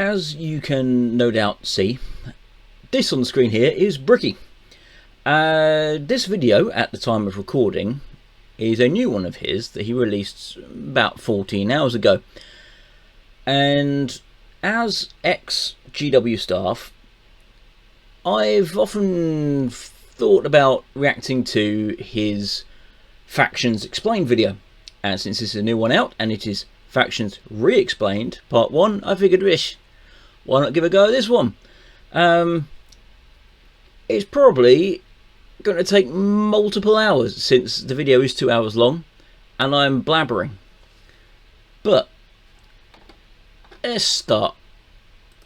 As you can no doubt see, this on the screen here is Bricky. This video, at the time of recording, is a new one of his that he released about 14 hours ago. And as ex-GW staff, I've often thought about reacting to his Factions Explained video. And since this is a new one out, and it is Factions Re-Explained, Part 1, I figured, why not give a go at this one? It's probably going to take multiple hours since the video is 2 hours long and I'm blabbering. But let's start.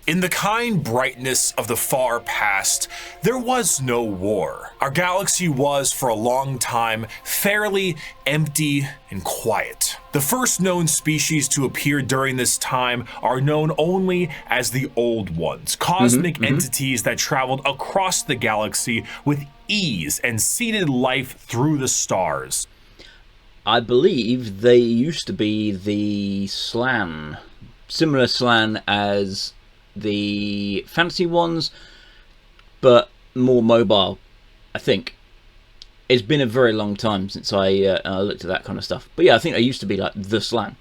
In the kind brightness of the far past, there was no war. Our galaxy was, for a long time, fairly empty and quiet. The first known species to appear during this time are known only as the Old Ones, cosmic entities that traveled across the galaxy with ease and seeded life through the stars. I believe they used to be the Slan, similar Slan as the fantasy ones, but more mobile, I think. It's been a very long time since I looked at that kind of stuff. But yeah, I think they used to be like the Slan.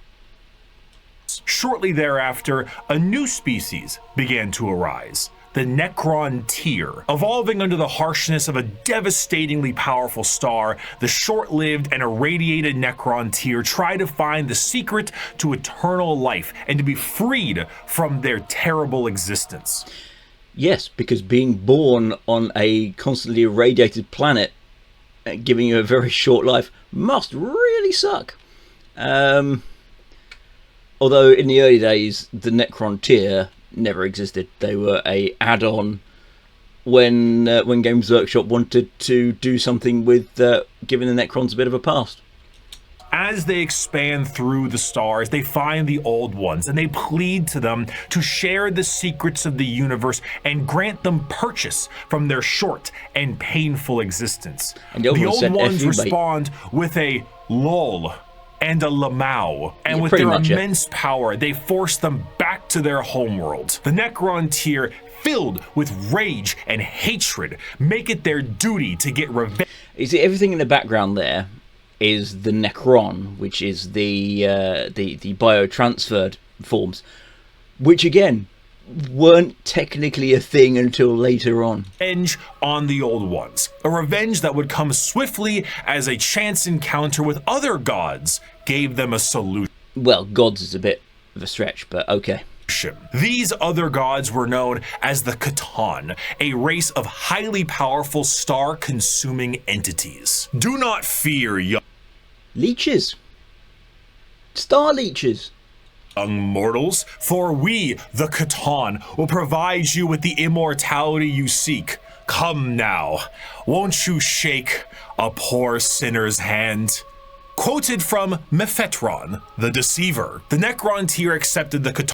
Shortly thereafter, a new species began to arise. The Necron tier. Evolving under the harshness of a devastatingly powerful star, the short-lived and irradiated Necron tier try to find the secret to eternal life and to be freed from their terrible existence. Yes, because being born on a constantly irradiated planet, giving you a very short life, must really suck. Although in the early days, the Necron tier never existed. They were a add-on when Games Workshop wanted to do something with giving the Necrons a bit of a past. As they expand through the stars, they find the Old Ones and they plead to them to share the secrets of the universe and grant them purchase from their short and painful existence. And the Old Ones respond with a lol and a lamau, and with their immense power, they force them back to their homeworld. The Necron tier, filled with rage and hatred, make it their duty to get revenge. You see, everything in the background there is the Necron, which is the biotransferred forms, which again weren't technically a thing until later on. Revenge on the Old Ones, a revenge that would come swiftly as a chance encounter with other gods gave them a solution. Well, gods is a bit of a stretch, but okay. These other gods were known as the Votan, a race of highly powerful star-consuming entities. Do not fear, young leeches. Star leeches. Young mortals, for we, the Votan, will provide you with the immortality you seek. Come now, won't you shake a poor sinner's hand? Quoted from Mephetron, the Deceiver. The Necron tier accepted the Votan.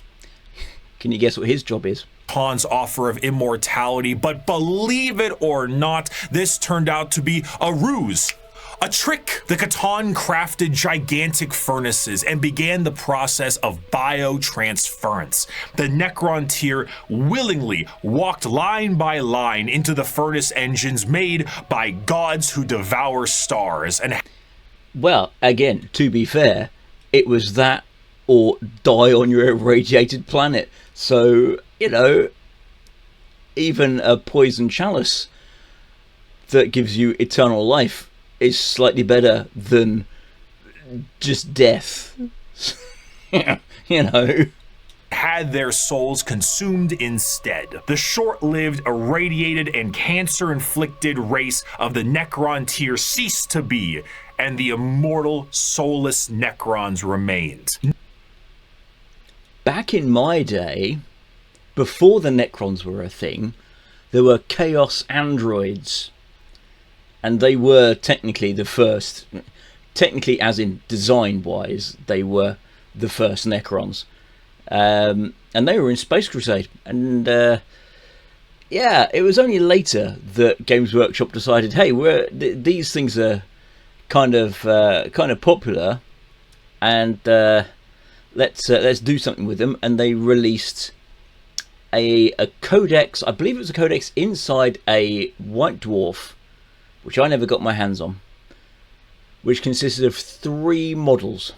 Can you guess what his job is? Votan's offer of immortality, but believe it or not, this turned out to be a ruse. A trick. The Votan crafted gigantic furnaces and began the process of biotransference. The Necron tier willingly walked line by line into the furnace engines made by gods who devour stars. And well, again, to be fair, it was that or die on your irradiated planet. So, you know, even a poison chalice that gives you eternal life is slightly better than just death. You know, had their souls consumed instead. The short-lived, irradiated, and cancer-inflicted race of the Necron tier ceased to be, and the immortal, soulless Necrons remained. Back in my day, before the Necrons were a thing, there were Chaos androids. And they were technically the first, technically as in design-wise, they were the first Necrons. And they were in Space Crusade. And yeah, it was only later that Games Workshop decided, hey, these things are kind of popular, and let's do something with them. And they released a codex. I believe it was a codex inside a white dwarf, which I never got my hands on, which consisted of 3 models.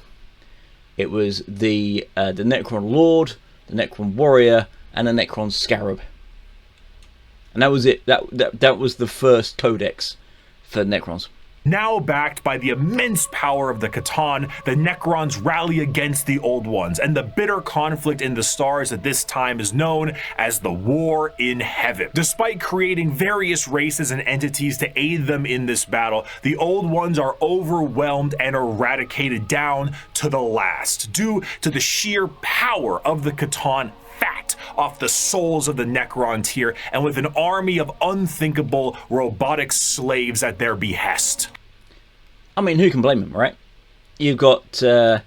It was the Necron Lord, the Necron Warrior, and the Necron Scarab. And that was it. That was the first codex for Necrons. Now backed by the immense power of the C'tan, the Necrons rally against the Old Ones, and the bitter conflict in the stars at this time is known as the War in Heaven. Despite creating various races and entities to aid them in this battle, the Old Ones are overwhelmed and eradicated down to the last, due to the sheer power of the C'tan fat off the souls of the Necron tier, and with an army of unthinkable robotic slaves at their behest. I mean, who can blame them, right? You've got the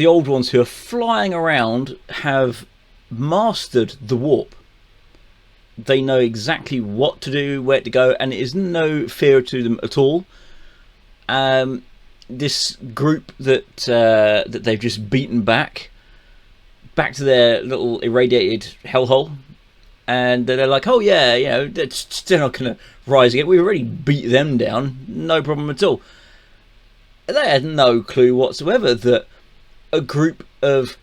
Old Ones who are flying around, have mastered the warp. They know exactly what to do, where to go, and it is no fear to them at all. This group that they've just beaten back to their little irradiated hellhole, and they're like, oh yeah, you know, they're still not going to rise again. We've already beat them down, no problem at all. They had no clue whatsoever that a group of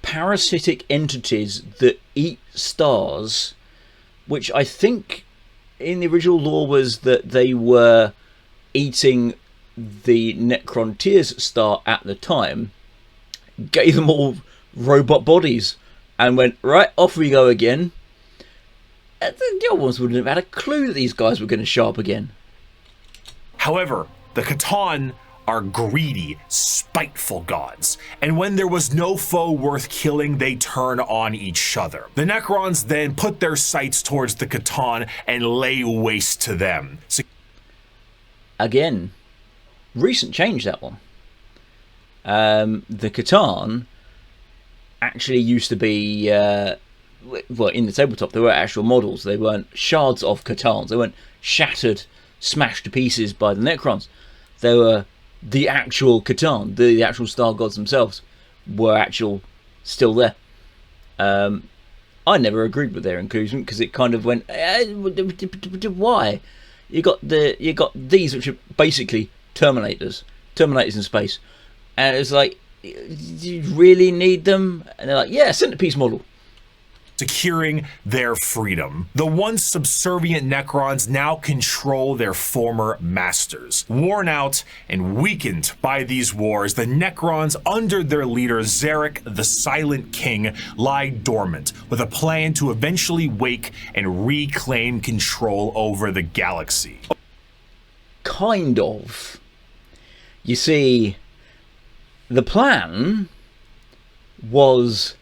parasitic entities that eat stars, which I think in the original lore was that they were eating the Necron Tier's star at the time, gave them all robot bodies and went, right, off we go again. The Old Ones wouldn't have had a clue that these guys were going to show up again. However, the C'tan are greedy, spiteful gods, and when there was no foe worth killing, they turn on each other. The Necrons then put their sights towards the C'tan and lay waste to them. Again, recent change, that one. The C'tan actually used to be, well, in the tabletop, they were actual models. They weren't shards of C'tans. They weren't shattered, smashed to pieces by the Necrons. They were the actual C'tan. The actual star gods themselves were still there. I never agreed with their inclusion because it kind of went, why? You got these, which are basically Terminators in space, and it's like, do you really need them? And they're like, yeah, centerpiece model. Securing their freedom. The once subservient Necrons now control their former masters. Worn out and weakened by these wars, the Necrons under their leader Zarek the Silent King lie dormant, with a plan to eventually wake and reclaim control over the galaxy. Kind of. You see, the plan was,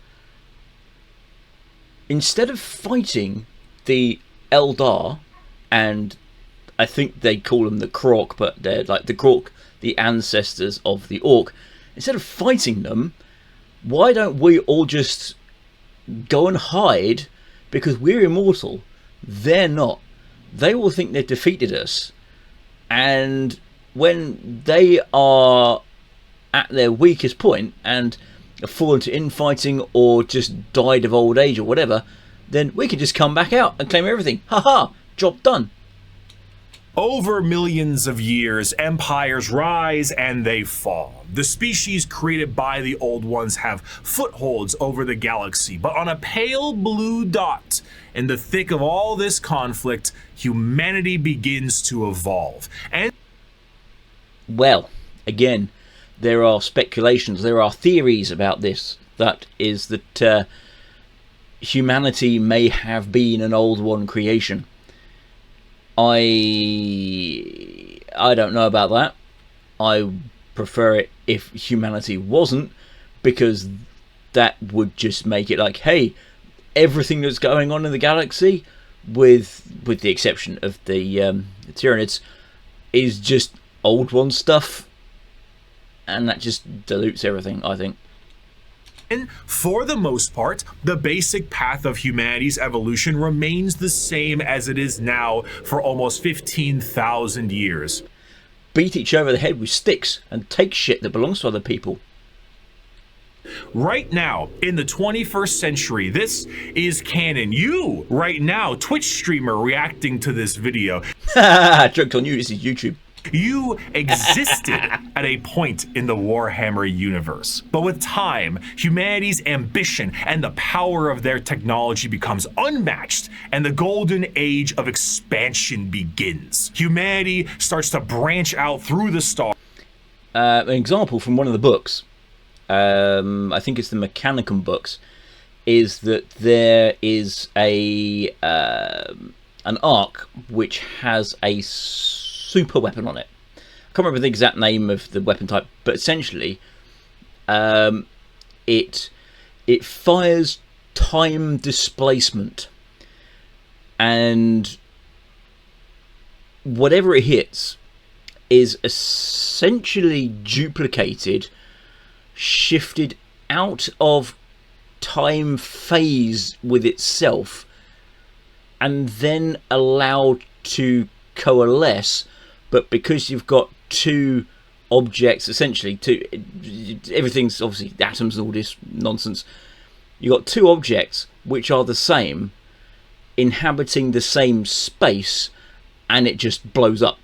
instead of fighting the Eldar, and I think they call them the Krork, but they're like the Krork, the ancestors of the Orc, instead of fighting them, why don't we all just go and hide, because we're immortal, they're not. They will think they've defeated us, and when they are at their weakest point and fall into infighting or just died of old age or whatever, then we can just come back out and claim everything. Haha, job done. Over millions of years, empires rise and they fall. The species created by the Old Ones have footholds over the galaxy, but on a pale blue dot in the thick of all this conflict, humanity begins to evolve. And well, again, there are speculations, there are theories about this. That is that humanity may have been an Old One creation. I don't know about that. I prefer it if humanity wasn't, because that would just make it like, hey, everything that's going on in the galaxy, with the exception of the Tyranids, is just Old One stuff. And that just dilutes everything, I think. And for the most part, the basic path of humanity's evolution remains the same as it is now for almost 15,000 years. Beat each other over the head with sticks and take shit that belongs to other people. Right now, in the 21st century, this is canon. You, right now, Twitch streamer reacting to this video. Jokes on you, this is YouTube. You existed at a point in the Warhammer universe. But with time, humanity's ambition and the power of their technology becomes unmatched, and the golden age of expansion begins. Humanity starts to branch out through the stars. An example from one of the books, I think it's the Mechanicum books, is that there is a an arc which has a super weapon on it. I can't remember the exact name of the weapon type, but essentially it fires time displacement, and whatever it hits is essentially duplicated, shifted out of time phase with itself, and then allowed to coalesce. But because you've got two objects, essentially everything's obviously atoms and all this nonsense, you've got two objects which are the same, inhabiting the same space, and it just blows up.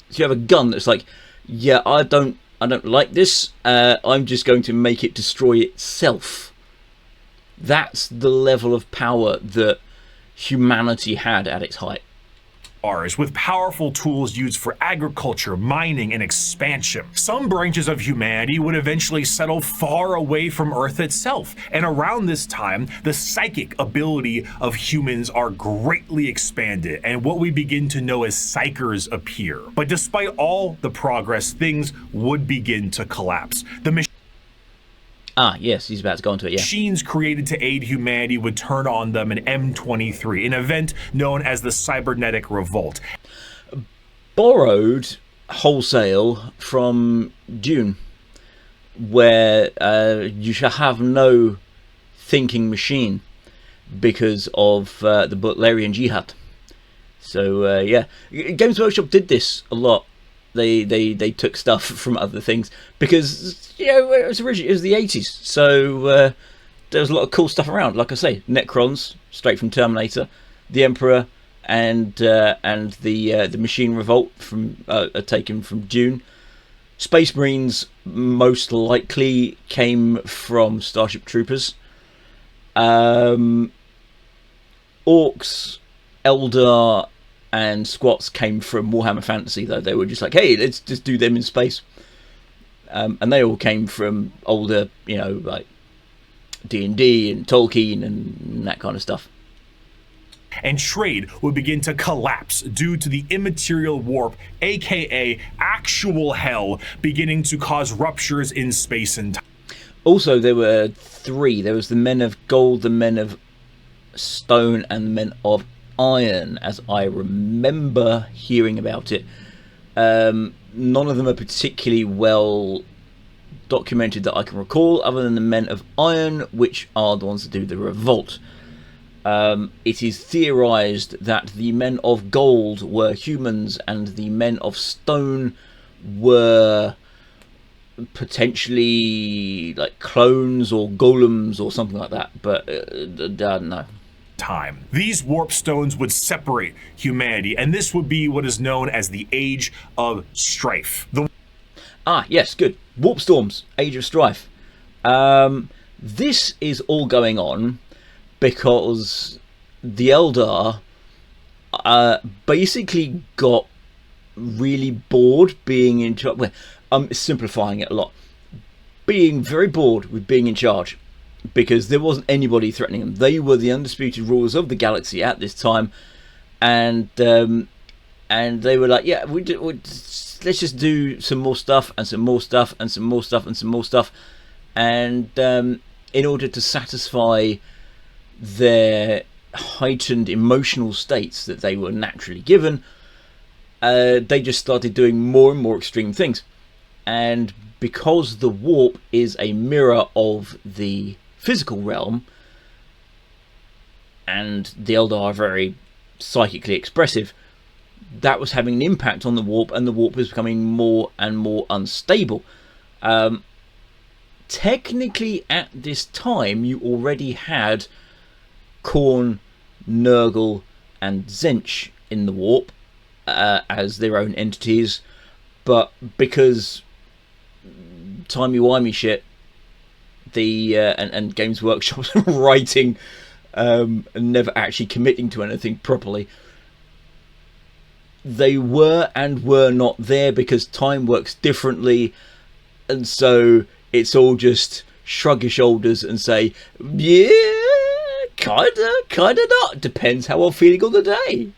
So you have a gun that's like, yeah, I don't like this, I'm just going to make it destroy itself. That's the level of power that humanity had at its height. With powerful tools used for agriculture, mining, and expansion. Some branches of humanity would eventually settle far away from Earth itself, and around this time, the psychic ability of humans are greatly expanded, and what we begin to know as psychers appear. But despite all the progress, things would begin to collapse. Yes, he's about to go into it, yeah. Machines created to aid humanity would turn on them in M23, an event known as the Cybernetic Revolt. Borrowed wholesale from Dune, where you shall have no thinking machine because of the Butlerian Jihad. So, yeah, Games Workshop did this a lot. They took stuff from other things because, you know, it was the 80s, so there was a lot of cool stuff around. Like I say, Necrons straight from Terminator, the Emperor, and the Machine Revolt from taken from Dune. Space Marines most likely came from Starship Troopers. Orcs, Eldar, and Squats came from Warhammer Fantasy, though. They were just like, hey, let's just do them in space. And they all came from older, you know, like D&D and Tolkien and that kind of stuff. And trade would begin to collapse due to the immaterial warp, aka actual hell, beginning to cause ruptures in space and time. Also, there were three. There was the Men of Gold, the Men of Stone, and the Men of Iron, as I remember hearing about it. None of them are particularly well documented that I can recall, other than the Men of Iron, which are the ones that do the revolt. It is theorized that the Men of Gold were humans and the Men of Stone were potentially like clones or golems or something like that, but I don't know. Time. These warp stones would separate humanity, and this would be what is known as the Age of Strife. Yes, good. Warp storms, Age of Strife. This is all going on because the Eldar basically got really bored being in charge. Well, I'm simplifying it a lot. Being very bored with being in charge, because there wasn't anybody threatening them. They were the undisputed rulers of the galaxy at this time, and they were like, yeah, let's just do some more stuff and some more stuff and some more stuff and some more stuff, and in order to satisfy their heightened emotional states that they were naturally given, they just started doing more and more extreme things. And because the warp is a mirror of the physical realm, and the Eldar are very psychically expressive, that was having an impact on the warp, and the warp was becoming more and more unstable. technically at this time you already had Khorne, Nurgle and Tzeentch in the warp as their own entities, but because timey-wimey shit, and Games Workshop's writing and never actually committing to anything properly, they were and were not there because time works differently, and so it's all just shrug your shoulders and say, yeah, kinda not, depends how I'm feeling on the day.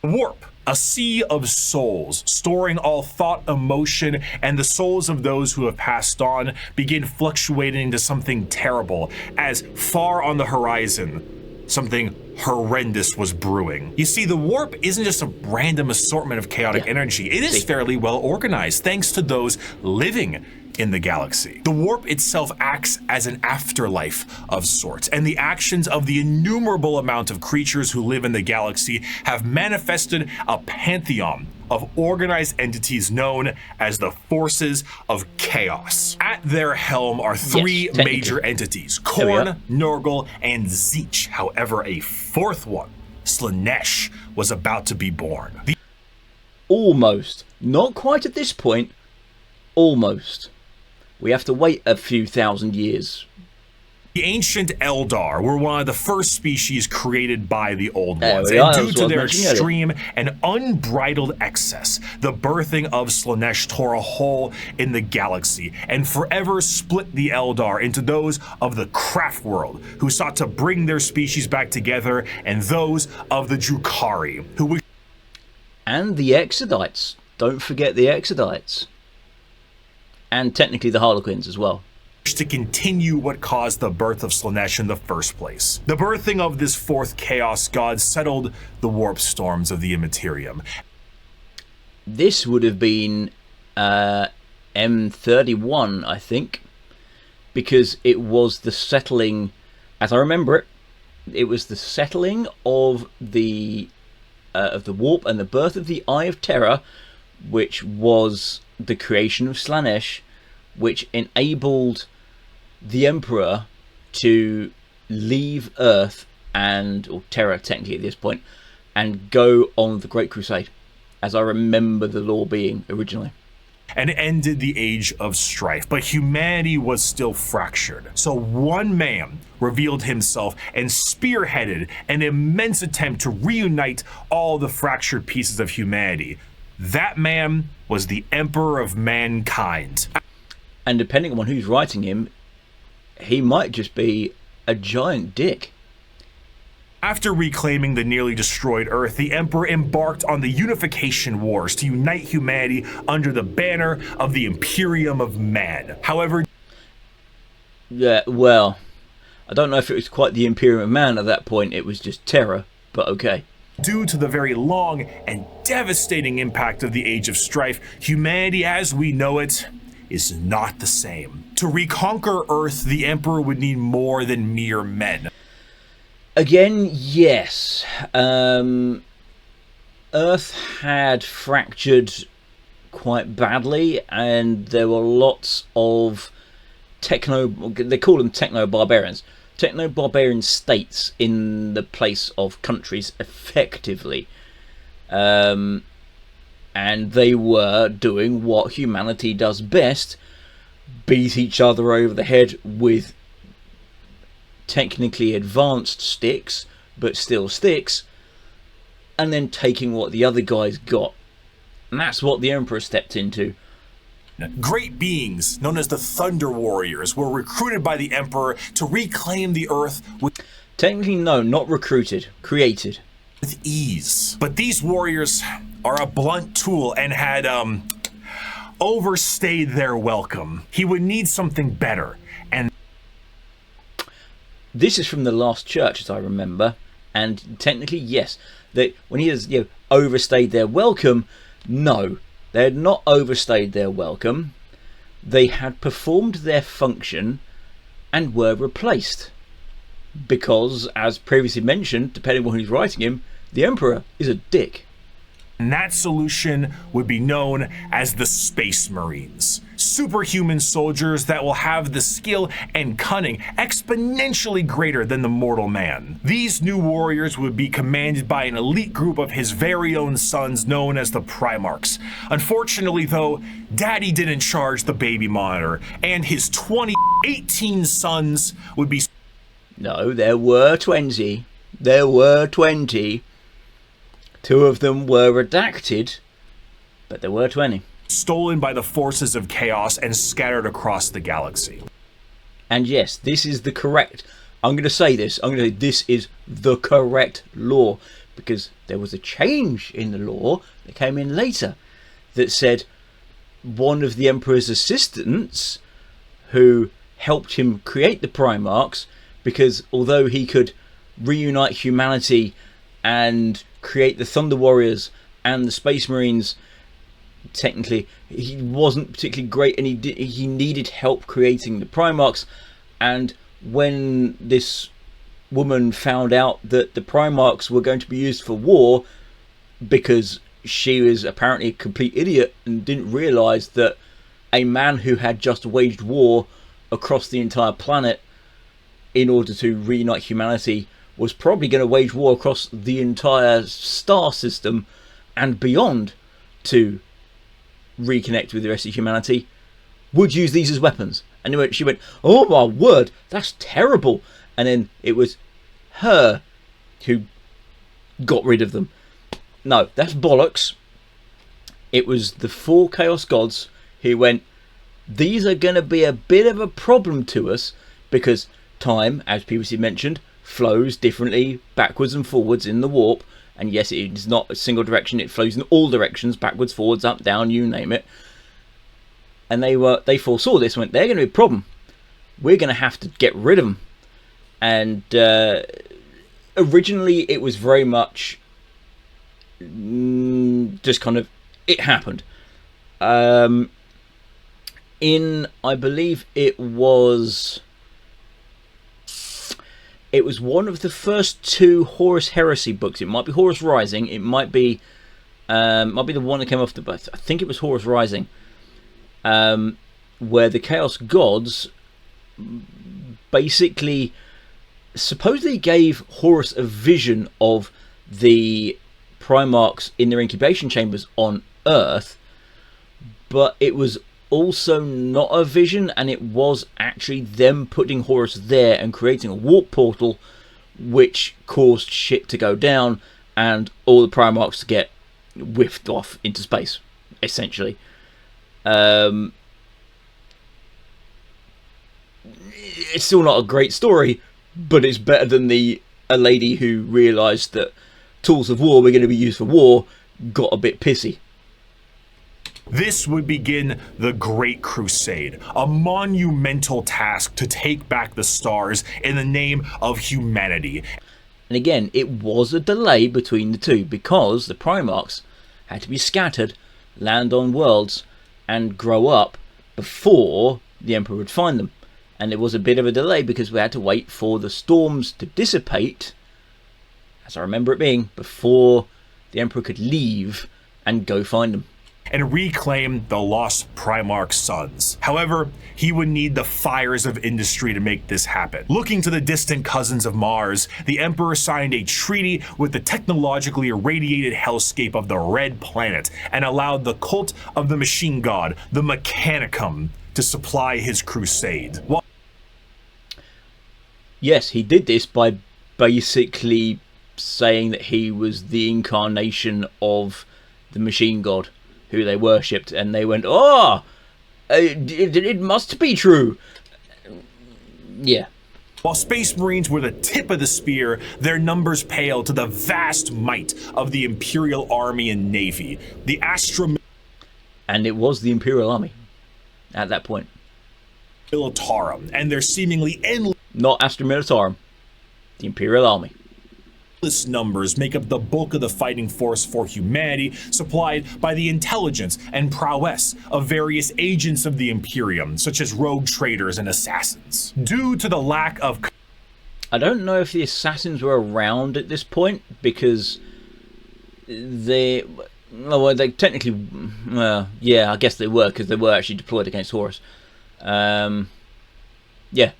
Warp, a sea of souls, storing all thought, emotion, and the souls of those who have passed on begin fluctuating into something terrible, as far on the horizon, something horrendous was brewing. You see, the warp isn't just a random assortment of chaotic energy. It is fairly well organized, thanks to those living in the galaxy. The warp itself acts as an afterlife of sorts, and the actions of the innumerable amount of creatures who live in the galaxy have manifested a pantheon of organized entities known as the Forces of Chaos. At their helm are three major entities, Khorne, Nurgle, and Tzeentch. However, a fourth one, Slaanesh, was about to be born. Almost. Not quite at this point. Almost. We have to wait a few thousand years. The ancient Eldar were one of the first species created by the Old Ones, and due to their extreme and unbridled excess, the birthing of Slaanesh tore a hole in the galaxy and forever split the Eldar into those of the craft world, who sought to bring their species back together, and those of the Drukhari, who wished... And the Exodites. Don't forget the Exodites. And technically the Harlequins as well. To continue what caused the birth of Slaanesh in the first place. The birthing of this fourth chaos god settled the warp storms of the Immaterium. This would have been M31, I think, because it was the settling, as I remember it, it was the settling of the warp and the birth of the Eye of Terror, which was the creation of Slaanesh, which enabled the Emperor to leave Earth or Terra technically at this point, and go on the Great Crusade, as I remember the law being originally. And ended the Age of Strife, but humanity was still fractured. So one man revealed himself and spearheaded an immense attempt to reunite all the fractured pieces of humanity. That man was the Emperor of Mankind. And depending on who's writing him, he might just be a giant dick. After reclaiming the nearly destroyed Earth, the Emperor embarked on the Unification Wars to unite humanity under the banner of the Imperium of Man. However... Yeah, well, I don't know if it was quite the Imperium of Man at that point, it was just terror, but okay. Due to the very long and devastating impact of the Age of Strife, humanity as we know it is not the same. To reconquer Earth, the Emperor would need more than mere men. Again, yes. Earth had fractured quite badly, and there were lots of they call them techno-barbarians. Techno-barbarian states in the place of countries, effectively. And they were doing what humanity does best, beat each other over the head with technically advanced sticks, but still sticks, and then taking what the other guys got. And that's what the Emperor stepped into. Great beings, known as the Thunder Warriors, were recruited by the Emperor to reclaim the Earth with... Technically, no, not recruited. Created. With ease. But these warriors are a blunt tool and had, overstayed their welcome. He would need something better, and... This is from the Last Church, as I remember, and technically, yes, that when he has overstayed their welcome, no, they had not overstayed their welcome. They had performed their function and were replaced, because, as previously mentioned, depending on who's writing him, the Emperor is a dick. And that solution would be known as the Space Marines. Superhuman soldiers that will have the skill and cunning exponentially greater than the mortal man. These new warriors would be commanded by an elite group of his very own sons known as the Primarchs. Unfortunately though, Daddy didn't charge the baby monitor, and his 18 sons would be... No, there were 20. There were 20. 2 of them were redacted, but there were 20. Stolen by the forces of chaos and scattered across the galaxy. And yes, this is the correct... I'm going to say this. I'm going to say this is the correct law, because there was a change in the law that came in later that said one of the Emperor's assistants who helped him create the Primarchs, because although he could reunite humanity and create the Thunder Warriors and the Space Marines, technically he wasn't particularly great, and he needed help creating the Primarchs. And when this woman found out that the Primarchs were going to be used for war, because she was apparently a complete idiot and didn't realize that a man who had just waged war across the entire planet in order to reunite humanity was probably going to wage war across the entire star system and beyond to reconnect with the rest of humanity, would use these as weapons. And she went, oh my word, that's terrible. And then it was her who got rid of them. No, that's bollocks. It was the 4 Chaos Gods who went, these are going to be a bit of a problem to us, because time, as previously mentioned, flows differently backwards and forwards in the warp. And yes, it is not a single direction, it flows in all directions, backwards, forwards, up, down, you name it. And they foresaw this, went, they're going to be a problem, we're going to have to get rid of them. And originally it was very much just kind of, it happened in, I believe it was one of the first 2 Horus Heresy books. It might be Horus Rising, it might be the one that came off the book. I think it was Horus Rising, where the Chaos Gods basically supposedly gave Horus a vision of the Primarchs in their incubation chambers on Earth, but it was also not a vision, and it was actually them putting Horus there and creating a warp portal, which caused shit to go down and all the Primarchs to get whiffed off into space, essentially. It's still not a great story, but it's better than a lady who realised that tools of war were going to be used for war, got a bit pissy. This would begin the Great Crusade, a monumental task to take back the stars in the name of humanity. And again, it was a delay between the two, because the Primarchs had to be scattered, land on worlds, and grow up before the Emperor would find them. And it was a bit of a delay because we had to wait for the storms to dissipate, as I remember it being, before the Emperor could leave and go find them and reclaim the lost Primarch sons. However, he would need the fires of industry to make this happen. Looking to the distant cousins of Mars, the Emperor signed a treaty with the technologically irradiated hellscape of the Red Planet and allowed the cult of the machine god, the Mechanicum, to supply his crusade. Yes, he did this by basically saying that he was the incarnation of the machine god who they worshipped, and they went, oh, it must be true. Yeah. While Space Marines were the tip of the spear, their numbers paled to the vast might of the Imperial Army and Navy. The And it was the Imperial Army at that point. Militarum, and their seemingly endless... Not Astra Militarum. The Imperial Army. Numbers make up the bulk of the fighting force for humanity, supplied by the intelligence and prowess of various agents of the Imperium, such as rogue traders and assassins. Due to the lack of... I don't know if the assassins were around at this point, because Oh, well, they technically, yeah, I guess they were, because they were actually deployed against Horus. Yeah,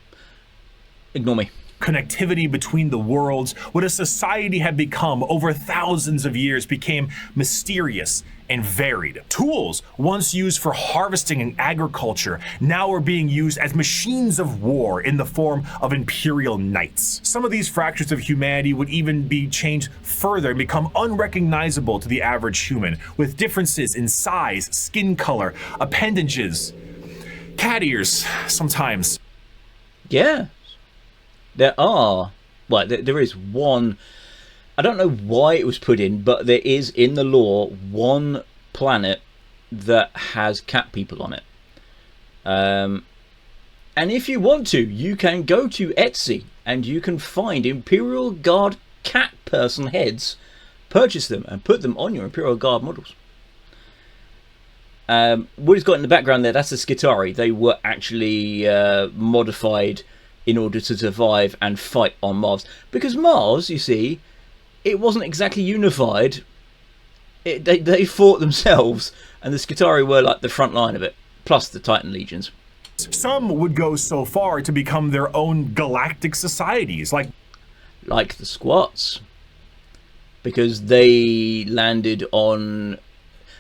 ignore me. Connectivity between the worlds, what a society had become over thousands of years, became mysterious and varied. Tools once used for harvesting and agriculture now are being used as machines of war in the form of Imperial Knights. Some of these fractures of humanity would even be changed further and become unrecognizable to the average human, with differences in size, skin color, appendages, cat ears sometimes. Yeah. There are, well, there is one, I don't know why it was put in, but there is in the lore one planet that has cat people on it. And if you want to, you can go to Etsy and you can find Imperial Guard cat person heads, purchase them and put them on your Imperial Guard models. What he's got in the background there, that's the Skitarii. They were actually modified in order to survive and fight on Mars. Because Mars, you see, it wasn't exactly unified. They fought themselves, and the Skitarii were like the front line of it, plus the Titan legions. Some would go so far to become their own galactic societies, like the Squats. Because they landed on,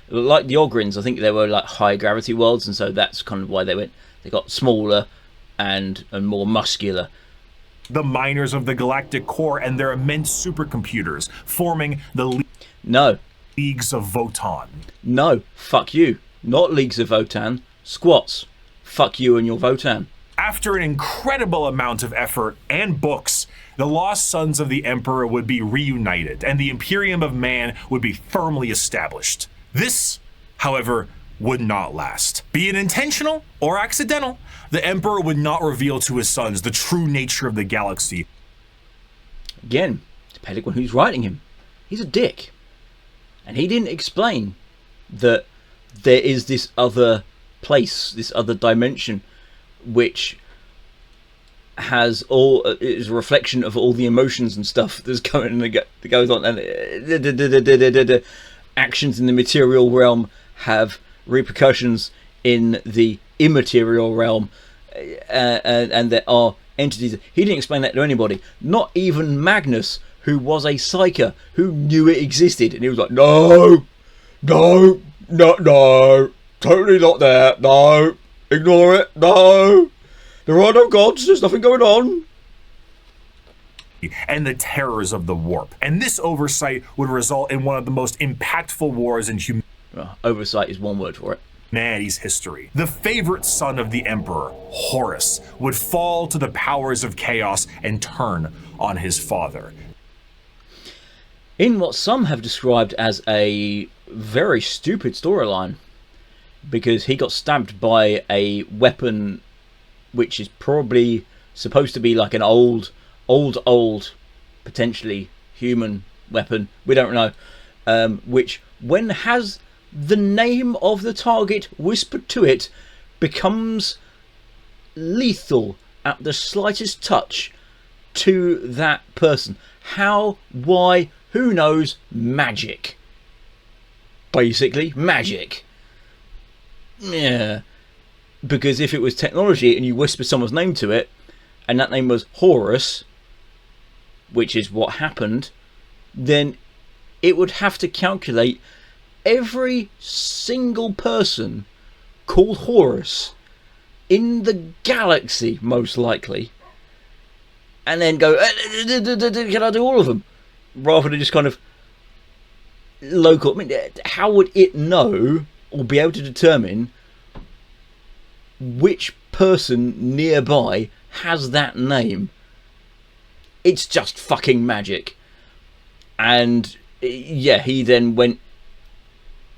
like the Ogrins, I think they were like high gravity worlds, and so that's kind of why they got smaller and more muscular. The miners of the galactic core and their immense supercomputers, forming the Leagues of Votan. No, fuck you. Not Leagues of Votan. Squats. Fuck you and your Votan. After an incredible amount of effort and books, the lost sons of the Emperor would be reunited, and the Imperium of Man would be firmly established. This, however, would not last. Be it intentional or accidental, the Emperor would not reveal to his sons the true nature of the galaxy. Again, depending on who's writing him. He's a dick. And he didn't explain that there is this other place, this other dimension, which has is a reflection of all the emotions and stuff that's that goes on, and the actions in the material realm have repercussions in the immaterial realm, and there are entities. He didn't explain that to anybody, not even Magnus, who was a psyker who knew it existed, and he was like, no, totally not there, no, ignore it, no, there are no gods, there's nothing going on. And the terrors of the warp. And this oversight would result in one of the most impactful wars in oversight is one word for it. Humanity's history. The favorite son of the Emperor, Horus, would fall to the powers of chaos and turn on his father. In what some have described as a very stupid storyline, because he got stabbed by a weapon which is probably supposed to be like an old, potentially human weapon, we don't know, which, when has the name of the target whispered to it, becomes lethal at the slightest touch to that person. How? Why? Who knows? Magic. Basically, magic. Yeah. Because if it was technology and you whisper someone's name to it, and that name was Horus, which is what happened, then it would have to calculate every single person called Horus in the galaxy, most likely, and then go, can I do all of them? Rather than just kind of local. I mean, how would it know or be able to determine which person nearby has that name? It's just fucking magic. And yeah, he then went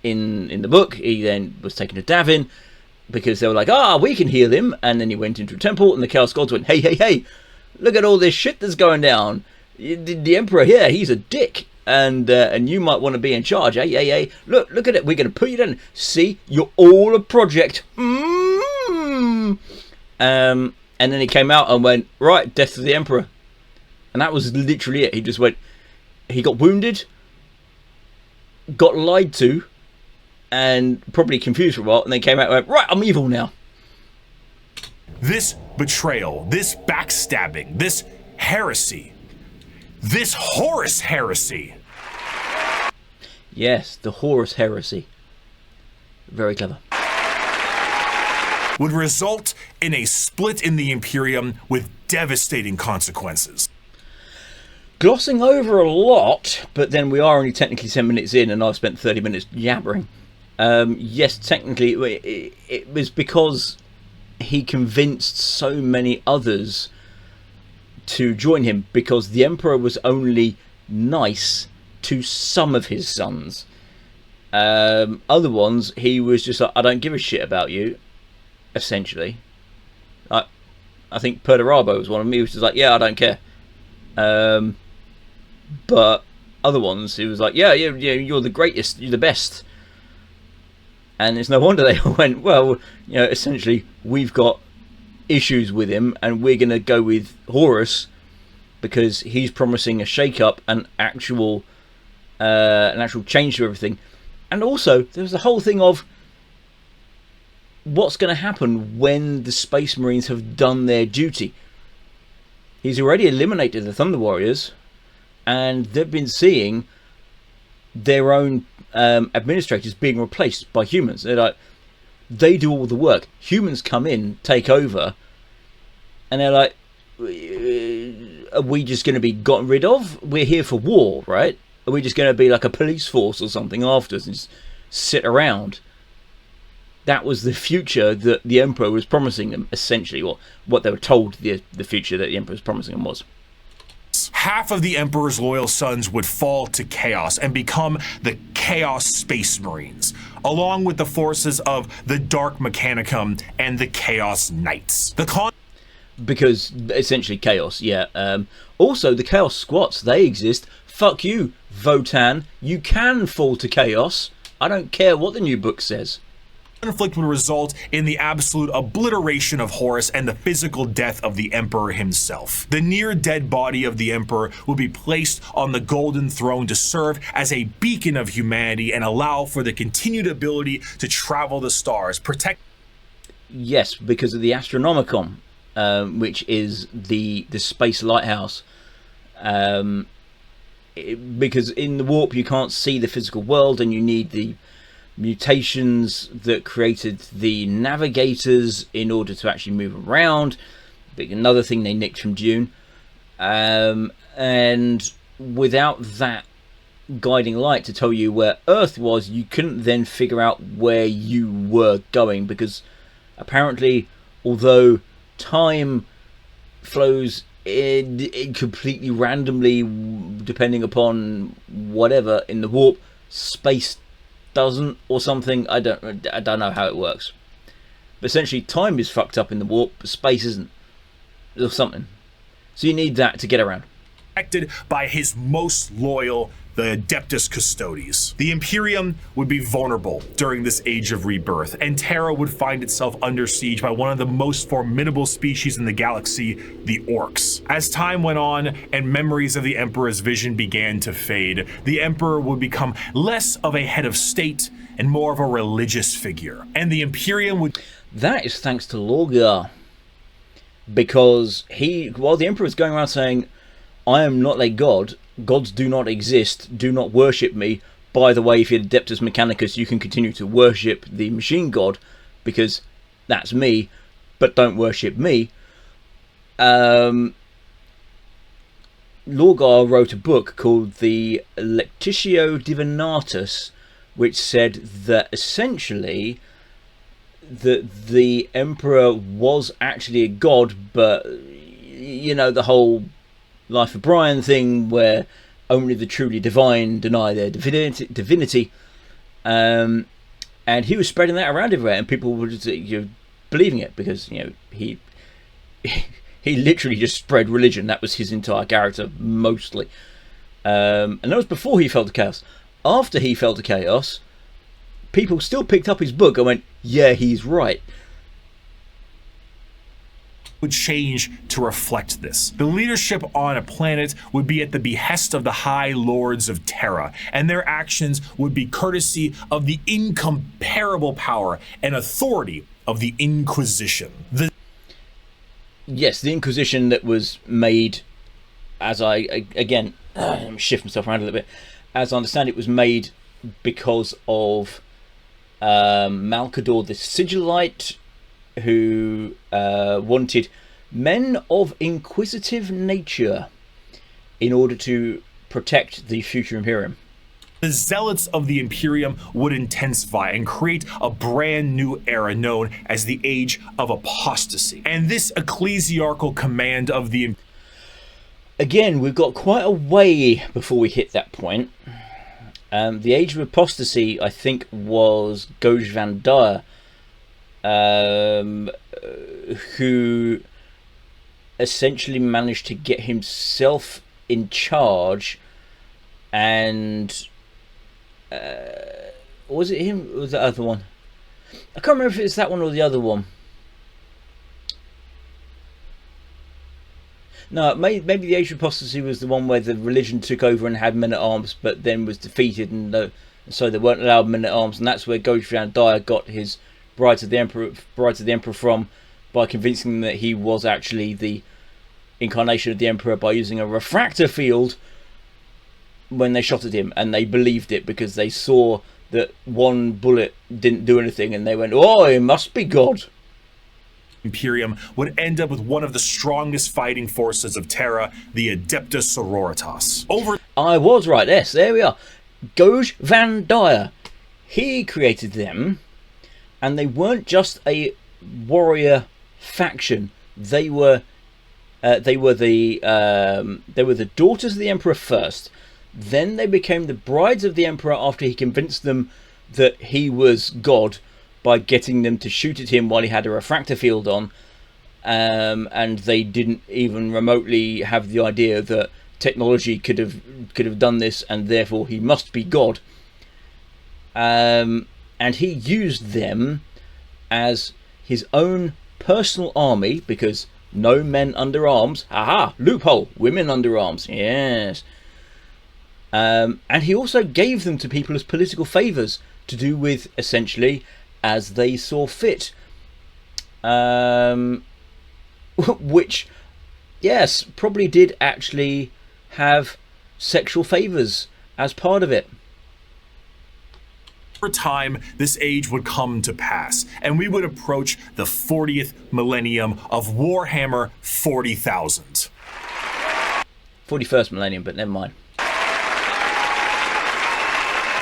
in the book, he then was taken to Davin because they were like, we can heal him, and then he went into a temple and the Chaos Gods went, hey, look at all this shit that's going down. The Emperor here, he's a dick, and you might want to be in charge. Hey, look at it, we're going to put you down. See, you're all a project. And then he came out and went, right, death to the Emperor. And that was literally it. He just went, he got wounded, and then he went into a temple, and the Chaos Gods went, hey, look at all this shit that's going down. The Emperor here, he's a dick, and you might want to be in charge. Hey, look at it, we're going to put you down. See, you're all a project. And then he came out and went, right, death to the Emperor. And that was literally it. He just went, he got wounded, got lied to, and probably confused for a while, and then came out and went, right, I'm evil now. This betrayal, this backstabbing, this heresy, this Horus heresy. Yes, the Horus heresy. Very clever. Would result in a split in the Imperium with devastating consequences. Glossing over a lot, but then we are only technically 10 minutes in and I've spent 30 minutes yabbering. Yes, technically it was because he convinced so many others to join him, because the Emperor was only nice to some of his sons. Other ones, he was just like, I don't give a shit about you, essentially. I think Perturabo was one of them. He was just like, yeah, I don't care. But other ones, he was like, yeah, you're the greatest, you're the best. And it's no wonder they went, well, you know, essentially, we've got issues with him, and we're going to go with Horus because he's promising a shake-up, an actual change to everything. And also, there was the whole thing of what's going to happen when the Space Marines have done their duty. He's already eliminated the Thunder Warriors, and they've been seeing their own administrators being replaced by humans. They're like, they do all the work. Humans come in, take over, and they're like, are we just going to be gotten rid of? We're here for war, right? Are we just going to be like a police force or something afterwards and just sit around? That was the future that the Emperor was promising them, essentially, or what they were told the future that the Emperor was promising them was. Half of the Emperor's loyal sons would fall to Chaos and become the Chaos Space Marines, along with the forces of the Dark Mechanicum and the Chaos Knights. Because essentially Chaos, yeah. Also, the Chaos Squats, they exist. Fuck you, Votan. You can fall to Chaos. I don't care what the new book says. Conflict would result in the absolute obliteration of Horus and the physical death of the Emperor himself. The near-dead body of the Emperor would be placed on the Golden Throne to serve as a beacon of humanity and allow for the continued ability to travel the stars, protect... Yes, because of the Astronomicon, which is the space lighthouse. Because in the warp you can't see the physical world, and you need the mutations that created the navigators in order to actually move around. Another thing they nicked from Dune. And without that guiding light to tell you where Earth was, you couldn't then figure out where you were going, because apparently, although time flows in completely randomly depending upon whatever in the warp, space doesn't, or something. I don't know how it works, but essentially time is fucked up in the warp, but space isn't, or something. So you need that to get around. Protected by his most loyal, the Adeptus Custodes. The Imperium would be vulnerable during this age of rebirth, and Terra would find itself under siege by one of the most formidable species in the galaxy, the Orcs. As time went on and memories of the Emperor's vision began to fade, the Emperor would become less of a head of state and more of a religious figure. And the Imperium would... That is thanks to Lorgar. Because while the Emperor is going around saying, I am not a god, gods do not exist, do not worship me. By the way, if you're Adeptus Mechanicus, you can continue to worship the machine god, because that's me, but don't worship me. Lorgar wrote a book called the Lectitio Divinatus, which said that essentially that the Emperor was actually a god, but you know, the whole Life of Brian thing where only the truly divine deny their divinity, and he was spreading that around everywhere, and people were just, believing it, because he literally just spread religion. That was his entire character, mostly. And that was before he fell to Chaos. After he fell to Chaos, people still picked up his book and went, yeah, he's right. would change to reflect this. The leadership on a planet would be at the behest of the High Lords of Terra, and their actions would be courtesy of the incomparable power and authority of the Inquisition. Yes, the Inquisition that was made, as again, shift myself around a little bit, as I understand it was made because of Malcador the Sigillite, who wanted men of inquisitive nature in order to protect the future Imperium. The zealots of the Imperium would intensify and create a brand new era known as the Age of Apostasy. And this ecclesiarchal command of the... Again, we've got quite a way before we hit that point. The Age of Apostasy, I think, was Gorbz Van Dyer, who essentially managed to get himself in charge, and was it him or was the other one? I can't remember if it's that one or the other one. No, maybe the Age of Apostasy was the one where the religion took over and had men-at-arms, but then was defeated, and so they weren't allowed men-at-arms, and that's where Gorbz Van Dyer got his Brides of the Emperor from, by convincing them that he was actually the incarnation of the Emperor by using a refractor field when they shot at him, and they believed it because they saw that one bullet didn't do anything, and they went, "Oh, it must be God." Imperium would end up with one of the strongest fighting forces of Terra, the Adeptus Sororitas. I was right. Yes, there we are. Gorbz Van Dyer. He created them. And they weren't just a warrior faction. They were the daughters of the Emperor first. Then they became the brides of the Emperor after he convinced them that he was God by getting them to shoot at him while he had a refractor field on. And they didn't even remotely have the idea that technology could have done this, and therefore he must be God. And he used them as his own personal army, because no men under arms. Aha! Loophole! Women under arms. Yes. And he also gave them to people as political favours to do with, essentially, as they saw fit. Which, yes, probably did actually have sexual favours as part of it. Over time, this age would come to pass, and we would approach the 40th millennium of Warhammer 40,000. 41st millennium, but never mind.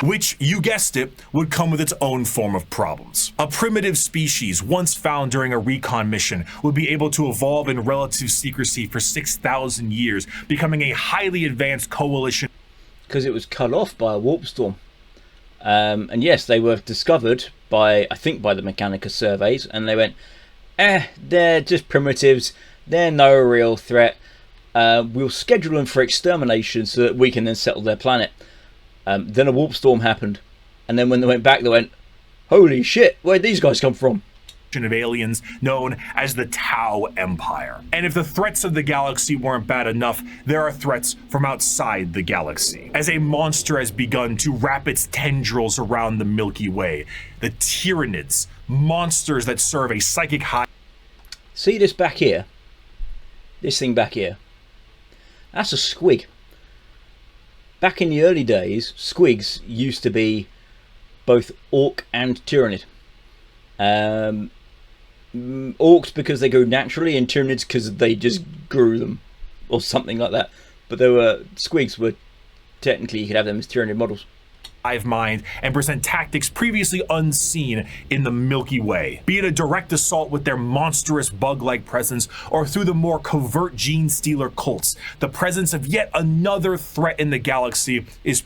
Which, you guessed it, would come with its own form of problems. A primitive species once found during a recon mission would be able to evolve in relative secrecy for 6,000 years, becoming a highly advanced coalition. Because it was cut off by a warp storm. And yes, they were discovered by, I think, by the Mechanicus surveys, and they went, they're just primitives, they're no real threat, we'll schedule them for extermination so that we can then settle their planet. Then a warp storm happened, and then when they went back, they went, holy shit, where'd these guys come from? Of aliens known as the Tau Empire. And if the threats of the galaxy weren't bad enough, there are threats from outside the galaxy. As a monster has begun to wrap its tendrils around the Milky Way, the Tyranids, monsters that serve a psychic high. See this back here? This thing back here? That's a squig. Back in the early days, squigs used to be both orc and Tyranid. Orcs because they grew naturally, and Tyranids because they just grew them, or something like that. But there were squigs were technically you could have them as Tyranid models. Hive mind and present tactics previously unseen in the Milky Way, be it a direct assault with their monstrous bug-like presence or through the more covert gene stealer cults. The presence of yet another threat in the galaxy is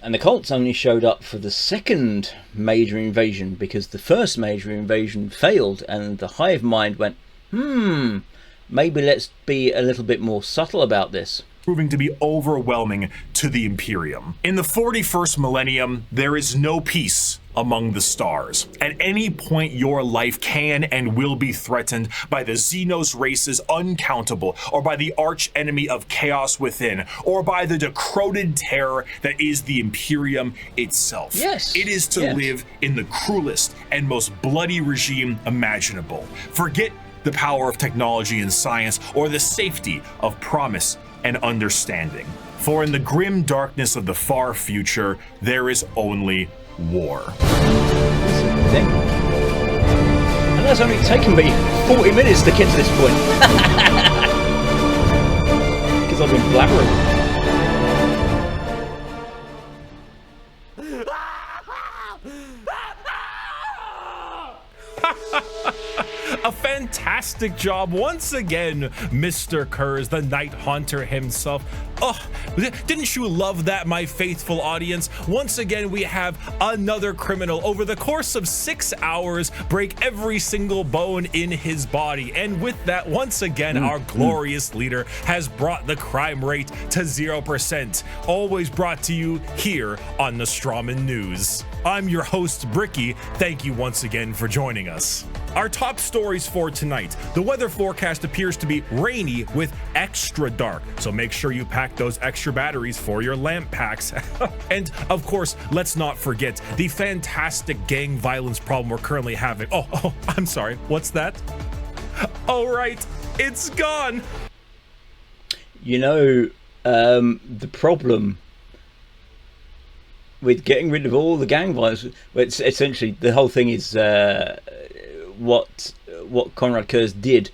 and the cults only showed up for the second major invasion, because the first major invasion failed, and the hive mind went, maybe let's be a little bit more subtle about this. Proving to be overwhelming to the Imperium. In the 41st millennium, there is no peace among the stars. At any point, your life can and will be threatened by the Xenos races uncountable, or by the arch enemy of chaos within, or by the decroded terror that is the Imperium itself. Yes. It is to live in the cruelest and most bloody regime imaginable. Forget the power of technology and science, or the safety of promise and understanding. For in the grim darkness of the far future, there is only war. And that's only taken me 40 minutes to get to this point. Because I've been blabbering. A fantastic job once again, Mr. Kurz, the Night Haunter himself. Oh, didn't you love that, my faithful audience? Once again, we have another criminal over the course of 6 hours break every single bone in his body. And with that, once again, our glorious leader has brought the crime rate to 0%. Always brought to you here on the Strawman News. I'm your host, Bricky. Thank you once again for joining us. Our top stories for tonight. The weather forecast appears to be rainy with extra dark, so make sure you pack those extra batteries for your lamp packs. And of course, let's not forget the fantastic gang violence problem we're currently having. Oh, I'm sorry, what's that? Oh, right, it's gone. You know, the problem with getting rid of all the gang violence, it's essentially the whole thing is what Konrad Kurz did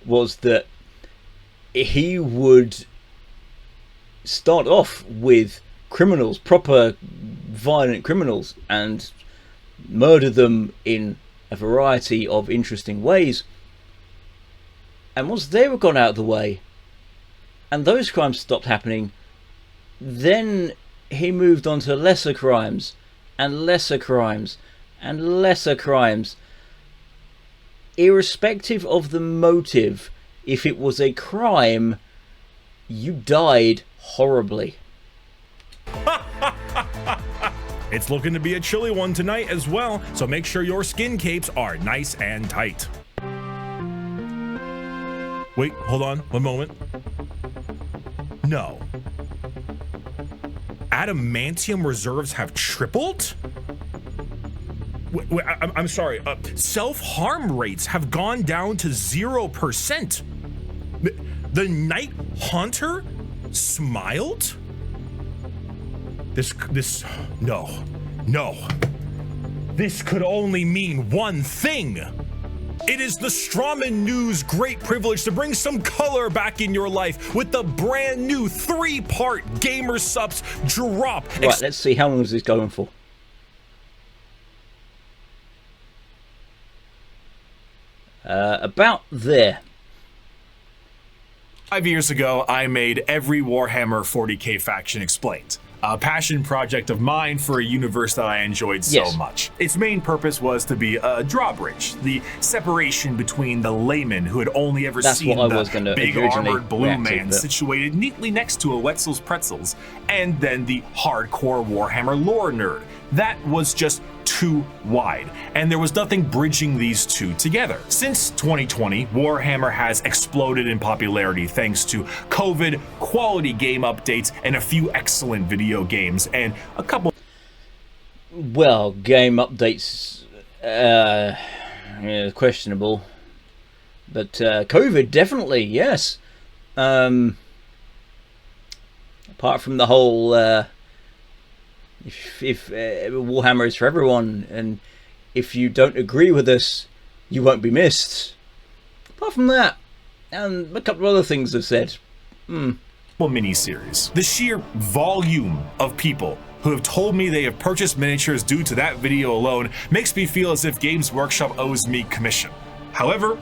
was that he would start off with criminals, proper violent criminals, and murder them in a variety of interesting ways. And once they were gone out of the way and those crimes stopped happening, then he moved on to lesser crimes and lesser crimes and lesser crimes, irrespective of the motive. If it was a crime, you died horribly. It's looking to be a chilly one tonight as well, so make sure your skin capes are nice and tight. Wait, hold on, one moment. No. Adamantium reserves have tripled? I'm sorry, self-harm rates have gone down to 0%. The Night Haunter smiled? No. This could only mean one thing. It is the Strawman News' great privilege to bring some color back in your life with the brand new 3-part Gamer Subs drop. Right, let's see, how long is this going for? About there. 5 years ago, I made every Warhammer 40k faction explained. A passion project of mine for a universe that I enjoyed so much. Its main purpose was to be a drawbridge, the separation between the layman who had only ever seen the big armored blue man situated neatly next to a Wetzel's Pretzels, and then the hardcore Warhammer lore nerd. That was just too wide, and there was nothing bridging these two together. Since 2020, Warhammer has exploded in popularity thanks to COVID, quality game updates, and a few excellent video games, and a couple... Well, game updates, questionable, but COVID, definitely, yes. Apart from the whole... If Warhammer is for everyone, and if you don't agree with us, you won't be missed. Apart from that, and a couple of other things I've said. Mini-series. The sheer volume of people who have told me they have purchased miniatures due to that video alone makes me feel as if Games Workshop owes me commission. However,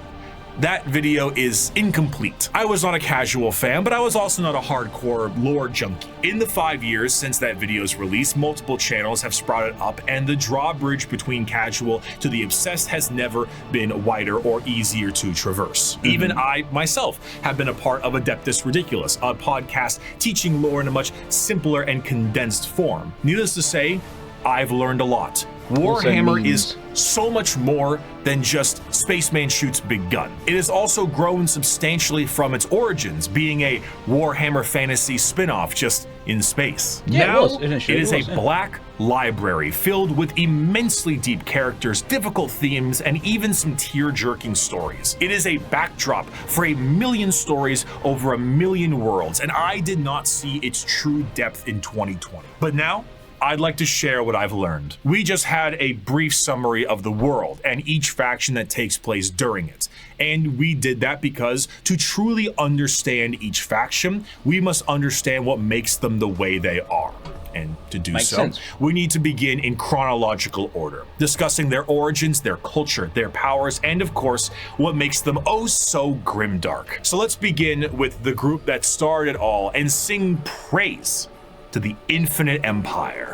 that video is incomplete. I was not a casual fan, but I was also not a hardcore lore junkie. In the 5 years since that video's release, multiple channels have sprouted up, and the drawbridge between casual to the obsessed has never been wider or easier to traverse. Even I, myself, have been a part of Adeptus Ridiculous, a podcast teaching lore in a much simpler and condensed form. Needless to say, I've learned a lot. Warhammer is so much more than just Spaceman shoots big gun. It has also grown substantially from its origins, being a Warhammer Fantasy spin-off just in space. Yeah, now, it is a black library filled with immensely deep characters, difficult themes, and even some tear-jerking stories. It is a backdrop for a million stories over a million worlds, and I did not see its true depth in 2020. But now, I'd like to share what I've learned. We just had a brief summary of the world and each faction that takes place during it. And we did that because to truly understand each faction, we must understand what makes them the way they are. And to do so, we need to begin in chronological order, discussing their origins, their culture, their powers, and of course, what makes them oh so grimdark. So let's begin with the group that started it all and sing praise to the Infinite Empire.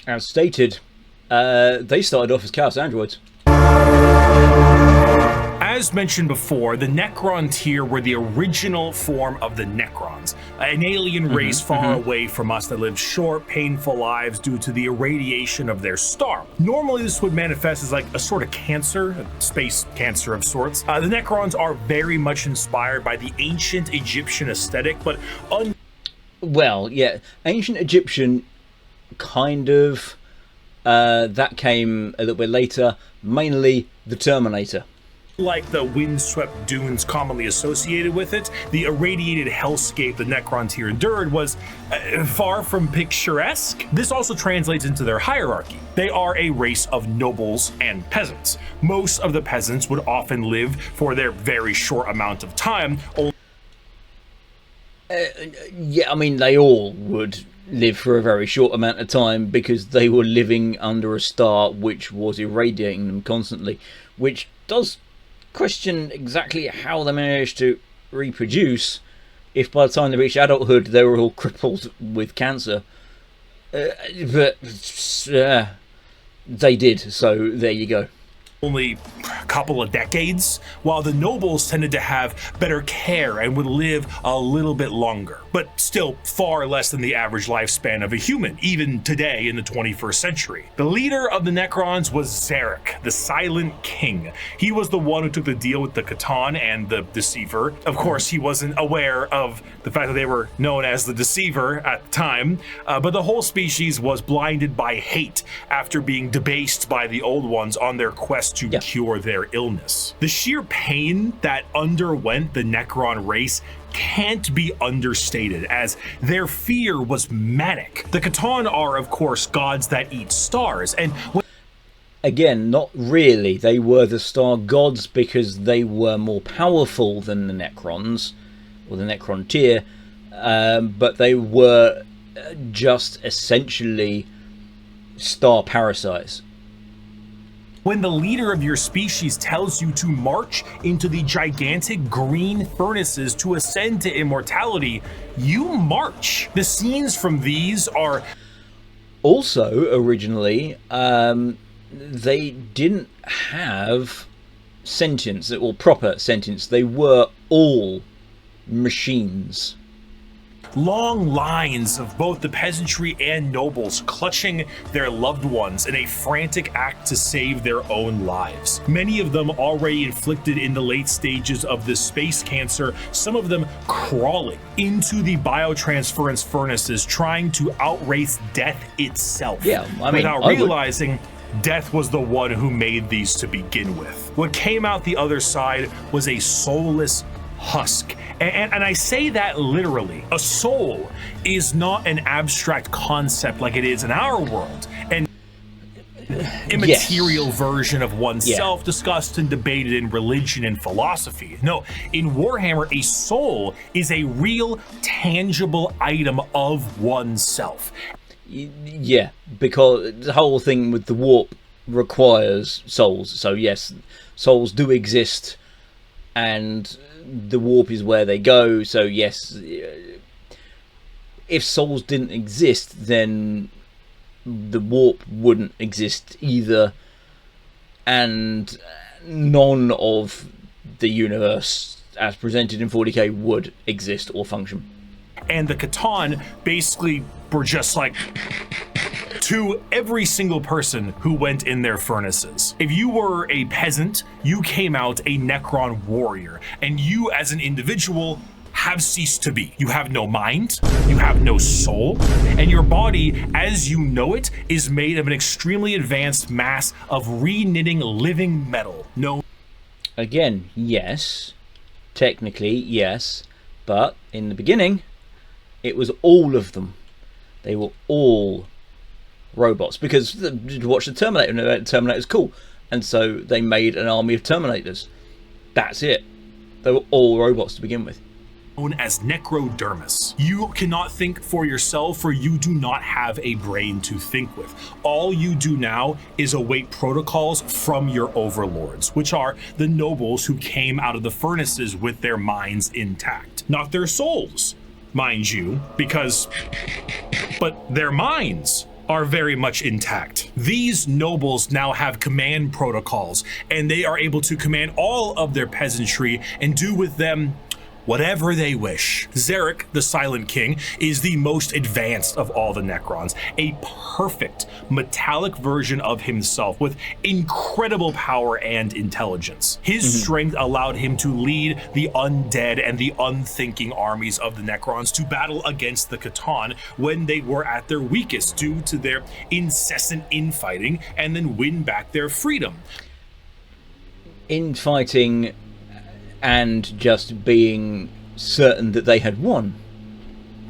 As stated, they started off as Chaos Androids. As mentioned before, the Necron tier were the original form of the Necrons, an alien race far away from us that lived short, painful lives due to the irradiation of their star. Normally, this would manifest as like a sort of cancer, a space cancer of sorts. The Necrons are very much inspired by the ancient Egyptian aesthetic, but well, yeah, ancient Egyptian kind of, that came a little bit later, mainly the Terminator. Like the windswept dunes commonly associated with it, the irradiated hellscape the Necron tier endured was far from picturesque. This also translates into their hierarchy. They are a race of nobles and peasants. Most of the peasants would often live for their very short amount of time. Yeah, I mean, they all would live for a very short amount of time because they were living under a star which was irradiating them constantly, which does question exactly how they managed to reproduce if by the time they reached adulthood they were all crippled with cancer. But they did, so there you go. Only a couple of decades, while the nobles tended to have better care and would live a little bit longer, but still far less than the average lifespan of a human, even today in the 21st century. The leader of the Necrons was Zarek, the Silent King. He was the one who took the deal with the Catan and the Deceiver. Of course, he wasn't aware of the fact that they were known as the Deceiver at the time, but the whole species was blinded by hate after being debased by the Old Ones on their quest to cure their illness. The sheer pain that underwent the Necron race can't be understated, as their fear was manic. The Catan are, of course, gods that eat stars, and again, not really. They were the star gods because they were more powerful than the Necrons, or the Necron tier, but they were just essentially star parasites. When the leader of your species tells you to march into the gigantic green furnaces to ascend to immortality, you march. The scenes from these are also originally they didn't have sentience or proper sentience. They were all machines. Long lines of both the peasantry and nobles clutching their loved ones in a frantic act to save their own lives. Many of them already inflicted in the late stages of this space cancer, some of them crawling into the biotransference furnaces, trying to outrace death itself. Yeah, I mean, without realizing death was the one who made these to begin with. What came out the other side was a soulless husk. And I say that literally. A soul is not an abstract concept like it is in our world. An immaterial version of oneself discussed and debated in religion and philosophy. No, in Warhammer, a soul is a real, tangible item of oneself. Yeah, because the whole thing with the warp requires souls. So yes, souls do exist, and the warp is where they go. So yes, if souls didn't exist, then the warp wouldn't exist either, and none of the universe as presented in 40k would exist or function. And the C'tan basically were just like to every single person who went in their furnaces. If you were a peasant, you came out a Necron warrior, and you as an individual have ceased to be. You have no mind, you have no soul, and your body, as you know it, is made of an extremely advanced mass of re-knitting living metal. No. Again, yes. Technically, yes. But in the beginning, it was all of them. They were all robots, because you watch the Terminator, and the Terminator's cool, and so they made an army of Terminators. That's it. They were all robots to begin with. Known as necrodermis. You cannot think for yourself, for you do not have a brain to think with. All you do now is await protocols from your overlords, which are the nobles who came out of the furnaces with their minds intact. Not their souls, mind you, but their minds are very much intact. These nobles now have command protocols, and they are able to command all of their peasantry and do with them whatever they wish. Zarek, the Silent King, is the most advanced of all the Necrons, a perfect metallic version of himself with incredible power and intelligence. His strength allowed him to lead the undead and the unthinking armies of the Necrons to battle against the C'tan when they were at their weakest due to their incessant infighting, and then win back their freedom. Infighting and just being certain that they had won.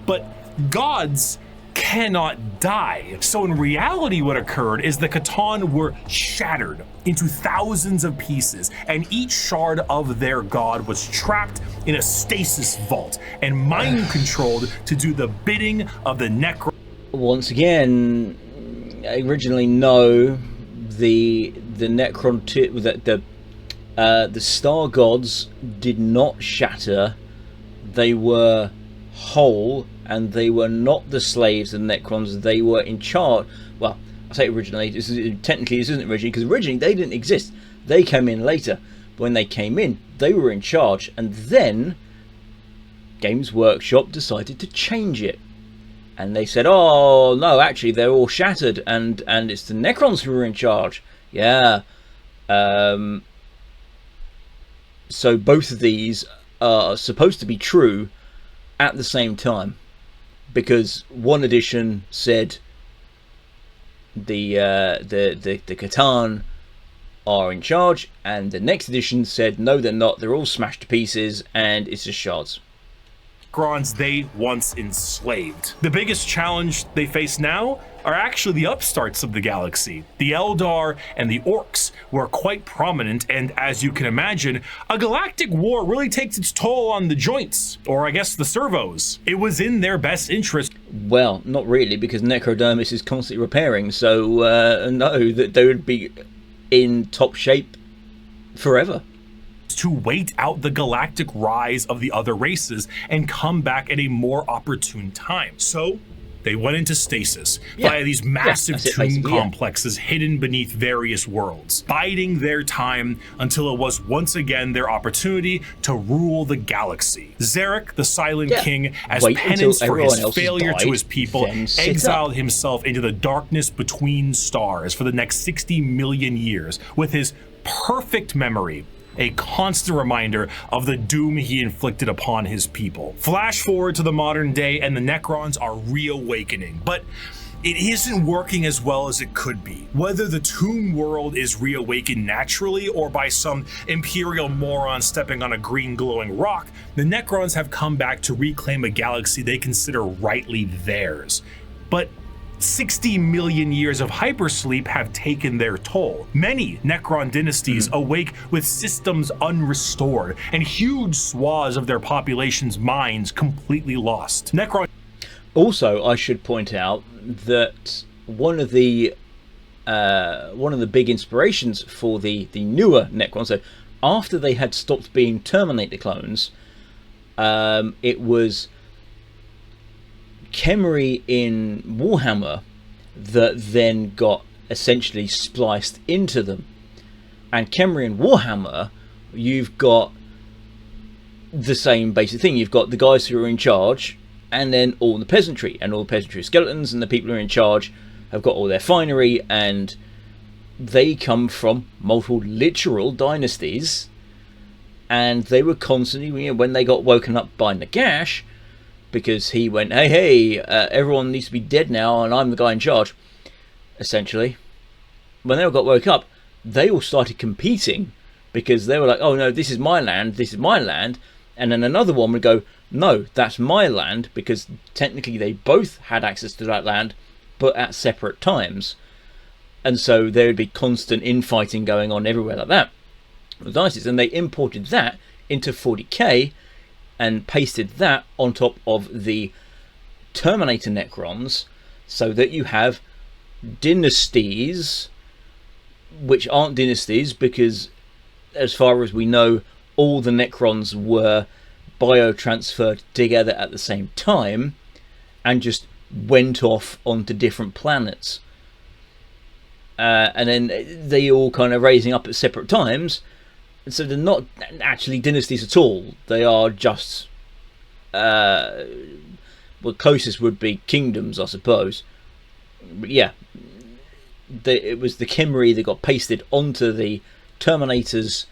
But gods cannot die. So in reality, what occurred is the C'tan were shattered into thousands of pieces, and each shard of their god was trapped in a stasis vault and mind controlled to do the bidding of the Necron. Once again, originally no, the Necron the star gods did not shatter. They were whole, and they were not the slaves of the Necrons. They were in charge. Well, I say originally. Technically, this isn't originally, because originally they didn't exist. They came in later. But when they came in, they were in charge, and then Games Workshop decided to change it, and they said, "Oh no, actually, they're all shattered, and it's the Necrons who are in charge." Yeah. So both of these are supposed to be true at the same time, because one edition said the C'tan are in charge, and the next edition said no, they're not. They're all smashed to pieces, and it's just shards. Necrons they once enslaved. The biggest challenge they face now are actually the upstarts of the galaxy. The Eldar and the Orcs were quite prominent, and as you can imagine, a galactic war really takes its toll on the joints, or I guess the servos. It was in their best interest. Well, not really, because Necrodermis is constantly repairing, so no, that they would be in top shape forever. To wait out the galactic rise of the other races and come back at a more opportune time. So they went into stasis via these massive tomb complexes hidden beneath various worlds, biding their time until it was once again their opportunity to rule the galaxy. Zarek, the Silent King, as penance for his failure to his people, exiled himself into the darkness between stars for the next 60 million years with his perfect memory, a constant reminder of the doom he inflicted upon his people. Flash forward to the modern day, and the Necrons are reawakening, but it isn't working as well as it could be. Whether the tomb world is reawakened naturally or by some Imperial moron stepping on a green glowing rock, the Necrons have come back to reclaim a galaxy they consider rightly theirs. But 60 million years of hypersleep have taken their toll. Many Necron dynasties awake with systems unrestored and huge swaths of their population's minds completely lost. Necron. Also, I should point out that one of the big inspirations for the newer Necrons, so after they had stopped being Terminator clones, it was Khemri in Warhammer that then got essentially spliced into them. And Khemri in Warhammer, you've got the same basic thing. You've got the guys who are in charge, and then all the peasantry, and all the peasantry skeletons, and the people who are in charge have got all their finery, and they come from multiple literal dynasties, and they were constantly, when they got woken up by Nagash, because he went, hey, everyone needs to be dead now, and I'm the guy in charge, essentially. When they all got woke up, they all started competing, because they were like, oh no, this is my land, and then another one would go, no, that's my land, because technically they both had access to that land, but at separate times. And so there would be constant infighting going on everywhere like that with dynasties, and they imported that into 40k and pasted that on top of the Terminator Necrons, so that you have dynasties which aren't dynasties, because as far as we know, all the Necrons were biotransferred together at the same time and just went off onto different planets. And then they all kind of raising up at separate times, and so they're not actually dynasties at all. They are just well, closest would be kingdoms, I suppose. But yeah, it was the Chimeri that got pasted onto the Terminators,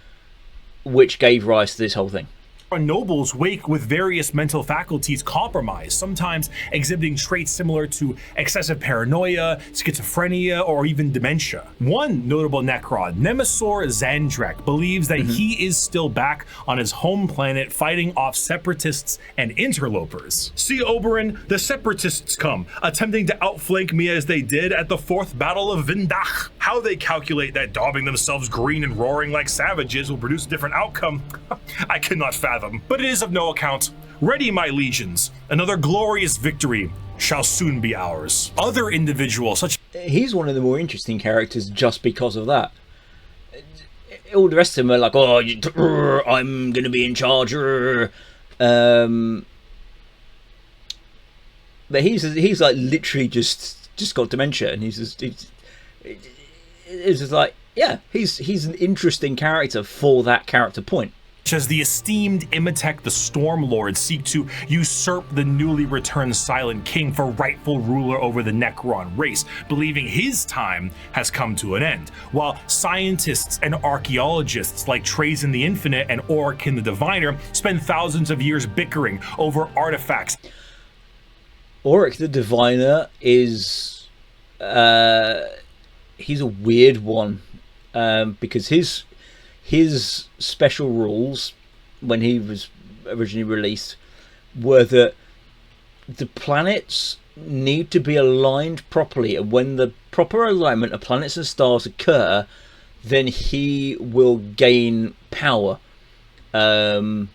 which gave rise to this whole thing. Nobles wake with various mental faculties compromised, sometimes exhibiting traits similar to excessive paranoia, schizophrenia, or even dementia. One notable Necron, Nemesaur Zandrek, believes that he is still back on his home planet fighting off separatists and interlopers. See Oberyn, the separatists come, attempting to outflank me as they did at the 4th Battle of Vindach. How they calculate that daubing themselves green and roaring like savages will produce a different outcome, I cannot fathom. But it is of no account. Ready, my legions. Another glorious victory shall soon be ours. Other individuals such... He's one of the more interesting characters just because of that. All the rest of them are like, oh, I'm going to be in charge. But he's like literally just got dementia, and it's just like, yeah, he's an interesting character for that character point. As the esteemed Imatech the Stormlord seek to usurp the newly returned Silent King for rightful ruler over the Necron race, believing his time has come to an end, while scientists and archaeologists like Trazen the Infinite and Orikin the Diviner spend thousands of years bickering over artifacts. Auric the Diviner is he's a weird one, because his special rules when he was originally released were that the planets need to be aligned properly, and when the proper alignment of planets and stars occur, then he will gain power. So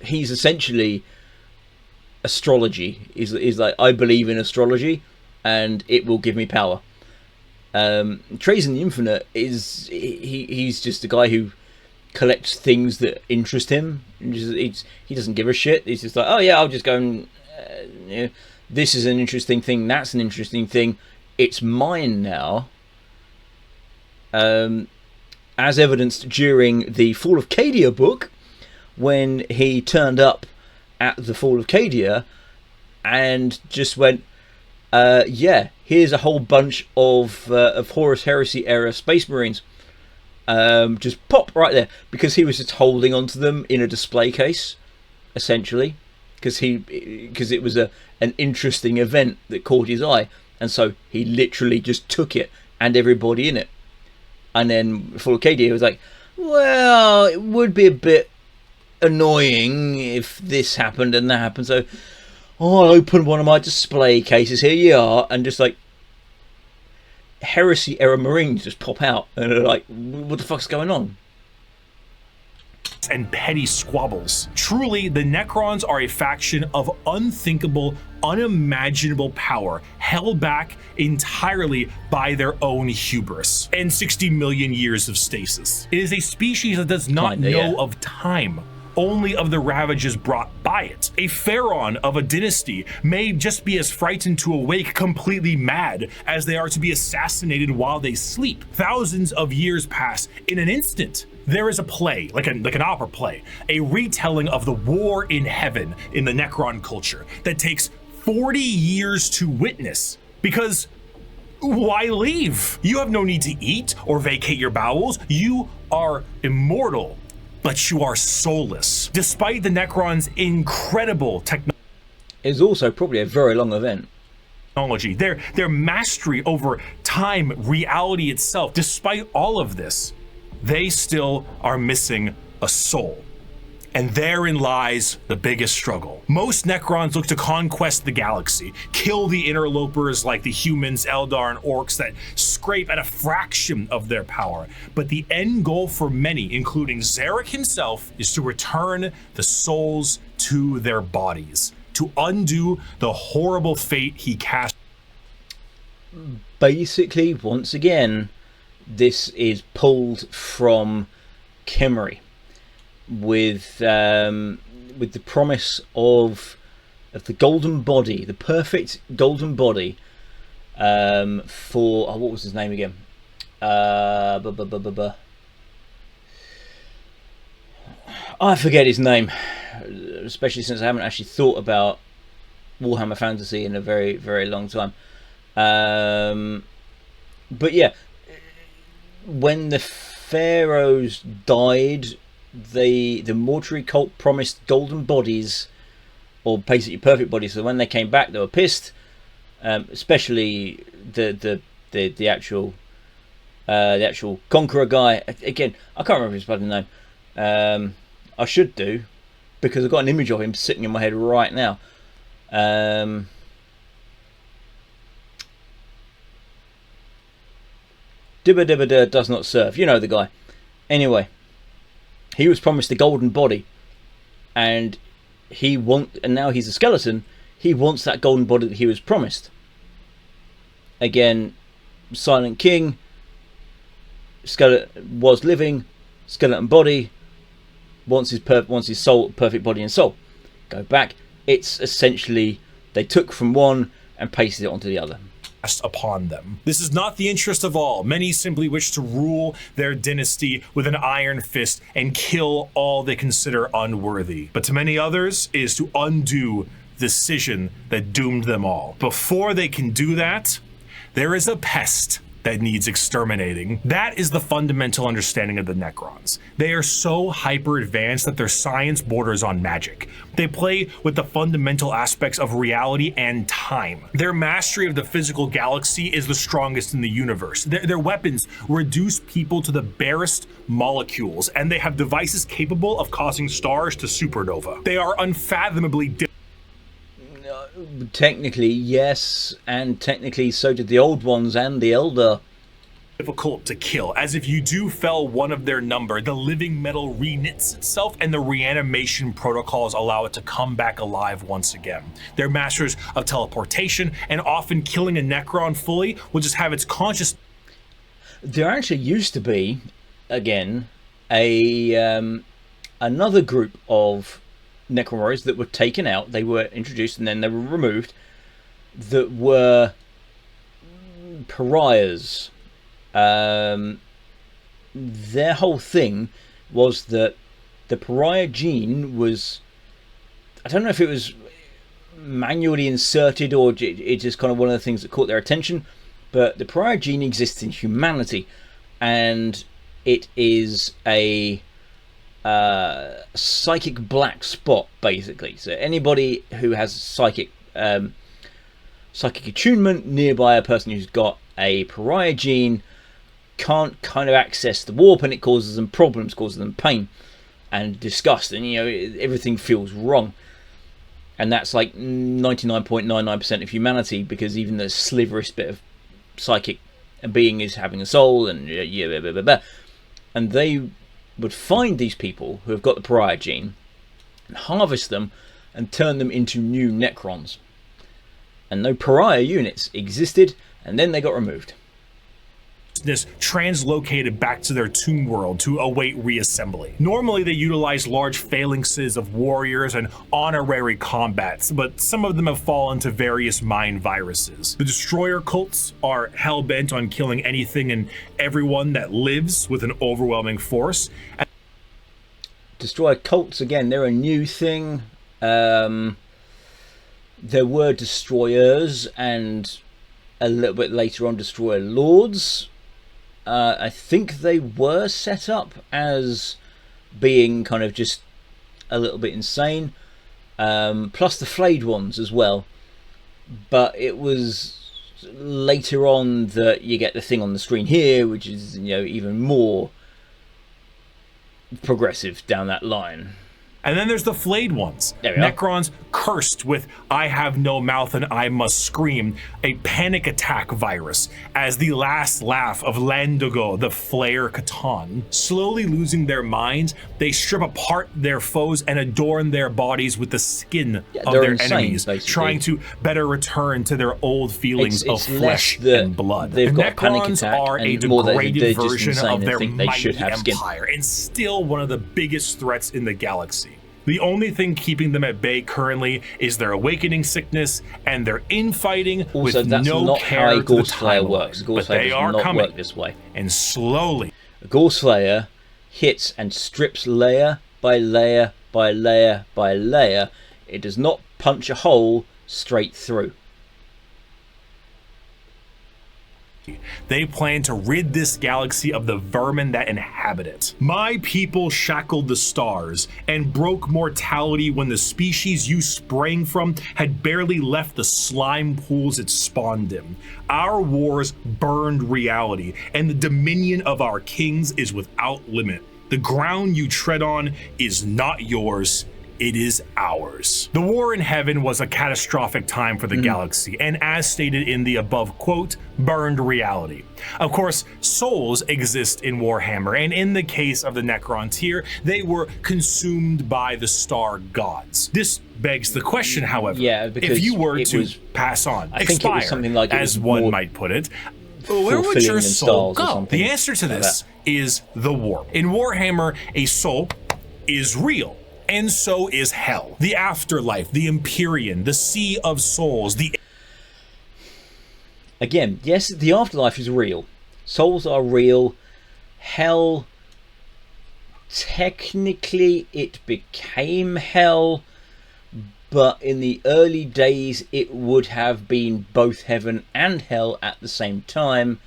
he's essentially astrology. He's like, I believe in astrology and it will give me power. Trazen the Infinite is he's just a guy who collects things that interest him. He doesn't give a shit. He's just like, oh yeah, I'll just go and this is an interesting thing, that's an interesting thing, it's mine now. As evidenced during the Fall of Cadia book, when he turned up at the Fall of Cadia and just went, yeah, here's a whole bunch of Horus Heresy era Space Marines. Just pop right there, because he was just holding onto them in a display case, essentially, because it was an interesting event that caught his eye, and so he literally just took it and everybody in it. And then Fall of Cadia was like, well, it would be a bit annoying if this happened and that happened, so I'll open one of my display cases, here you are, and just like Heresy era Marines just pop out and they're like, what the fuck's going on? And petty squabbles. Truly, the Necrons are a faction of unthinkable, unimaginable power, held back entirely by their own hubris and 60 million years of stasis. It is a species that does not know of time, only of the ravages brought by it. A pharaoh of a dynasty may just be as frightened to awake completely mad as they are to be assassinated while they sleep. Thousands of years pass in an instant. There is a play, like an opera play, a retelling of the war in heaven in the Necron culture that takes 40 years to witness. Because why leave? You have no need to eat or vacate your bowels. You are immortal, but you are soulless. Despite the Necrons' incredible technology. It's also probably a very long event. Their mastery over time, reality itself, despite all of this, they still are missing a soul. And therein lies the biggest struggle. Most Necrons look to conquest the galaxy, kill the interlopers like the humans, Eldar, and orcs that scrape at a fraction of their power. But the end goal for many, including Zarek himself, is to return the souls to their bodies, to undo the horrible fate he cast. Basically, once again, this is pulled from Khemri, with the promise of the golden body, the perfect golden body, for what was his name again? I forget his name, especially since I haven't actually thought about Warhammer Fantasy in a very, very long time. But yeah, when the pharaohs died, the mortuary cult promised golden bodies, or basically perfect bodies. So when they came back, they were pissed. Especially the actual conqueror guy. Again, I can't remember his bloody name. I should do, because I've got an image of him sitting in my head right now. Dibba dibba da does not serve. You know the guy. Anyway, he was promised the golden body, and now he's a skeleton. He wants that golden body that he was promised. Again, Silent King, skeleton was living, skeleton body, wants his soul, perfect body and soul. Go back. It's essentially they took from one and pasted it onto the other. Upon them. This is not the interest of all. Many simply wish to rule their dynasty with an iron fist and kill all they consider unworthy. But to many others, it is to undo the decision that doomed them all. Before they can do that, there is a pest that needs exterminating. That is the fundamental understanding of the Necrons. They are so hyper advanced that their science borders on magic. They play with the fundamental aspects of reality and time. Their mastery of the physical galaxy is the strongest in the universe. Their weapons reduce people to the barest molecules, and they have devices capable of causing stars to supernova. They are unfathomably technically, yes, and technically so did the old ones and the Eldar. Difficult to kill, as if you do fell one of their number, the living metal reknits itself and the reanimation protocols allow it to come back alive once again. They're masters of teleportation, and often killing a Necron fully will just have its conscious... There actually used to be, again, another group of Necron warriors that were taken out. They were introduced and then they were removed, that were pariahs. Their whole thing was that the pariah gene was, I don't know if it was manually inserted or it's just kind of one of the things that caught their attention, but the pariah gene exists in humanity, and it is a psychic black spot, basically. So anybody who has psychic attunement nearby a person who's got a pariah gene can't kind of access the warp, and it causes them problems, causes them pain and disgust, and everything feels wrong. And that's like 99.99% of humanity, because even the sliverest bit of psychic being is having a soul, and and they would find these people who have got the pariah gene and harvest them and turn them into new Necrons. And no pariah units existed, and then they got removed. translocated back to their tomb world to await reassembly. Normally they utilize large phalanxes of warriors and honorary combats, but some of them have fallen to various mind viruses. The destroyer cults are hell-bent on killing anything and everyone that lives with an overwhelming force. Destroyer cults, again, they're a new thing. There were destroyers and a little bit later on destroyer lords. I think they were set up as being kind of just a little bit insane, plus the flayed ones as well. But it was later on that you get the thing on the screen here, which is, you know, even more progressive down that line. And then there's the flayed ones. Necrons cursed with I have no mouth and I must scream, a panic attack virus, as the last laugh of Landogo, the Flayer Catan. Slowly losing their minds, they strip apart their foes and adorn their bodies with the skin of their enemies, basically, trying to better return to their old feelings of flesh and blood. The Necrons are a degraded version of their mighty empire, and still one of the biggest threats in the galaxy. The only thing keeping them at bay currently is their awakening sickness and their infighting with no care to the timeline. But they are coming this way. And slowly. A Gore Slayer hits and strips layer by layer by layer by layer. It does not punch a hole straight through. They plan to rid this galaxy of the vermin that inhabit it. My people shackled the stars and broke mortality when the species you sprang from had barely left the slime pools it spawned in. Our wars burned reality, and the dominion of our kings is without limit. The ground you tread on is not yours. It is ours. The war in heaven was a catastrophic time for the galaxy, and as stated in the above quote, burned reality. Of course, souls exist in Warhammer, and in the case of the Necrons here, they were consumed by the star gods. This begs the question, however, if you were to pass on, expire, something like as one might put it, where would your soul go? The answer to this is the warp. In Warhammer, a soul is real. And so is hell, the afterlife, the Empyrean, the Sea of Souls, Again, yes, the afterlife is real. Souls are real. Hell, technically it became hell, but in the early days it would have been both heaven and hell at the same time.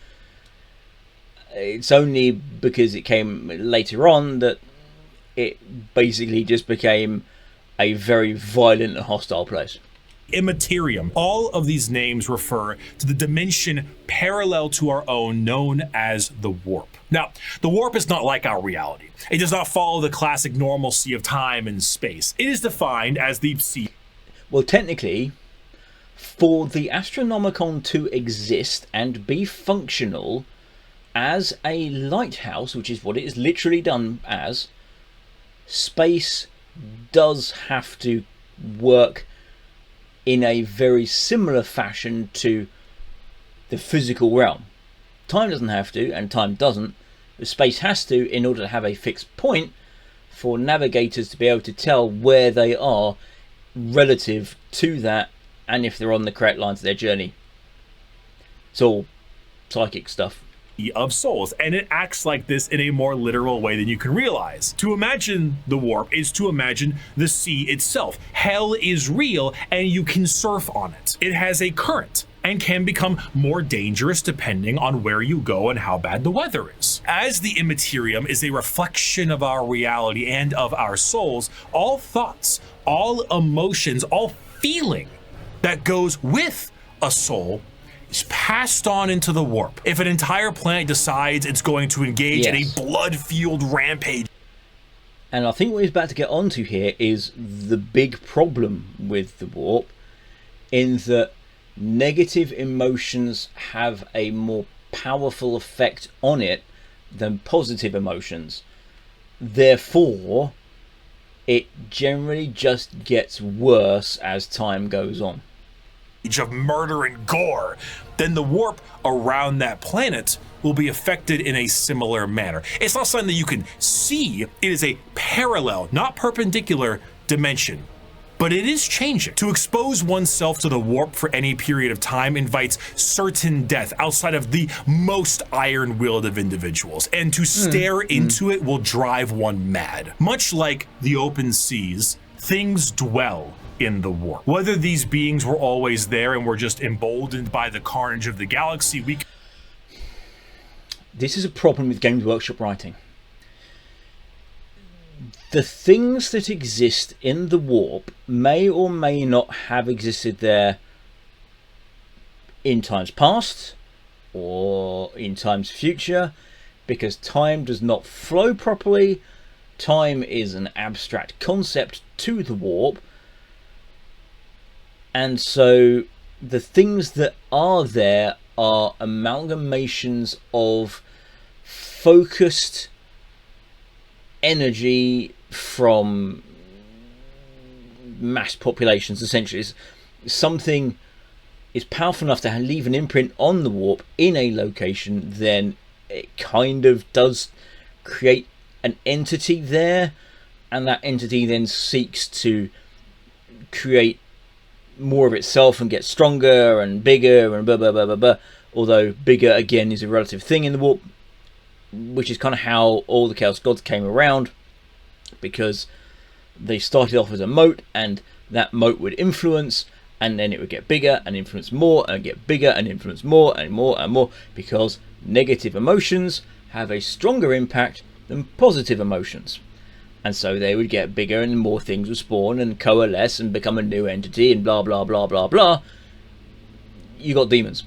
It's only because it came later on that it basically just became a very violent and hostile place. Immaterium. All of these names refer to the dimension parallel to our own, known as the warp. Now, the warp is not like our reality. It does not follow the classic normalcy of time and space. It is defined as the sea. Well, technically, for the Astronomicon to exist and be functional as a lighthouse, which is what it is literally done as, space does have to work in a very similar fashion to the physical realm. Time doesn't have to, and time doesn't, but space has to in order to have a fixed point for navigators to be able to tell where they are relative to that, and if they're on the correct lines of their journey. It's all psychic stuff. Of souls, and it acts like this in a more literal way than you can realize. To imagine the warp is to imagine the sea itself. Hell is real, and you can surf on it. It has a current and can become more dangerous depending on where you go and how bad the weather is. As the Immaterium is a reflection of our reality and of our souls, all thoughts, all emotions, all feeling that goes with a soul is passed on into the warp. If an entire planet decides it's going to engage in a blood-fueled rampage. And I think what he's about to get onto here is the big problem with the warp, in that negative emotions have a more powerful effect on it than positive emotions. Therefore, it generally just gets worse as time goes on. of murder and gore, then the warp around that planet will be affected in a similar manner. It's not something that you can see. It is a parallel, not perpendicular dimension. But it is changing. To expose oneself to the warp for any period of time invites certain death outside of the most iron-willed of individuals, and to stare into it will drive one mad. Much like the open seas, things dwell in the warp. Whether these beings were always there and were just emboldened by the carnage of the galaxy, This is a problem with Games Workshop writing. The things that exist in the warp may or may not have existed there in times past or in times future, because time does not flow properly. Time is an abstract concept to the warp, and so the things that are there are amalgamations of focused energy from mass populations. Essentially, something is powerful enough to leave an imprint on the warp in a location, then it kind of does create an entity there, and that entity then seeks to create more of itself and get stronger and bigger and blah blah blah blah blah. Although bigger again is a relative thing in the warp, which is kind of how all the Chaos Gods came around, because they started off as a mote, and that mote would influence, and then it would get bigger and influence more and get bigger and influence more and more and more, because negative emotions have a stronger impact than positive emotions. And so they would get bigger and more things would spawn and coalesce and become a new entity and blah blah blah blah blah. You got demons.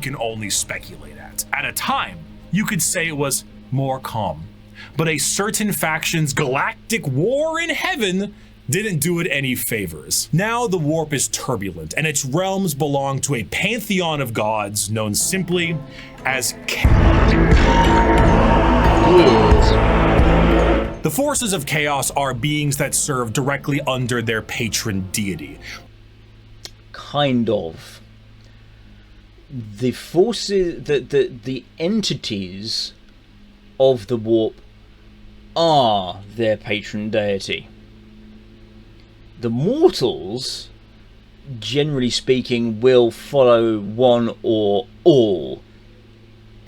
Can only speculate at. At a time, you could say it was more calm, but a certain faction's galactic war in heaven didn't do it any favors. Now the warp is turbulent, and its realms belong to a pantheon of gods known simply as The forces of chaos are beings that serve directly under their patron deity. Kind of. The forces, the entities of the warp are their patron deity. The mortals, generally speaking, will follow one or all.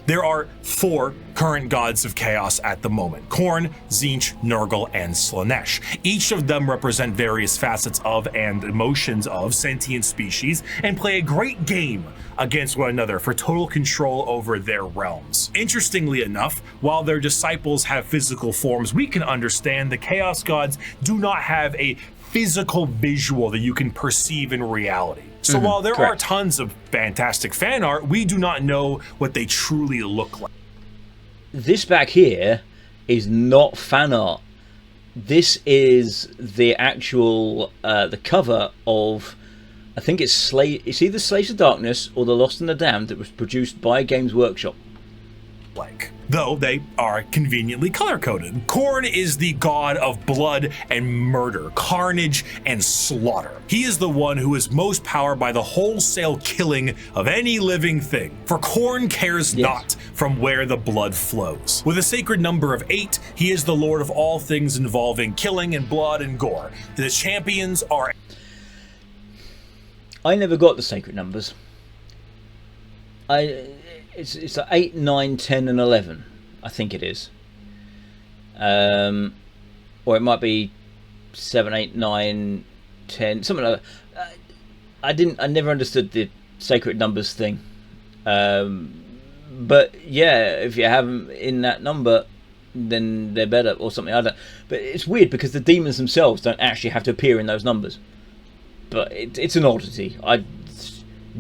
There are 4 current gods of chaos at the moment: Khorne, Tzeentch, Nurgle, and Slaanesh. Each of them represent various facets of and emotions of sentient species and play a great game against one another for total control over their realms. Interestingly enough, while their disciples have physical forms we can understand, the Chaos Gods do not have a physical visual that you can perceive in reality. So while there are tons of fantastic fan art, we do not know what they truly look like. This back here is not fan art. This is the actual the cover of, I think it's either Slaves of Darkness or The Lost and the Damned, that was produced by Games Workshop. Though they are conveniently color-coded. Khorne is the god of blood and murder, carnage and slaughter. He is the one who is most powered by the wholesale killing of any living thing. For Khorne cares not from where the blood flows. With a sacred number of 8, he is the lord of all things involving killing and blood and gore. The champions are... I never got the sacred numbers. It's like 8, 9, 10 and 11, I think it is. Or it might be 7, 8, 9, 10, something like that. I never understood the sacred numbers thing. But yeah, if you have them in that number, then they're better or something. I don't. But it's weird because the demons themselves don't actually have to appear in those numbers. But it's an oddity.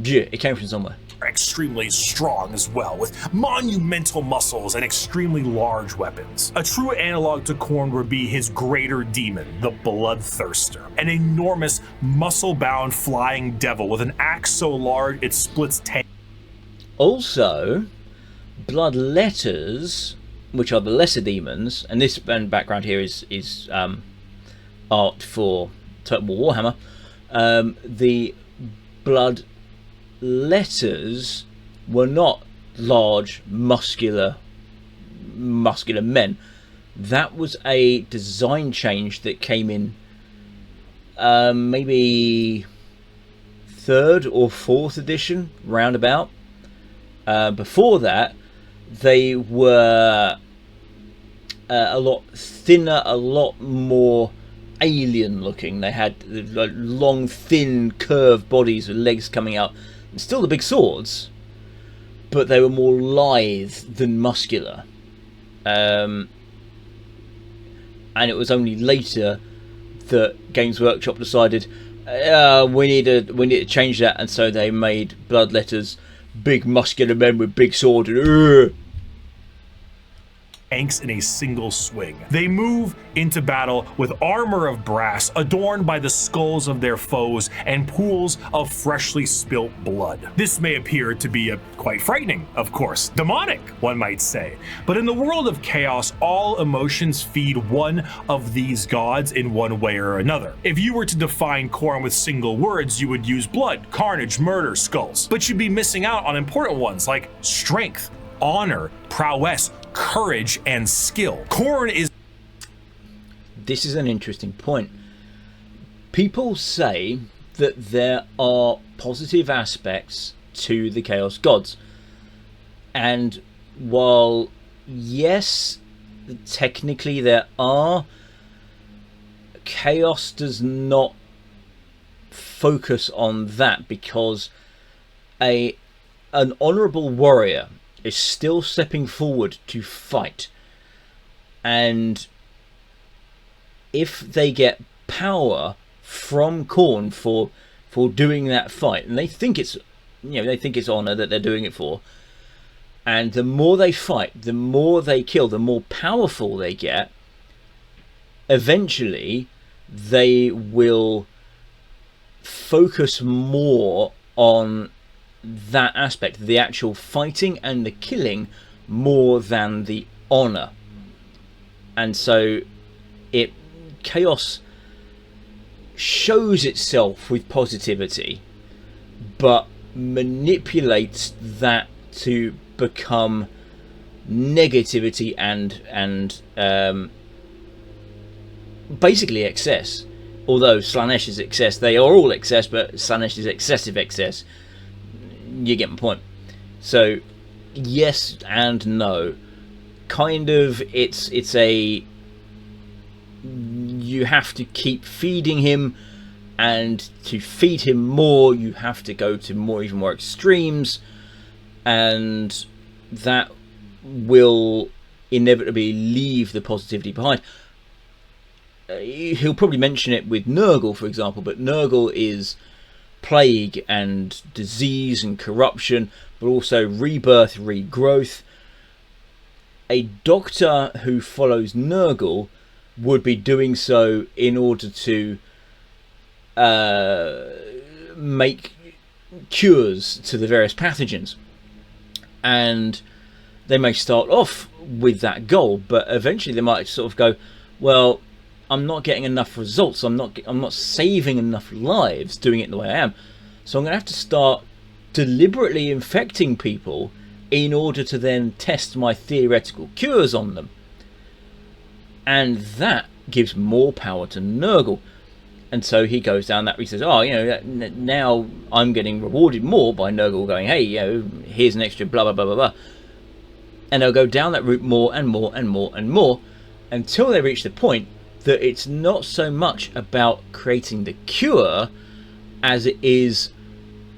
It came from somewhere. Extremely strong as well, with monumental muscles and extremely large weapons. A true analog to Khorne would be his greater demon, the Bloodthirster, an enormous muscle-bound flying devil with an axe so large it splits 10. Also, Bloodletters, which are the lesser demons, and this background here is art for Total War Warhammer. The Blood letters were not large, muscular men. That was a design change that came in maybe 3rd or 4th edition, roundabout. Before that, they were a lot thinner, a lot more alien looking. They had long, thin, curved bodies with legs coming out. Still the big swords, but they were more lithe than muscular. And it was only later that Games Workshop decided we need to change that, and so they made blood letters, big muscular men with big swords. In a single swing. They move into battle with armor of brass adorned by the skulls of their foes and pools of freshly spilt blood. This may appear to be quite frightening, of course, demonic, one might say. But in the world of chaos, all emotions feed one of these gods in one way or another. If you were to define Khorne with single words, you would use blood, carnage, murder, skulls. But you'd be missing out on important ones like strength, honor, prowess, courage, and skill. Khorne is... This is an interesting point. People say that there are positive aspects to the Chaos Gods. And while, yes, technically there are, Chaos does not focus on that, because an honourable warrior is still stepping forward to fight, and if they get power from Khorne for doing that fight, and they think it's honor that they're doing it for, and the more they fight, the more they kill, the more powerful they get, eventually they will focus more on that aspect, the actual fighting and the killing, more than the honor. And so Chaos shows itself with positivity, but manipulates that to become negativity and basically excess. Although Slaanesh is excess, they are all excess, but Slaanesh is excessive excess. You get my point. So yes and no. Kind of, it's a, you have to keep feeding him, and to feed him more you have to go to even more extremes, and that will inevitably leave the positivity behind. He'll probably mention it with Nurgle, for example, but Nurgle is plague and disease and corruption, but also rebirth, regrowth. A doctor who follows Nurgle would be doing so in order to make cures to the various pathogens, and they may start off with that goal, but eventually they might sort of go, well, I'm not getting enough results, I'm not saving enough lives doing it the way I am, so I'm going to have to start deliberately infecting people in order to then test my theoretical cures on them. And that gives more power to Nurgle. And so he goes down that route. He says, oh, you know, now I'm getting rewarded more by Nurgle going, hey, you know, here's an extra blah, blah, blah, blah, blah. And they'll go down that route more and more and more and more, until they reach the point that it's not so much about creating the cure as it is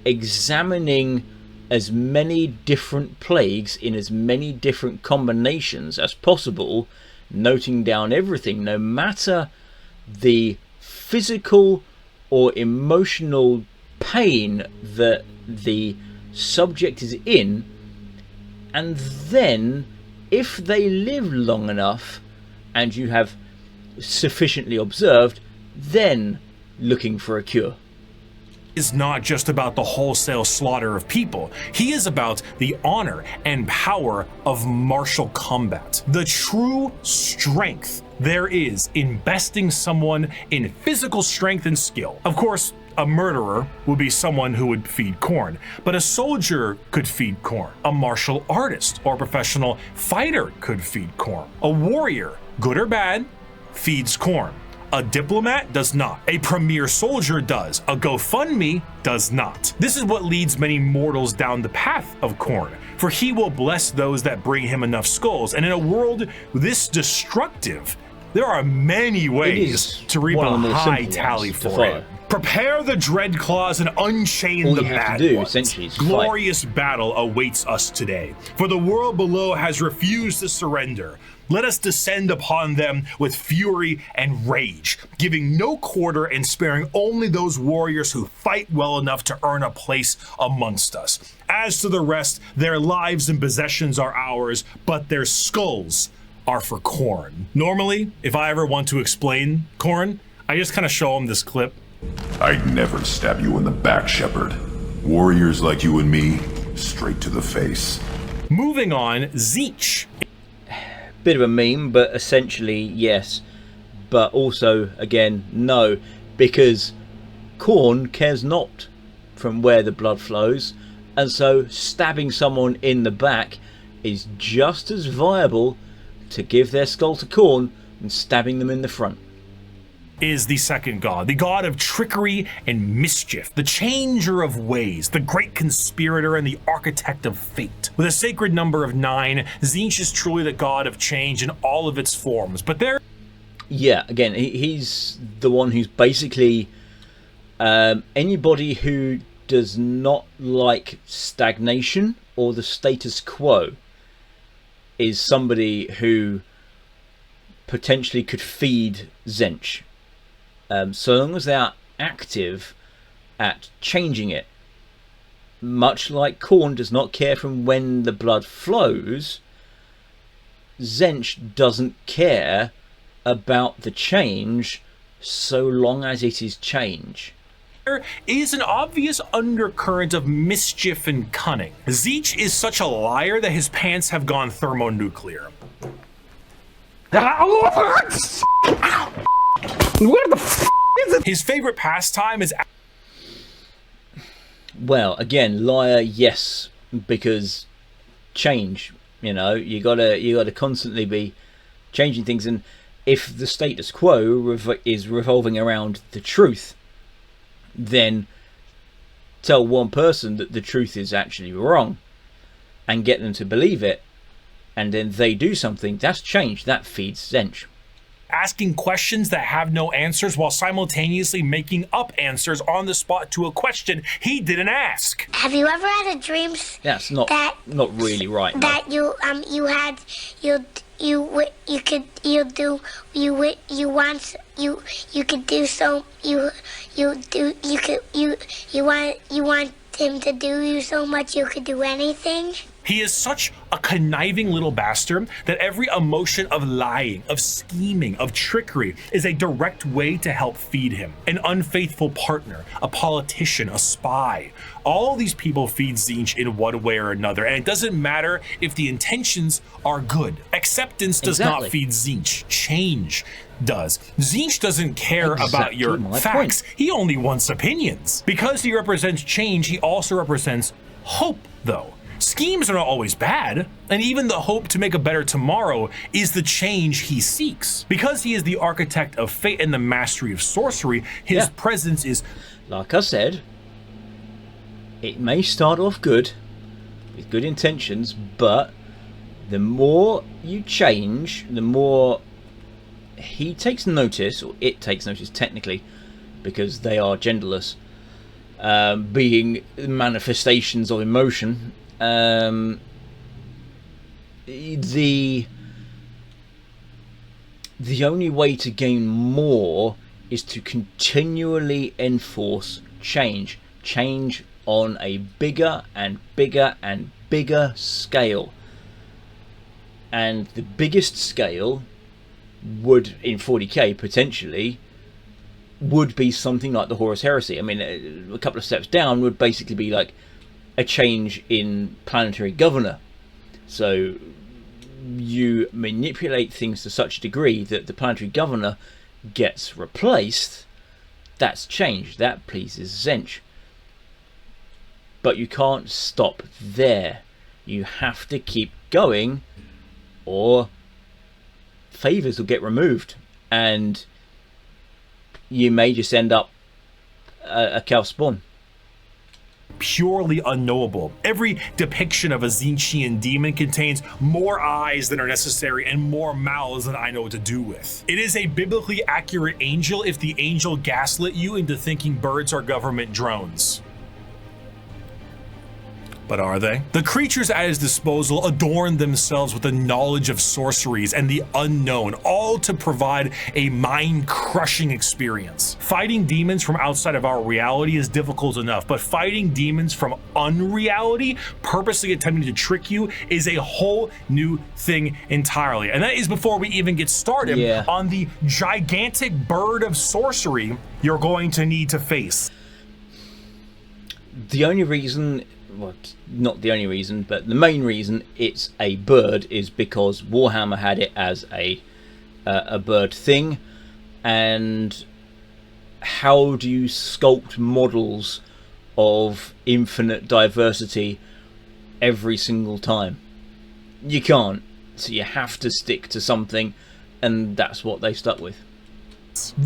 examining as many different plagues in as many different combinations as possible, noting down everything, no matter the physical or emotional pain that the subject is in, and then if they live long enough and you have sufficiently observed, then looking for a cure. Is not just about the wholesale slaughter of people. He is about the honor and power of martial combat, the true strength there is in besting someone in physical strength and skill. Of course, a murderer would be someone who would feed corn, but a soldier could feed corn. A martial artist or professional fighter could feed corn. A warrior, good or bad, feeds corn. A diplomat does not. A premier soldier does. A GoFundMe does not. This is what leads many mortals down the path of corn, for he will bless those that bring him enough skulls. And in a world this destructive, there are many ways to reap a high tally for it. Prepare the dread claws and unchain the mad ones. Glorious battle awaits us today, for the world below has refused to surrender. Let us descend upon them with fury and rage, giving no quarter and sparing only those warriors who fight well enough to earn a place amongst us. As to the rest, their lives and possessions are ours, but their skulls are for corn. Normally, if I ever want to explain corn, I just kind of show them this clip. I'd never stab you in the back, Shepard. Warriors like you and me, straight to the face. Moving on, Tzeentch. Bit of a meme, but essentially yes, but also again no, because corn cares not from where the blood flows, and so stabbing someone in the back is just as viable to give their skull to corn than stabbing them in the front. Is the second god, the god of trickery and mischief, the changer of ways, the great conspirator and the architect of fate. With a sacred number of 9, Tzeentch is truly the god of change in all of its forms. But there... Yeah, again, he's the one who's basically anybody who does not like stagnation or the status quo is somebody who potentially could feed Tzeentch. So long as they are active at changing it. Much like corn does not care from when the blood flows, Tzeentch doesn't care about the change so long as it is change. There is an obvious undercurrent of mischief and cunning. Tzeentch is such a liar that his pants have gone thermonuclear. Where the f is it? His favorite pastime is... Well, again, liar, yes, because change, you know, you gotta constantly be changing things, and if the status quo is revolving around the truth, then tell one person that the truth is actually wrong and get them to believe it, and then they do something. That's change. That feeds Tzeentch. Asking questions that have no answers while simultaneously making up answers on the spot to a question he didn't ask. Have you ever had a dream That's not really right. That no. You want him to do you so much you could do anything? He is such a conniving little bastard that every emotion of lying, of scheming, of trickery is a direct way to help feed him. An unfaithful partner, a politician, a spy. All these people feed Tzeentch in one way or another, and it doesn't matter if the intentions are good. Acceptance does not feed Tzeentch. Change does. Tzeentch doesn't care about your facts. He only wants opinions. Because he represents change, he also represents hope, though. Schemes are not always bad, and even the hope to make a better tomorrow is the change he seeks. Because he is the architect of fate and the mastery of sorcery, his presence is... Like I said, it may start off good, with good intentions, but the more you change, the more he takes notice, or it takes notice technically, because they are genderless, being manifestations of emotion. The only way to gain more is to continually enforce change on a bigger and bigger and bigger scale, and the biggest scale would, in 40k potentially, would be something like the Horus Heresy. I mean, a couple of steps down would basically be like a change in planetary governor. So you manipulate things to such a degree that the planetary governor gets replaced, that's change. That pleases Tzeentch. But you can't stop there. You have to keep going, or favors will get removed, and you may just end up a Chaos spawn. Purely unknowable. Every depiction of a Tzeentchian demon contains more eyes than are necessary and more mouths than I know what to do with. It is a biblically accurate angel if the angel gaslit you into thinking birds are government drones. But are they? The creatures at his disposal adorn themselves with the knowledge of sorceries and the unknown, all to provide a mind-crushing experience. Fighting demons from outside of our reality is difficult enough, but fighting demons from unreality, purposely attempting to trick you, is a whole new thing entirely. And that is before we even get started on the gigantic bird of sorcery you're going to need to face. The only reason, well, not the only reason, but the main reason it's a bird is because Warhammer had it as a bird thing. And how do you sculpt models of infinite diversity every single time? You can't. So you have to stick to something, and that's what they stuck with.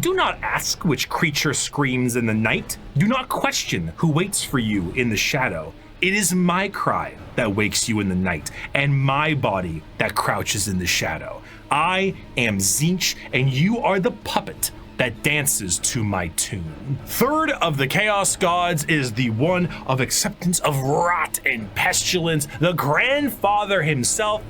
Do not ask which creature screams in the night. Do not question who waits for you in the shadow. It is my cry that wakes you in the night, and my body that crouches in the shadow. I am Tzeentch, and you are the puppet that dances to my tune. Third of the Chaos Gods is the one of acceptance of rot and pestilence, the grandfather himself,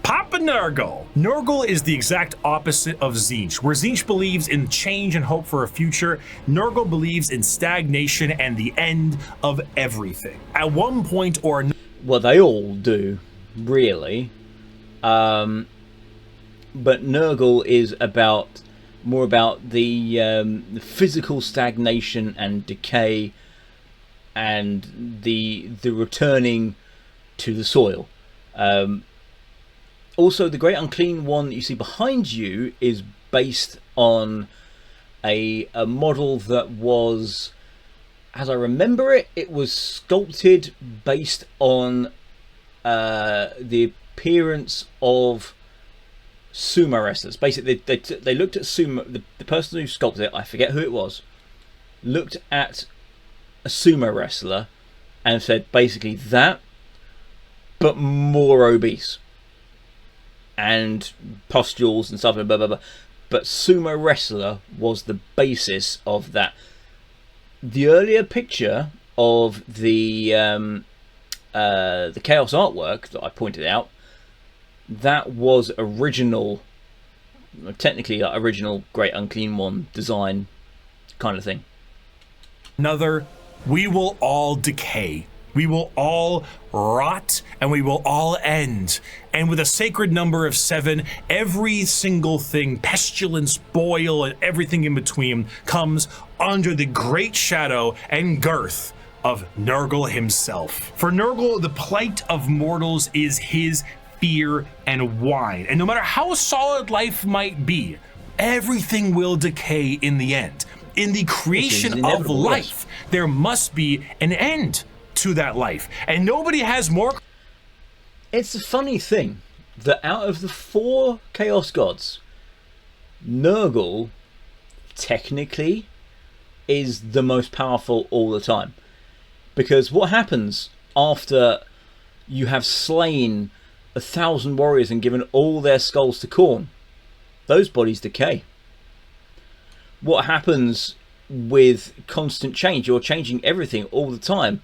Papa Nurgle. Nurgle is the exact opposite of Tzeentch. Where Tzeentch believes in change and hope for a future, Nurgle believes in stagnation and the end of everything. At one point or another... Well, they all do, really. But Nurgle is more about the physical stagnation and decay, and the returning to the soil. Also, the Great Unclean One that you see behind you is based on a model that was, as I remember it, it was sculpted based on the appearance of sumo wrestlers. Basically, they looked at sumo. The person who sculpted it, I forget who it was, looked at a sumo wrestler and said basically that, but more obese and pustules and stuff, blah, blah, blah. But sumo wrestler was the basis of that. The earlier picture of the Chaos artwork that I pointed out, that was original, technically like original Great Unclean One design kind of thing. Another, we will all decay. We will all rot, and we will all end. And with a sacred number of 7, every single thing, pestilence, boil, and everything in between, comes under the great shadow and girth of Nurgle himself. For Nurgle, the plight of mortals is his fear and wine. And no matter how solid life might be, everything will decay in the end. In the creation of life, there must be an end to that life, and nobody has more. It's a funny thing that out of the 4 Chaos Gods, Nurgle technically is the most powerful all the time, because what happens after you have slain 1,000 warriors and given all their skulls to Khorne? Those bodies decay. What happens with constant change? You're changing everything all the time.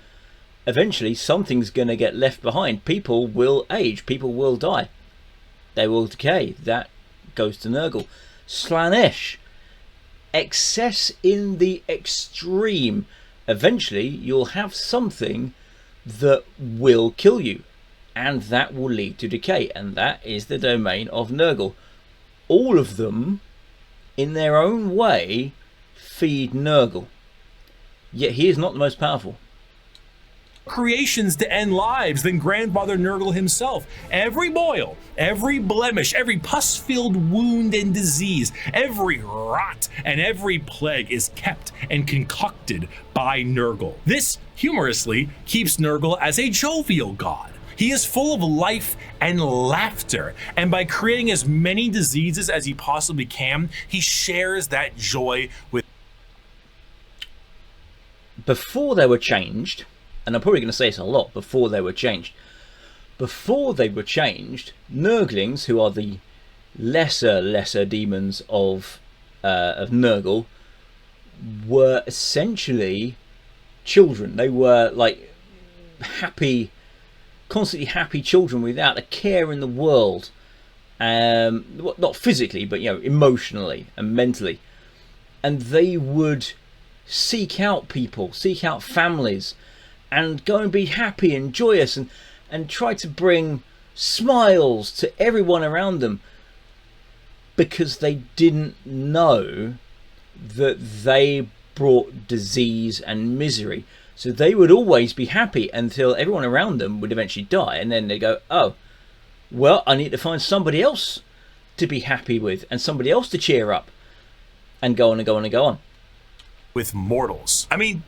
Eventually something's going to get left behind. People will age, people will die, they will decay. That goes to Nurgle. Slaanesh, excess in the extreme. Eventually you'll have something that will kill you, and that will lead to decay, and that is the domain of Nurgle. All of them in their own way feed Nurgle, yet he is not the most powerful. creations to end lives than Grandfather Nurgle himself. Every boil, every blemish, every pus-filled wound and disease, every rot and every plague is kept and concocted by Nurgle. This, humorously, keeps Nurgle as a jovial god. He is full of life and laughter, and by creating as many diseases as he possibly can, he shares that joy with... Before they were changed, and I'm probably going to say this a lot, before they were changed, Nurglings, who are the lesser demons of Nurgle, were essentially children. They were like constantly happy children without a care in the world. Not physically, but emotionally and mentally. And they would seek out people, seek out families, and go and be happy and joyous, and try to bring smiles to everyone around them, because they didn't know that they brought disease and misery. So they would always be happy until everyone around them would eventually die, and then they go, oh, well, I need to find somebody else to be happy with, and somebody else to cheer up, and go on and go on and go on. With mortals. I mean,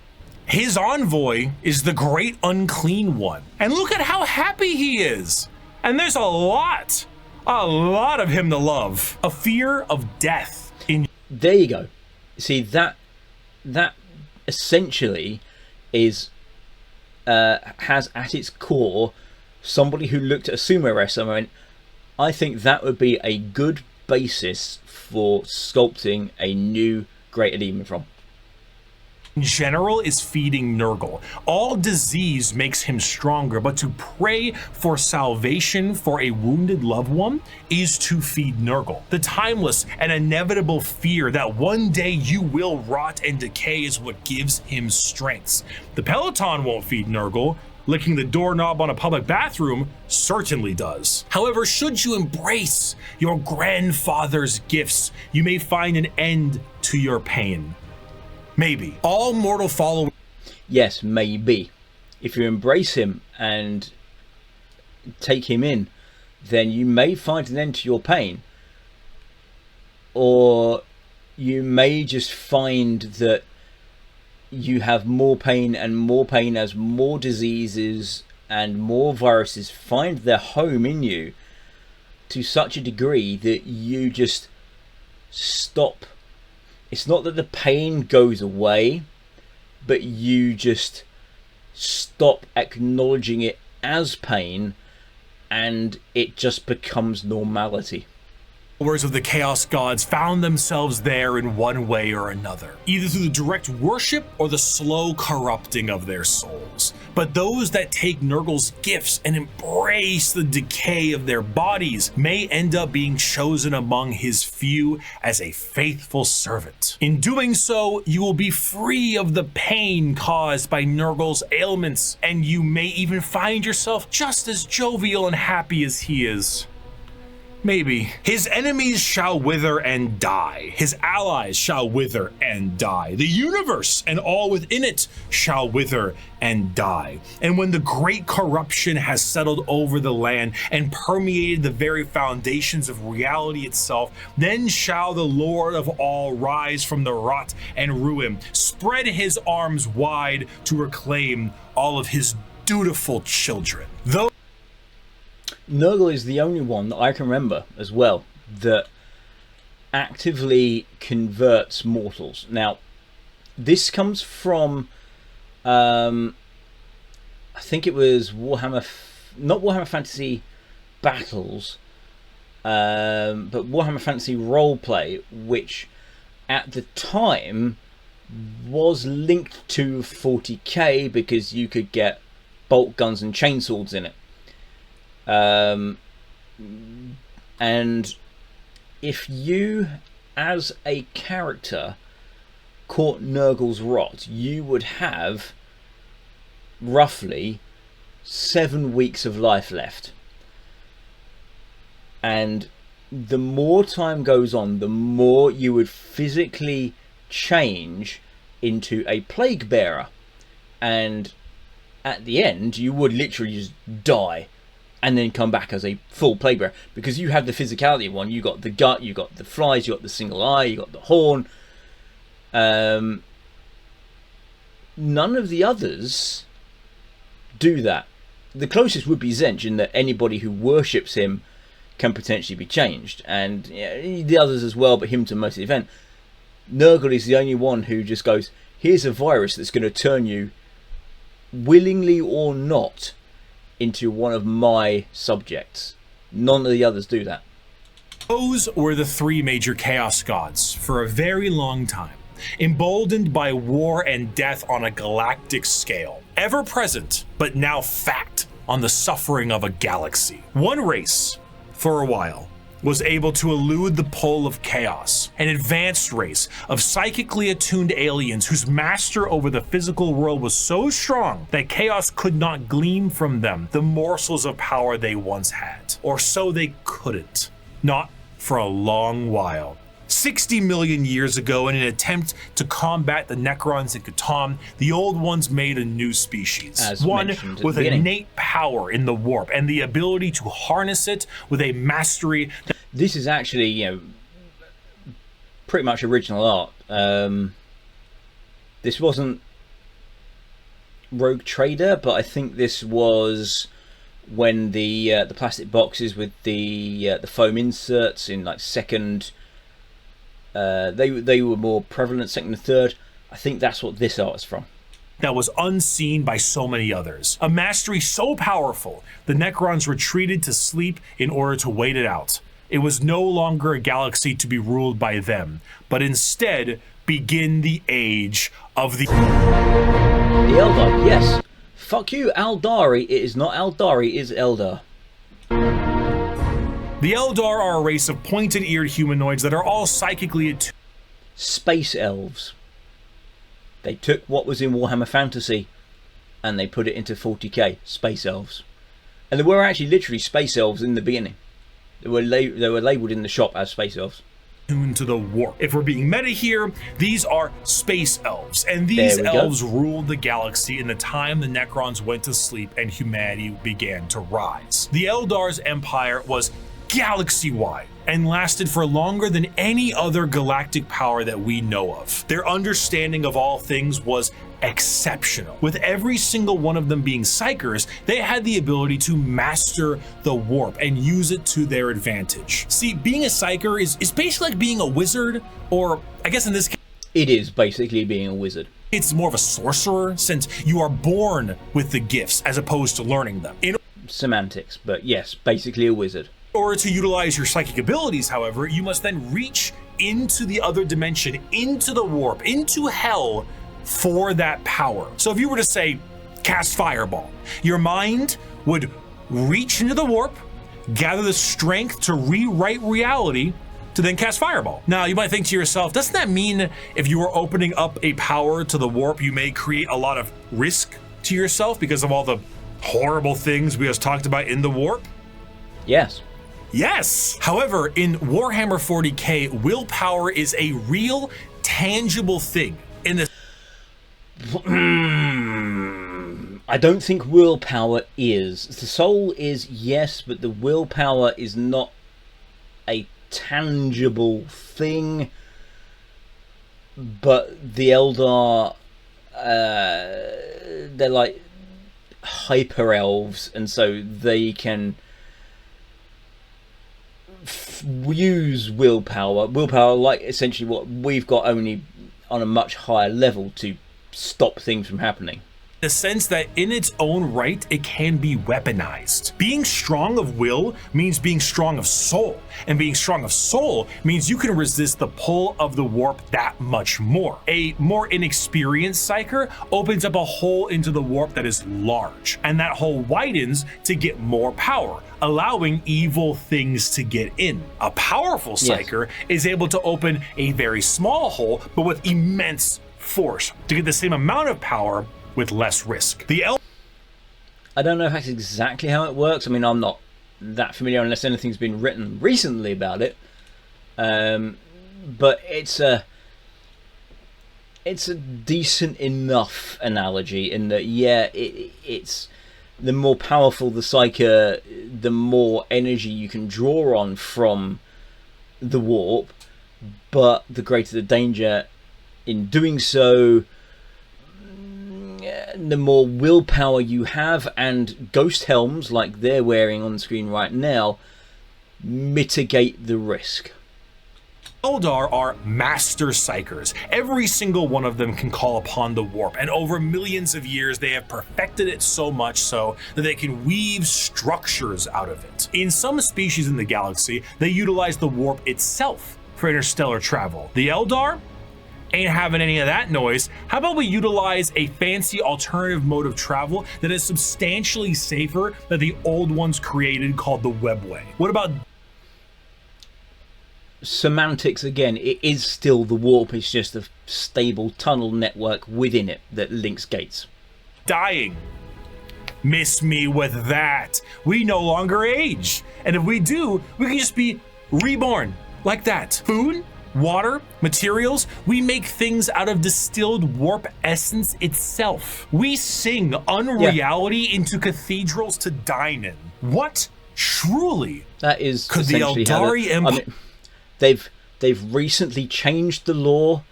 his envoy is the Great Unclean One. And look at how happy he is. And there's a lot of him to love. A fear of death. There you go. See, that essentially is has at its core somebody who looked at a sumo wrestler and went, I think that would be a good basis for sculpting a new greater demon from. In general is feeding Nurgle. All disease makes him stronger, but to pray for salvation for a wounded loved one is to feed Nurgle. The timeless and inevitable fear that one day you will rot and decay is what gives him strength. The Peloton won't feed Nurgle. Licking the doorknob on a public bathroom certainly does. However, should you embrace your grandfather's gifts, you may find an end to your pain. Maybe. All mortal followers... Yes, maybe. If you embrace him and take him in, then you may find an end to your pain. Or you may just find that you have more pain and more pain as more diseases and more viruses find their home in you to such a degree that you just stop. It's not that the pain goes away, but you just stop acknowledging it as pain, and it just becomes normality. Followers of the Chaos Gods found themselves there in one way or another, either through the direct worship or the slow corrupting of their souls. But those that take Nurgle's gifts and embrace the decay of their bodies may end up being chosen among his few as a faithful servant. In doing so, you will be free of the pain caused by Nurgle's ailments, and you may even find yourself just as jovial and happy as he is. Maybe. His enemies shall wither and die. His allies shall wither and die. The universe and all within it shall wither and die. And when the great corruption has settled over the land and permeated the very foundations of reality itself, then shall the Lord of all rise from the rot and ruin, spread his arms wide to reclaim all of his dutiful children. Though Nurgle is the only one that I can remember as well that actively converts mortals. Now, this comes from, I think it was not Warhammer Fantasy Battles, but Warhammer Fantasy Roleplay, which at the time was linked to 40k because you could get bolt guns and chainswords in it. And if you, as a character, caught Nurgle's rot, you would have roughly 7 weeks of life left. And the more time goes on, the more you would physically change into a plague bearer. And at the end you would literally just die and then come back as a full plague bearer, because you have the physicality one. You got the gut, you got the flies, you got the single eye, you got the horn. None of the others do that. The closest would be Zench, in that anybody who worships him can potentially be changed, and the others as well, but him to most of the event. Nurgle is the only one who just goes, here's a virus that's going to turn you, willingly or not, into one of my subjects. None of the others do that. Those were the three major chaos gods for a very long time, emboldened by war and death on a galactic scale, ever present but now fact on the suffering of a galaxy. One race, for a while, was able to elude the pull of chaos, an advanced race of psychically attuned aliens whose master over the physical world was so strong that chaos could not glean from them the morsels of power they once had. Or so they couldn't. Not for a long while. 60 million years ago, in an attempt to combat the Necrons and Votan, the old ones made a new species. One with innate power in the warp and the ability to harness it with a mastery. This is actually, you know, pretty much original art. This wasn't Rogue Trader, but I think this was when the plastic boxes with the foam inserts in like second. They were more prevalent, second and third. I think that's what this art is from. That was unseen by so many others. A mastery so powerful, the Necrons retreated to sleep in order to wait it out. It was no longer a galaxy to be ruled by them, but instead begin the age of the Eldar, yes. Fuck you, Aldari. It is not Aldari, it is Eldar. The Eldar are a race of pointed-eared humanoids that are all psychically attuned. Space elves. They took what was in Warhammer Fantasy and they put it into 40k. Space elves. And there were actually literally space elves in the beginning. They were labelled in the shop as space elves. To the warp. If we're being meta here, these are space elves, and these elves ruled the galaxy in the time the Necrons went to sleep and humanity began to rise. The Eldar's empire was galaxy-wide and lasted for longer than any other galactic power that we know of. Their understanding of all things was exceptional. With every single one of them being psychers, they had the ability to master the warp and use it to their advantage. See, being a psyker is basically like being a wizard, or I guess in this case, it is basically being a wizard. It's more of a sorcerer, since you are born with the gifts as opposed to learning them. Semantics, but yes, basically a wizard. In order to utilize your psychic abilities, however, you must then reach into the other dimension, into the warp, into hell, for that power. So if you were to say, cast Fireball, your mind would reach into the warp, gather the strength to rewrite reality, to then cast Fireball. Now, you might think to yourself, doesn't that mean if you are opening up a power to the warp, you may create a lot of risk to yourself because of all the horrible things we just talked about in the warp? Yes. Yes! However, in Warhammer 40k, willpower is a real, tangible thing. In the I don't think willpower is. The soul is, yes, but the willpower is not a tangible thing. But the Eldar, they're like hyper elves, and so they can use willpower, like essentially what we've got, only on a much higher level, to stop things from happening. The sense that in its own right, it can be weaponized. Being strong of will means being strong of soul, and being strong of soul means you can resist the pull of the warp that much more. A more inexperienced psyker opens up a hole into the warp that is large, and that hole widens to get more power, allowing evil things to get in. A powerful psyker is able to open a very small hole, but with immense force, to get the same amount of power with less risk. I don't know if that's exactly how it works. I mean, I'm not that familiar unless anything's been written recently about it. But it's it's a decent enough analogy in that, yeah, it's the more powerful the Psyker, the more energy you can draw on from the warp, but the greater the danger in doing so, the more willpower you have, and ghost helms like they're wearing on screen right now mitigate the risk. Eldar are master psychers. Every single one of them can call upon the warp, and over millions of years they have perfected it so much so that they can weave structures out of it. In some species in the galaxy, they utilize the warp itself for interstellar travel. The Eldar ain't having any of that noise. How about we utilize a fancy alternative mode of travel that is substantially safer than the old ones created, called the webway? What about semantics again? It is still the warp, it's just a stable tunnel network within it that links gates. dying? Miss me with that. We no longer age. And if we do, we can just be reborn like that. Food, water, materials, we make things out of distilled warp essence itself. We sing unreality into cathedrals to dine in. What truly That is could the essentially how Eldari Empire... they've recently changed the law.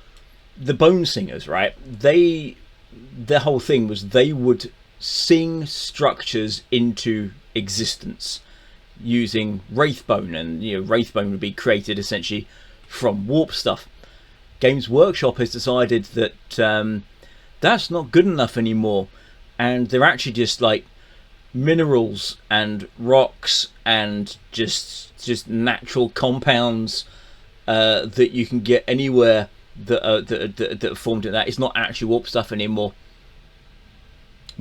The Bone Singers, right? Their whole thing was they would sing structures into existence using Wraithbone, and Wraithbone would be created essentially from warp stuff. Games Workshop has decided that that's not good enough anymore, and they're actually just like minerals and rocks and just natural compounds that you can get anywhere that are formed in that. It's not actually warp stuff anymore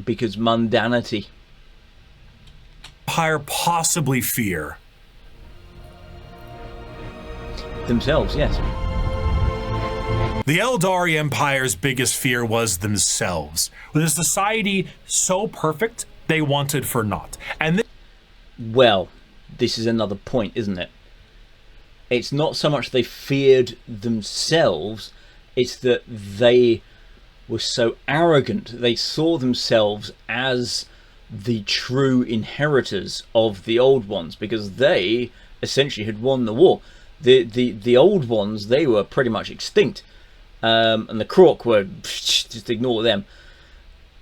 because mundanity. Empire possibly fear? Themselves, yes. The Eldari Empire's biggest fear was themselves, with a society so perfect they wanted for naught. And Well, this is another point, isn't it? It's not so much they feared themselves, it's that they were so arrogant. They saw themselves as the true inheritors of the old ones, because they essentially had won the war. The old ones, they were pretty much extinct, and the Krork were just ignore them.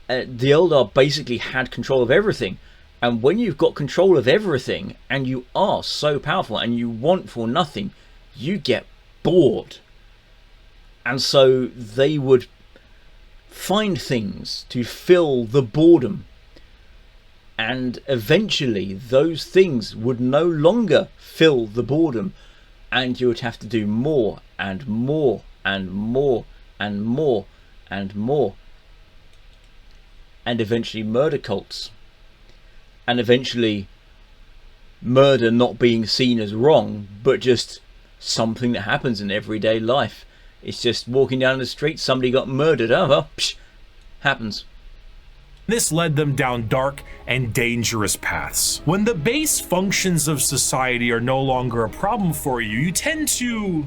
The Eldar basically had control of everything, and when you've got control of everything and you are so powerful and you want for nothing, you get bored. And so they would find things to fill the boredom, and eventually those things would no longer fill the boredom, and you would have to do more and more and more and more and more, and eventually murder cults, and eventually murder not being seen as wrong but just something that happens in everyday life. It's just walking down the street, somebody got murdered. Oh well, happens. this led them down dark and dangerous paths. When the base functions of society are no longer a problem for you, you tend to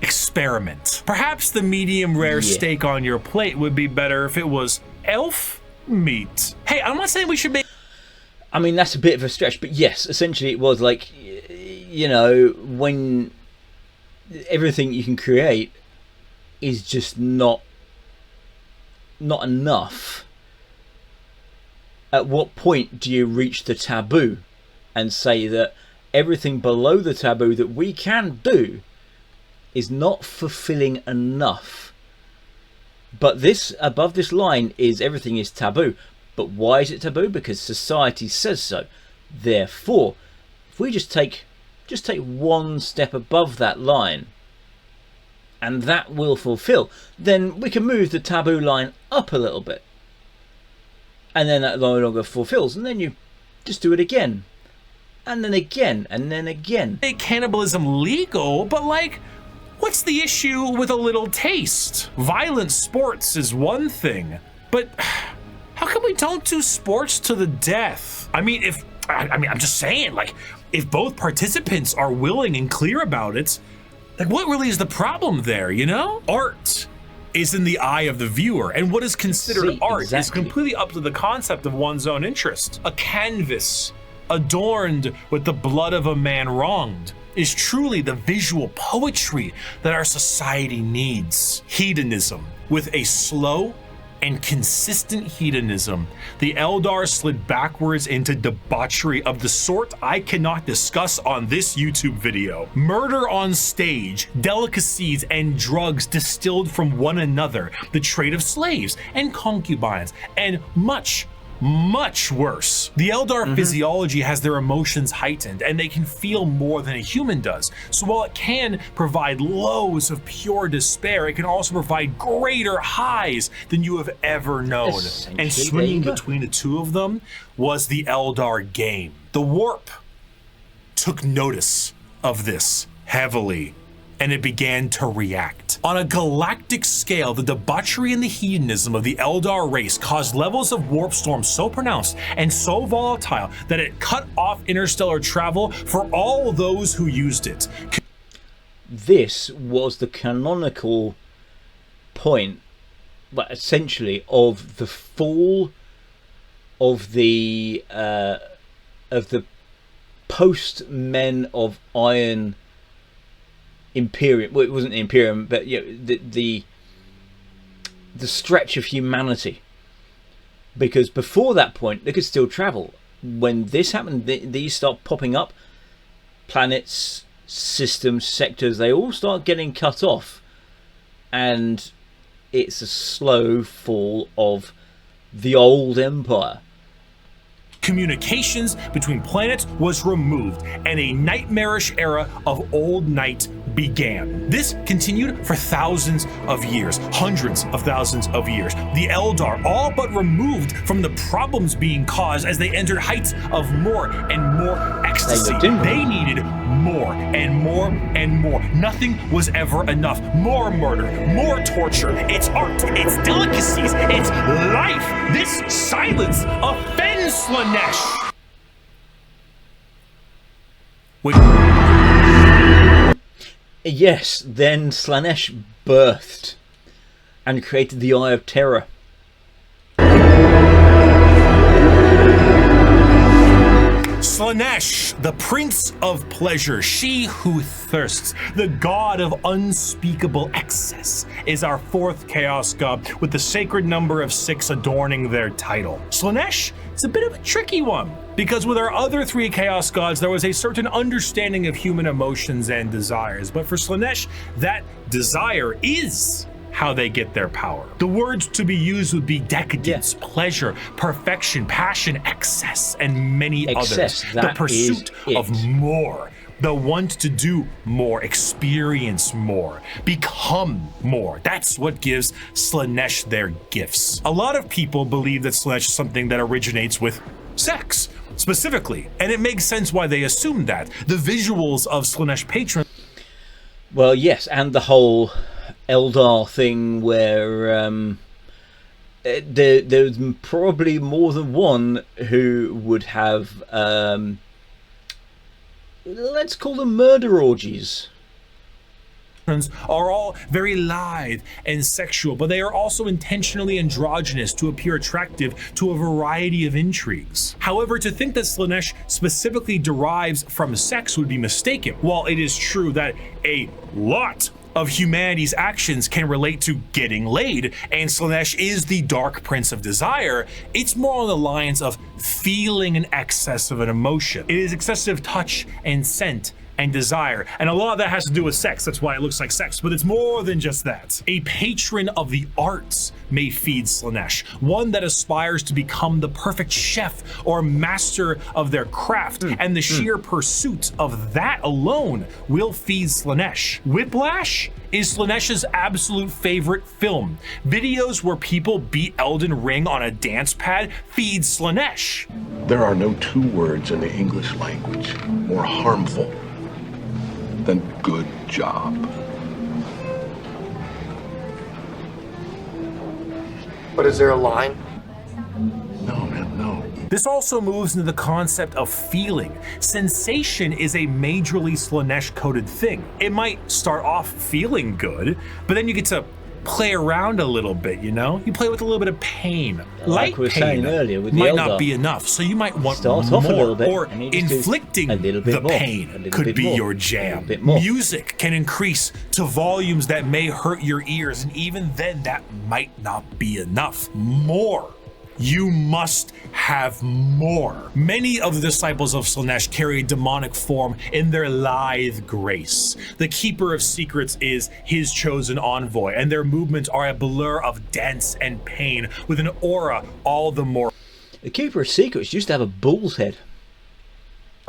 experiment. Perhaps the medium rare steak on your plate would be better if it was elf meat. Hey, I'm not saying we should make... I mean, that's a bit of a stretch, but yes, essentially it was like, when everything you can create is just not enough. At what point do you reach the taboo and say that everything below the taboo that we can do is not fulfilling enough? But this, above this line, is everything is taboo. But why is it taboo? Because society says so. Therefore, if we just take one step above that line, and that will fulfill, then we can move the taboo line up a little bit, and then that no longer fulfills, and then you just do it again, and then again, and then again. Make cannibalism legal, but like, what's the issue with a little taste? Violent sports is one thing, but how come we don't do sports to the death? I mean, I'm just saying, like, if both participants are willing and clear about it, like, what really is the problem there, you know? Art is in the eye of the viewer, and what is considered art is exactly. completely up to the concept of one's own interest. A canvas adorned with the blood of a man wronged is truly the visual poetry that our society needs. Hedonism. With a slow and consistent hedonism, the Eldar slid backwards into debauchery of the sort I cannot discuss on this YouTube video. Murder on stage, delicacies and drugs distilled from one another, the trade of slaves and concubines, and much worse. The Eldar physiology has their emotions heightened, and they can feel more than a human does. So while it can provide lows of pure despair, it can also provide greater highs than you have ever known. And swinging between the two of them was the Eldar game. The Warp took notice of this heavily, and it began to react. On a galactic scale, the debauchery and the hedonism of the Eldar race caused levels of warp storm so pronounced and so volatile that it cut off interstellar travel for all those who used it. This was the canonical point, but essentially, of the fall of the post Men of Iron Imperium. Well, it wasn't the Imperium, but you know, the stretch of humanity. Because before that point, they could still travel. When this happened, these start popping up. Planets, systems, sectors, they all start getting cut off. And it's a slow fall of the old empire. Communications between planets was removed, and a nightmarish era of old night began. This continued for thousands of years, hundreds of thousands of years. The Eldar all but removed from the problems being caused as they entered heights of more and more ecstasy. They needed more and more and more. Nothing was ever enough. More murder, more torture. It's art, it's delicacies, it's life. This silence offends Slaanesh. Yes, then Slaanesh birthed and created the Eye of Terror. Slaanesh, the Prince of Pleasure, she who thirsts, the god of unspeakable excess, is our fourth Chaos God, with the sacred number of 6 adorning their title. Slaanesh is a bit of a tricky one, because with our other 3 Chaos Gods, there was a certain understanding of human emotions and desires, but for Slaanesh, that desire is how they get their power. The words to be used would be decadence, pleasure, perfection, passion, excess, and many others. The pursuit of more. The want to do more, experience more, become more. That's what gives Slaanesh their gifts. A lot of people believe that Slaanesh is something that originates with sex, specifically, and it makes sense why they assume that. The visuals of Slaanesh patrons. Well, yes, and the whole Eldar thing where there's probably more than one who would have, let's call them murder orgies. Are all very lithe and sexual, but they are also intentionally androgynous to appear attractive to a variety of intrigues. However, to think that Slaanesh specifically derives from sex would be mistaken. While it is true that a lot of humanity's actions can relate to getting laid, and Slaanesh is the dark prince of desire, it's more on the lines of feeling an excess of an emotion. It is excessive touch and scent and desire, and a lot of that has to do with sex. That's why it looks like sex, but it's more than just that. A patron of the arts may feed Slaanesh, one that aspires to become the perfect chef or master of their craft, and the sheer pursuit of that alone will feed Slaanesh. Whiplash is Slaanesh's absolute favorite film. Videos where people beat Elden Ring on a dance pad feed Slaanesh. There are no 2 words in the English language more harmful than good job. But is there a line? No, man, no. This also moves into the concept of feeling. Sensation is a majorly Slaanesh-coded thing. It might start off feeling good, but then you get to play around a little bit, you know? You play with a little bit of pain. Like we were saying earlier with the might Eldar. not be enough, so you might want Start more. off a little bit, or and you just do inflicting a little bit the more, pain could be your jam. Music can increase to volumes that may hurt your ears, and even then that might not be enough. More. You must have more. Many of the disciples of Slaanesh carry a demonic form in their lithe grace. The Keeper of Secrets is his chosen envoy, and their movements are a blur of dance and pain with an aura all the more The Keeper of Secrets used to have a bull's head.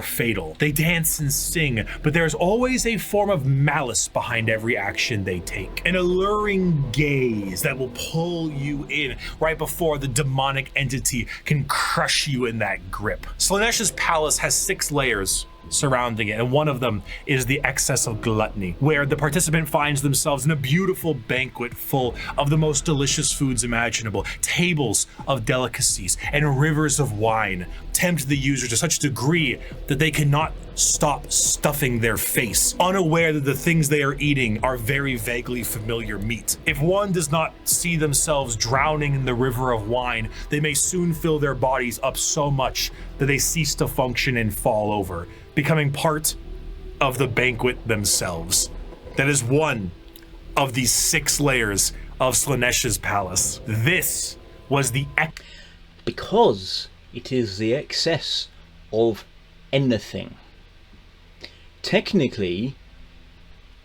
fatal. They dance and sing, but there's always a form of malice behind every action they take. An alluring gaze that will pull you in right before the demonic entity can crush you in that grip. Slaanesh's palace has 6 layers surrounding it, and one of them is the excess of gluttony, where the participant finds themselves in a beautiful banquet full of the most delicious foods imaginable. Tables of delicacies and rivers of wine tempt the user to such a degree that they cannot stop stuffing their face, unaware that the things they are eating are very vaguely familiar meat. If one does not see themselves drowning in the river of wine, they may soon fill their bodies up so much that they cease to function and fall over, becoming part of the banquet themselves. That is one of these 6 layers of Slaanesh's palace. This was the Because it is the excess of anything. Technically,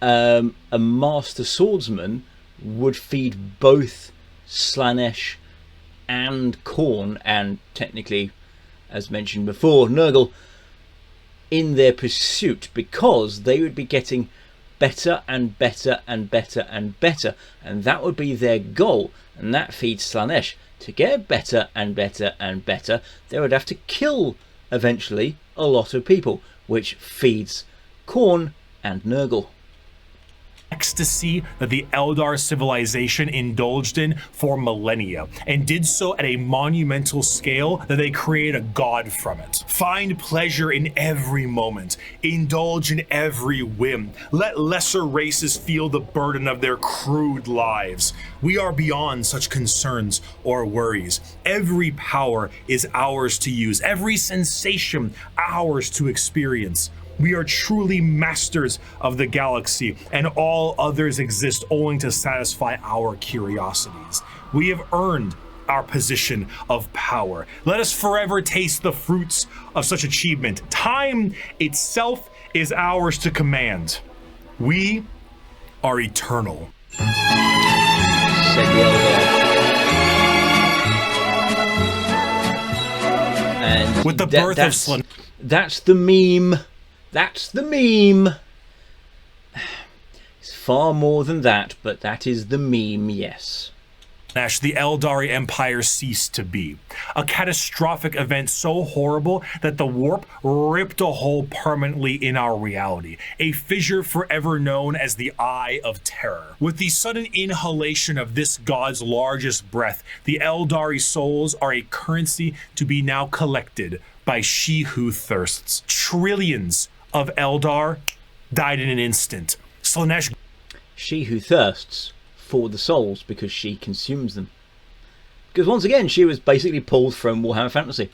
a master swordsman would feed both Slaanesh and Khorne, and technically, as mentioned before, Nurgle, in their pursuit, because they would be getting better and better and better and better, and that would be their goal, and that feeds Slaanesh. To get better and better and better, they would have to kill eventually a lot of people, which feeds Khorne and Nurgle. ecstasy that the Eldar civilization indulged in for millennia, and did so at a monumental scale that they create a god from it. Find pleasure in every moment, indulge in every whim, let lesser races feel the burden of their crude lives. We are beyond such concerns or worries. Every power is ours to use, every sensation ours to experience. We are truly masters of the galaxy, and all others exist only to satisfy our curiosities. We have earned our position of power. Let us forever taste the fruits of such achievement. Time itself is ours to command. We are eternal. Said the Eldar. And With the birth of Slaanesh. That's the meme. That's the meme. It's far more than that, but that is the meme, yes. The Eldari Empire ceased to be. A catastrophic event so horrible that the warp ripped a hole permanently in our reality. A fissure forever known as the Eye of Terror. With the sudden inhalation of this god's largest breath, the Eldari souls are a currency to be now collected by she who thirsts. Trillions of Eldar died in an instant. Slaanesh. She who thirsts for the souls because she consumes them. Because once again, she was basically pulled from Warhammer Fantasy.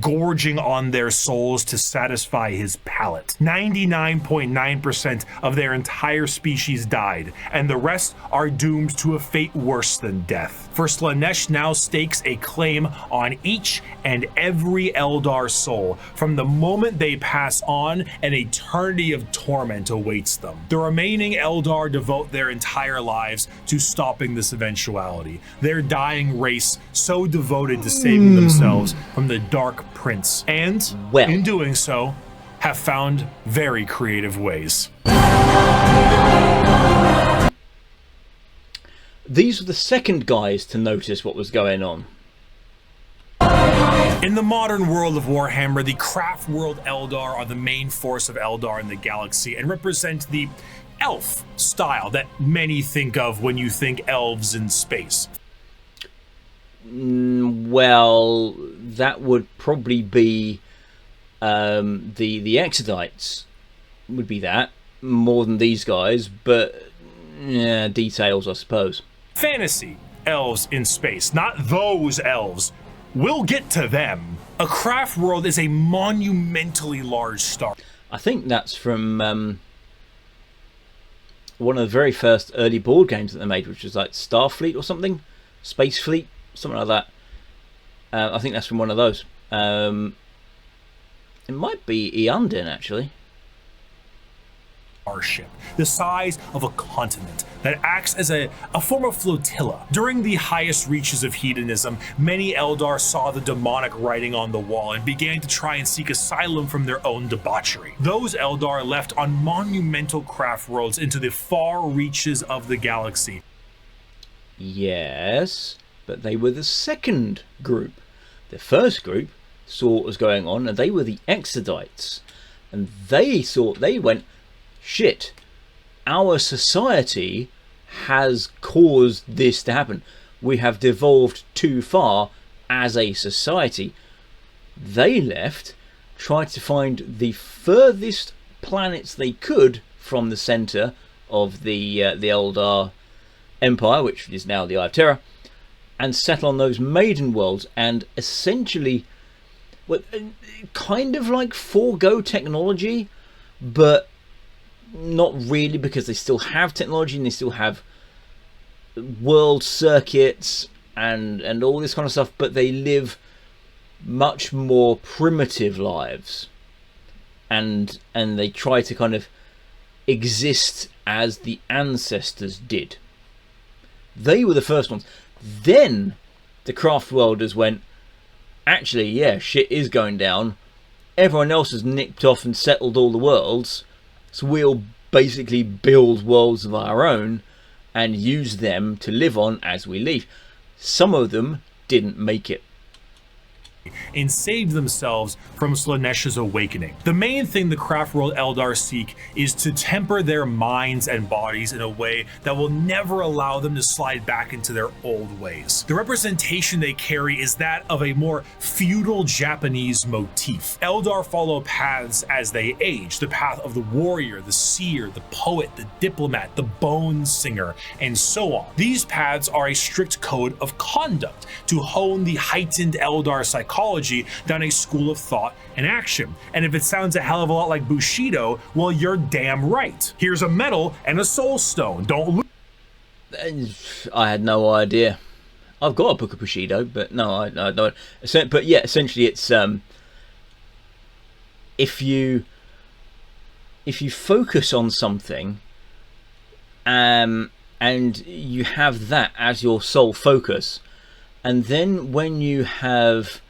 Gorging on their souls to satisfy his palate. 99.9% of their entire species died, and the rest are doomed to a fate worse than death. For Slaanesh now stakes a claim on each and every Eldar soul. From the moment they pass on, an eternity of torment awaits them. The remaining Eldar devote their entire lives to stopping this eventuality. Their dying race so devoted to saving themselves from the Dark Prince, and well, in doing so, have found very creative ways. These were the second guys to notice what was going on. In the modern world of Warhammer, the craft world Eldar are the main force of Eldar in the galaxy and represent the elf style that many think of when you think elves in space. Well, that would probably be the Exodites would be that more than these guys, but yeah, details, I suppose. Fantasy elves in space, not those elves. We'll get to them. A craft world is a monumentally large star. I think that's from one of the very first early board games that they made, which was like Starfleet or something, Space Fleet, something like that. I think that's from one of those. It might be Eondin, actually. Ship, the size of a continent, that acts as a form of flotilla. During the highest reaches of hedonism, many Eldar saw the demonic writing on the wall and began to try and seek asylum from their own debauchery. Those Eldar left on monumental craft worlds into the far reaches of the galaxy. Yes, but they were the second group. The first group saw what was going on, and they were the Exodites. And they went, shit, our society has caused this to happen. We have devolved too far as a society. They left, tried to find the furthest planets they could from the center of the Eldar Empire, which is now the Eye of Terror, and settle on those maiden worlds, and essentially, kind of like forego technology, but not really, because they still have technology and they still have world circuits and all this kind of stuff, but they live much more primitive lives, and they try to kind of exist as the ancestors did. They were the first ones. Then the craft worlders went, actually, yeah, shit is going down. Everyone else has nicked off and settled all the worlds. So we'll basically build worlds of our own and use them to live on as we leave. Some of them didn't make it, and saved themselves from Slaaneish's awakening. The main thing the craft world Eldar seek is to temper their minds and bodies in a way that will never allow them to slide back into their old ways. The representation they carry is that of a more feudal Japanese motif. Eldar follow paths as they age, the path of the warrior, the seer, the poet, the diplomat, the bone singer, and so on. These paths are a strict code of conduct to hone the heightened Eldar psychology down a school of thought and action. And if it sounds a hell of a lot like Bushido, well, you're damn right. Here's a medal and a soul stone. Don't lose. I had no idea. I've got a book of Bushido, but no, I don't. But yeah, essentially it's if you focus on something and you have that as your sole focus, and then when you have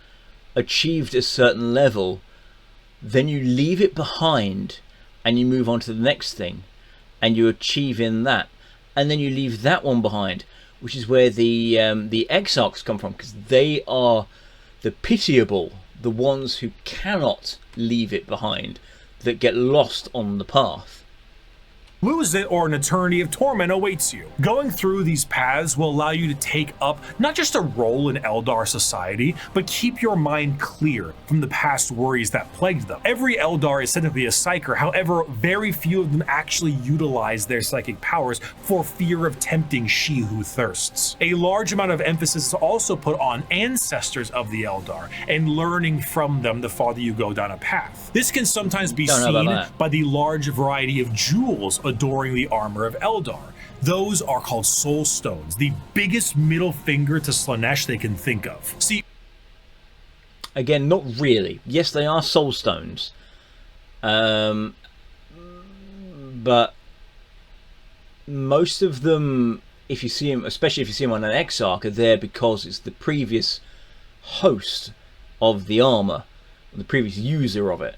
achieved a certain level, then you leave it behind and you move on to the next thing and you achieve in that, and then you leave that one behind, which is where the exarchs come from, because they are the pitiable, the ones who cannot leave it behind, that get lost on the path. Lose it, or an eternity of torment awaits you. Going through these paths will allow you to take up not just a role in Eldar society, but keep your mind clear from the past worries that plagued them. Every Eldar is said to be a psyker, however, very few of them actually utilize their psychic powers for fear of tempting she who thirsts. A large amount of emphasis is also put on ancestors of the Eldar and learning from them the farther you go down a path. This can sometimes be seen by the large variety of jewels adoring the armor of Eldar. Those are called soul stones, the biggest middle finger to Slaanesh they can think of. See, again, not really. Yes, they are soul stones, but most of them, if you see them, especially if you see them on an exarch, are there because it's the previous host of the armor, the previous user of it.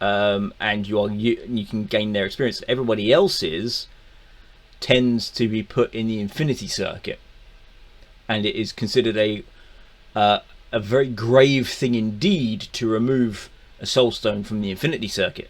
And you can gain their experience. Everybody else's tends to be put in the Infinity Circuit, and it is considered a very grave thing indeed to remove a soul stone from the Infinity Circuit.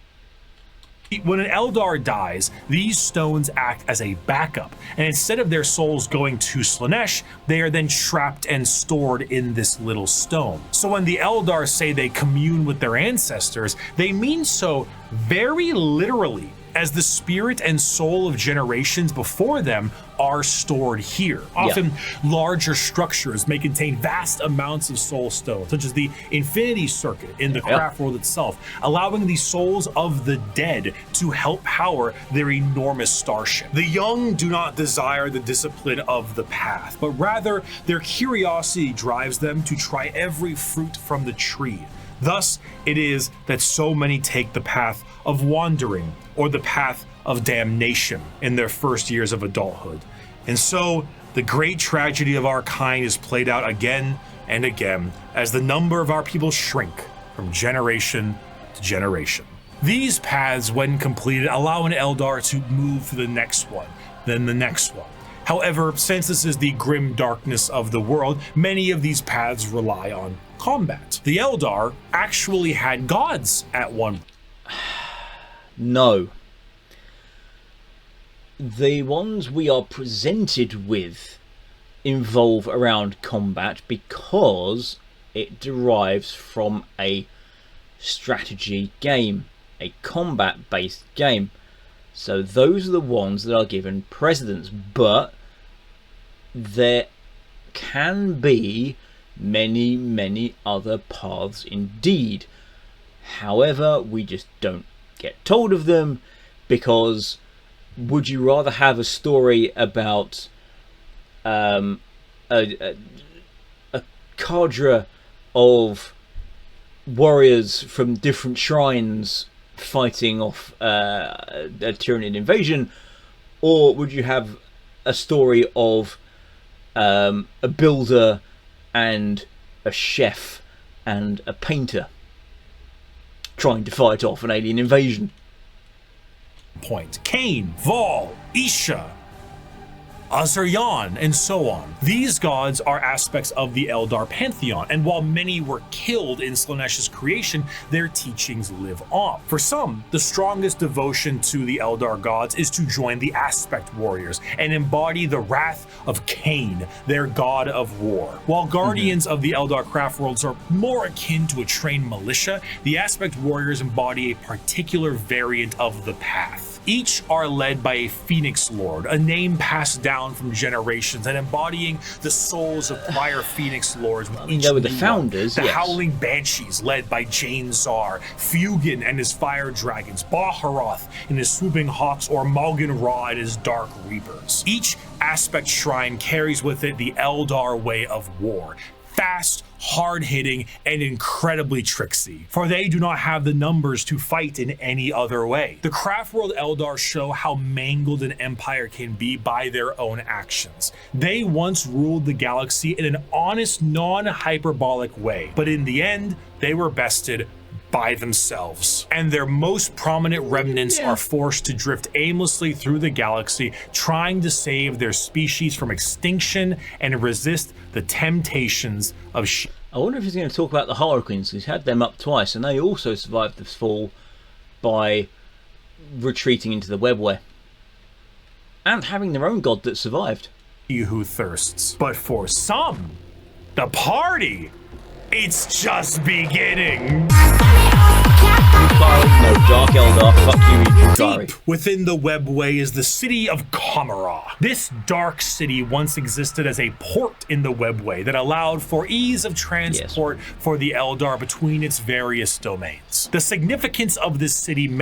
When an Eldar dies, these stones act as a backup, and instead of their souls going to Slaanesh, they are then trapped and stored in this little stone. So when the Eldar say they commune with their ancestors, they mean so very literally, as the spirit and soul of generations before them are stored here. Often larger structures may contain vast amounts of soul stone, such as the Infinity Circuit in the craft world itself, allowing the souls of the dead to help power their enormous starship. The young do not desire the discipline of the path, but rather their curiosity drives them to try every fruit from the tree. Thus, it is that so many take the path of wandering or the path of damnation in their first years of adulthood. And so, the great tragedy of our kind is played out again and again as the number of our people shrink from generation to generation. These paths, when completed, allow an Eldar to move to the next one, then the next one. However, since this is the grim darkness of the world, many of these paths rely on combat. The Eldar actually had gods at one. No. The ones we are presented with involve around combat because it derives from a strategy game, a combat-based game. So those are the ones that are given precedence, but there can be many other paths indeed. However, we just don't get told of them, because would you rather have a story about a cadre of warriors from different shrines fighting off a Tyranid invasion, or would you have a story of a builder and a chef and a painter trying to fight off an alien invasion? Point. Cain, Vol, Isha, Azaryan, and so on. These gods are aspects of the Eldar pantheon, and while many were killed in Slaaneish's creation, their teachings live on. For some, the strongest devotion to the Eldar gods is to join the Aspect Warriors and embody the wrath of Cain, their god of war. While guardians of the Eldar craft worlds are more akin to a trained militia, the Aspect Warriors embody a particular variant of the path. Each are led by a Phoenix Lord, a name passed down from generations and embodying the souls of prior Phoenix Lords. With each with the founders, the Howling Banshees, led by Jane Zar, Fugin and his Fire Dragons, Baharoth and his Swooping Hawks, or Malgan Ra and his Dark Reapers. Each aspect shrine carries with it the Eldar way of war. Fast, hard-hitting, and incredibly tricksy, for they do not have the numbers to fight in any other way. The Craftworld Eldar show how mangled an empire can be by their own actions. They once ruled the galaxy in an honest, non-hyperbolic way, but in the end, they were bested by themselves, and their most prominent remnants are forced to drift aimlessly through the galaxy, trying to save their species from extinction and resist the temptations of I wonder if he's going to talk about the Harlequins. He's had them up twice, and they also survived the fall by retreating into the webware and having their own god that survived. He who thirsts, but for some, the party, it's just beginning. No, Dark Eldar, fuck you, sorry. Deep within the webway is the city of Kamara. This dark city once existed as a port in the webway that allowed for ease of transport for the Eldar between its various domains. The significance of this city,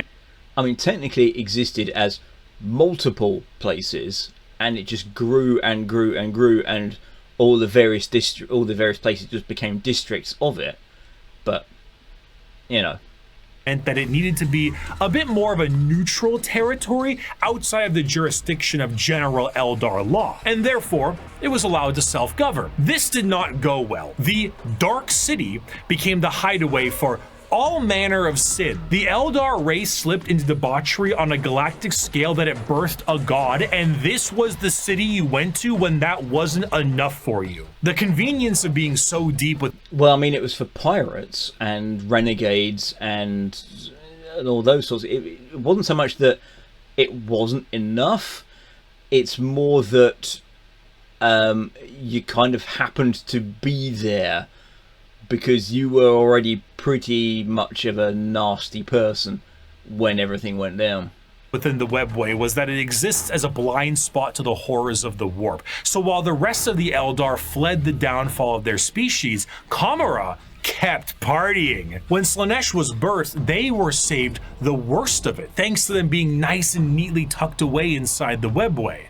I mean, technically it existed as multiple places, and it just grew and grew and grew, and all the various places just became districts of it. But you know, meant that it needed to be a bit more of a neutral territory outside of the jurisdiction of general Eldar law, and therefore it was allowed to self-govern. This did not go well. The Dark City became the hideaway for all manner of sin. The Eldar race slipped into debauchery on a galactic scale that it birthed a god, and this was the city you went to when that wasn't enough for you. The convenience of being so deep with... Well, I mean, it was for pirates and renegades and all those sorts. It wasn't so much that it wasn't enough, it's more that you kind of happened to be there because you were already pretty much of a nasty person when everything went down. within the webway was that it exists as a blind spot to the horrors of the warp. So while the rest of the Eldar fled the downfall of their species, Kamara kept partying. When Slaanesh was birthed, they were saved the worst of it, thanks to them being nice and neatly tucked away inside the webway.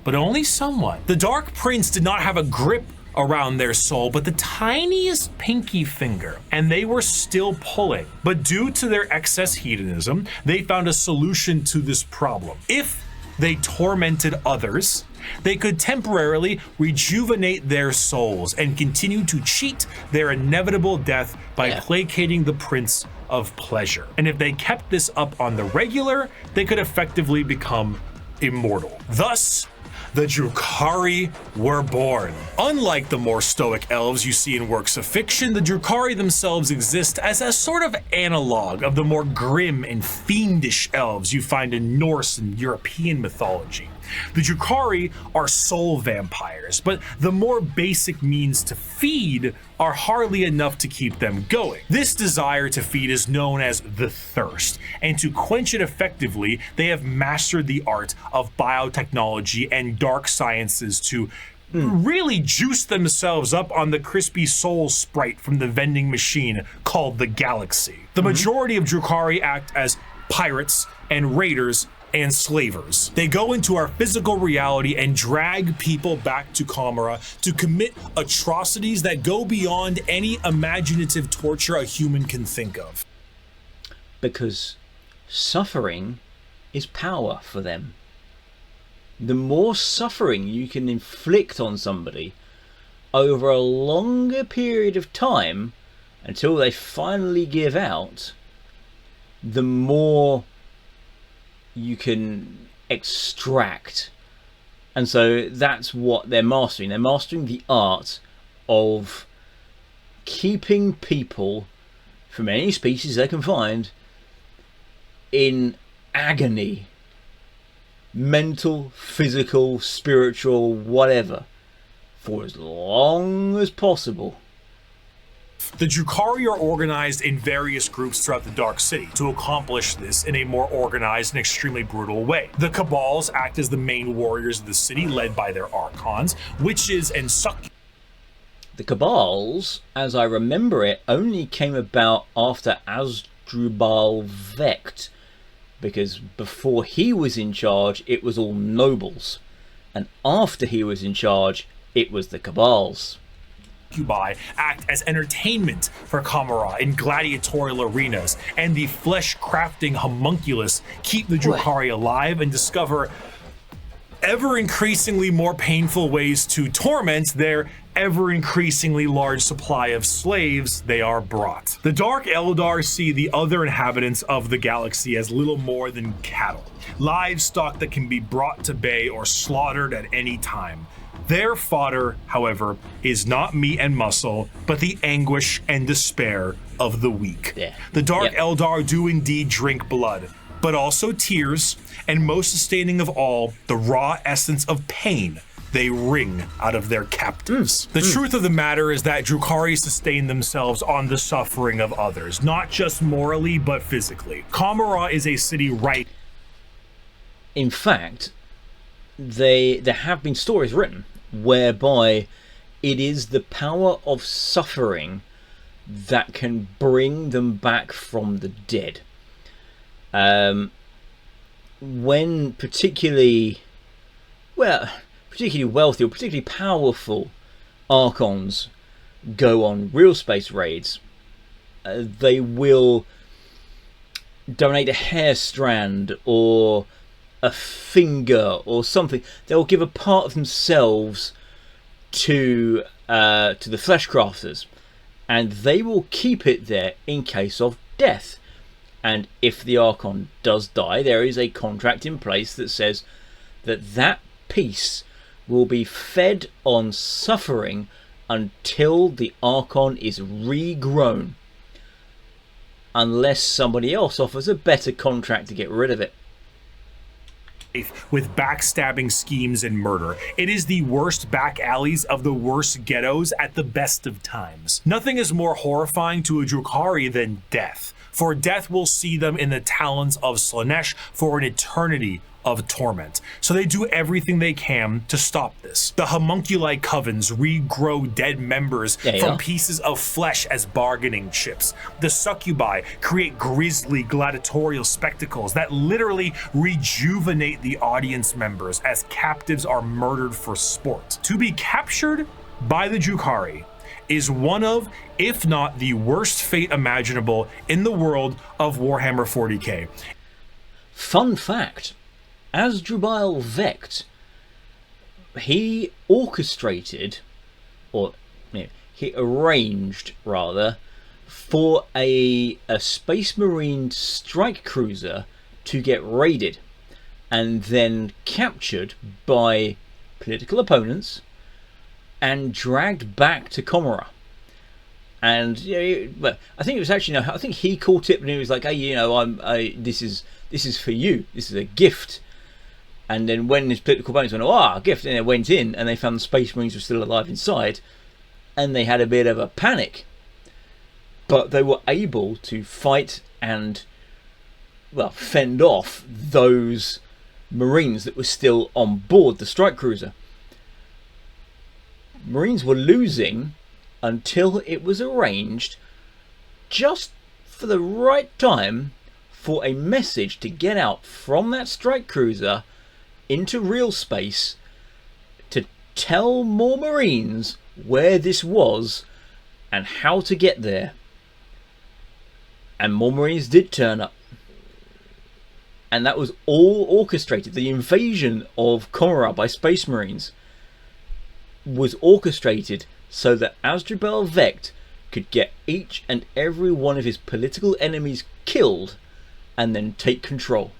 But only somewhat. The Dark Prince did not have a grip around their soul, but the tiniest pinky finger, and they were still pulling. But due to their excess hedonism, they found a solution to this problem. If they tormented others, they could temporarily rejuvenate their souls and continue to cheat their inevitable death by placating the Prince of Pleasure. And if they kept this up on the regular, they could effectively become immortal. Thus, the Drukhari were born. Unlike the more stoic elves you see in works of fiction, the Drukhari themselves exist as a sort of analog of the more grim and fiendish elves you find in Norse and European mythology. The Drukhari are soul vampires, but the more basic means to feed are hardly enough to keep them going. This desire to feed is known as the thirst, and to quench it effectively, they have mastered the art of biotechnology and dark sciences to really juice themselves up on the crispy soul sprite from the vending machine called the Galaxy. The majority of Drukhari act as pirates and raiders and slavers. They go into our physical reality and drag people back to Kamara to commit atrocities that go beyond any imaginative torture a human can think of. Because suffering is power for them. The more suffering you can inflict on somebody over a longer period of time until they finally give out, the more you can extract. And so that's what they're mastering. They're mastering the art of keeping people from any species they can find in agony, mental, physical, spiritual, whatever, for as long as possible. The Drukhari are organized in various groups throughout the Dark City to accomplish this in a more organized and extremely brutal way. The Cabals act as the main warriors of the city, led by their Archons, witches, and succubus. The Cabals, as I remember it, only came about after Asdrubal Vecht, because before he was in charge, it was all nobles, and after he was in charge, it was the Cabals. Succubi act as entertainment for Kamara in gladiatorial arenas, and the flesh-crafting homunculus keep the Drukhari alive and discover ever-increasingly more painful ways to torment their ever-increasingly large supply of slaves they are brought. The Dark Eldar see the other inhabitants of the galaxy as little more than cattle, livestock that can be brought to bay or slaughtered at any time. Their fodder, however, is not meat and muscle, but the anguish and despair of the weak. The Dark Eldar do indeed drink blood, but also tears, and most sustaining of all, the raw essence of pain they wring out of their captives. The truth of the matter is that Drukhari sustain themselves on the suffering of others, not just morally, but physically. Kamara is a city right. In fact, there have been stories written whereby it is the power of suffering that can bring them back from the dead. When particularly wealthy or particularly powerful Archons go on real space raids, they will donate a hair strand or a finger or something. They'll give a part of themselves to the flesh crafters, and they will keep it there in case of death. And if the Archon does die, there is a contract in place that says that that piece will be fed on suffering until the Archon is regrown, unless somebody else offers a better contract to get rid of it. with backstabbing schemes and murder. It is the worst back alleys of the worst ghettos at the best of times. Nothing is more horrifying to a Drukhari than death, for death will see them in the talons of Slaanesh for an eternity of torment. So they do everything they can to stop this. The homunculi covens regrow dead members from pieces of flesh as bargaining chips. The succubi create grisly gladiatorial spectacles that literally rejuvenate the audience members as captives are murdered for sport. To be captured by the Drukhari is one of, if not the worst fate imaginable in the world of Warhammer 40k. Fun fact, Asdrubal Vect, he orchestrated, or he arranged rather, for a Space Marine strike cruiser to get raided and then captured by political opponents and dragged back to Comora. And but I think it was actually, I think he caught it and he was like, hey, this is for you, this is a gift. And then when his political opponents went, a gift, and they went in and they found the Space Marines were still alive inside, and they had a bit of a panic. But they were able to fight and, well, fend off those Marines that were still on board the strike cruiser. Marines were losing until it was arranged, just for the right time, for a message to get out from that strike cruiser into real space to tell more Marines where this was and how to get there. And more Marines did turn up. And that was all orchestrated. The invasion of Comora by Space Marines was orchestrated so that Asdrubal Vect could get each and every one of his political enemies killed and then take control.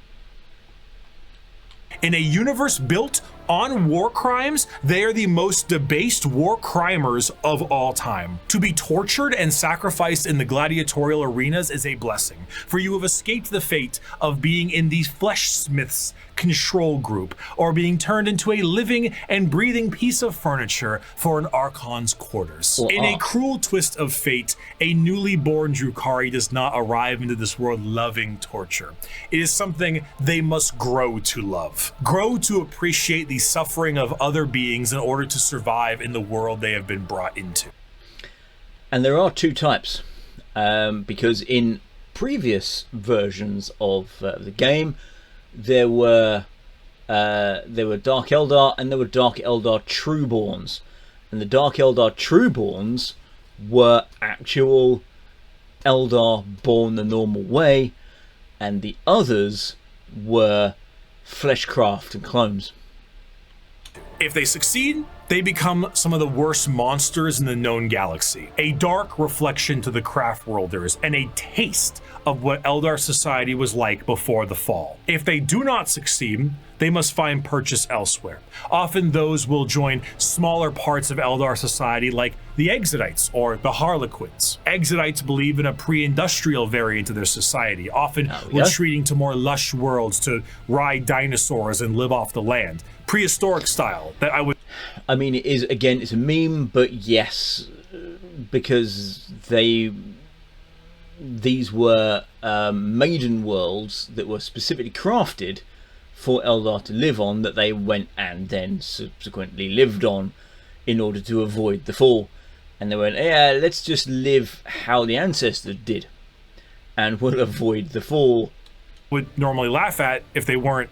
In a universe built on war crimes, they are the most debased war crimers of all time. To be tortured and sacrificed in the gladiatorial arenas is a blessing, for you have escaped the fate of being in the Fleshsmiths control group, or being turned into a living and breathing piece of furniture for an Archon's quarters. In a cruel twist of fate, a newly born Drukhari does not arrive into this world loving torture. It is something they must grow to love. Grow to appreciate the suffering of other beings in order to survive in the world they have been brought into. And there are two types, because in previous versions of the game, there were Dark Eldar and there were Dark Eldar Trueborns, and the Dark Eldar Trueborns were actual Eldar born the normal way, and the others were fleshcraft and clones. If they succeed, they become some of the worst monsters in the known galaxy. A dark reflection to the Craftworlders and a taste of what Eldar society was like before the fall. If they do not succeed, they must find purchase elsewhere. Often those will join smaller parts of Eldar society like the Exodites or the Harlequins. Exodites believe in a pre-industrial variant of their society, often retreating to more lush worlds to ride dinosaurs and live off the land. Prehistoric style that I mean, it is, again, it's a meme, but yes, because these were maiden worlds that were specifically crafted for Eldar to live on, that they went and then subsequently lived on in order to avoid the fall. And they went, yeah, let's just live how the ancestors did and we'll avoid the fall. Would normally laugh at if they weren't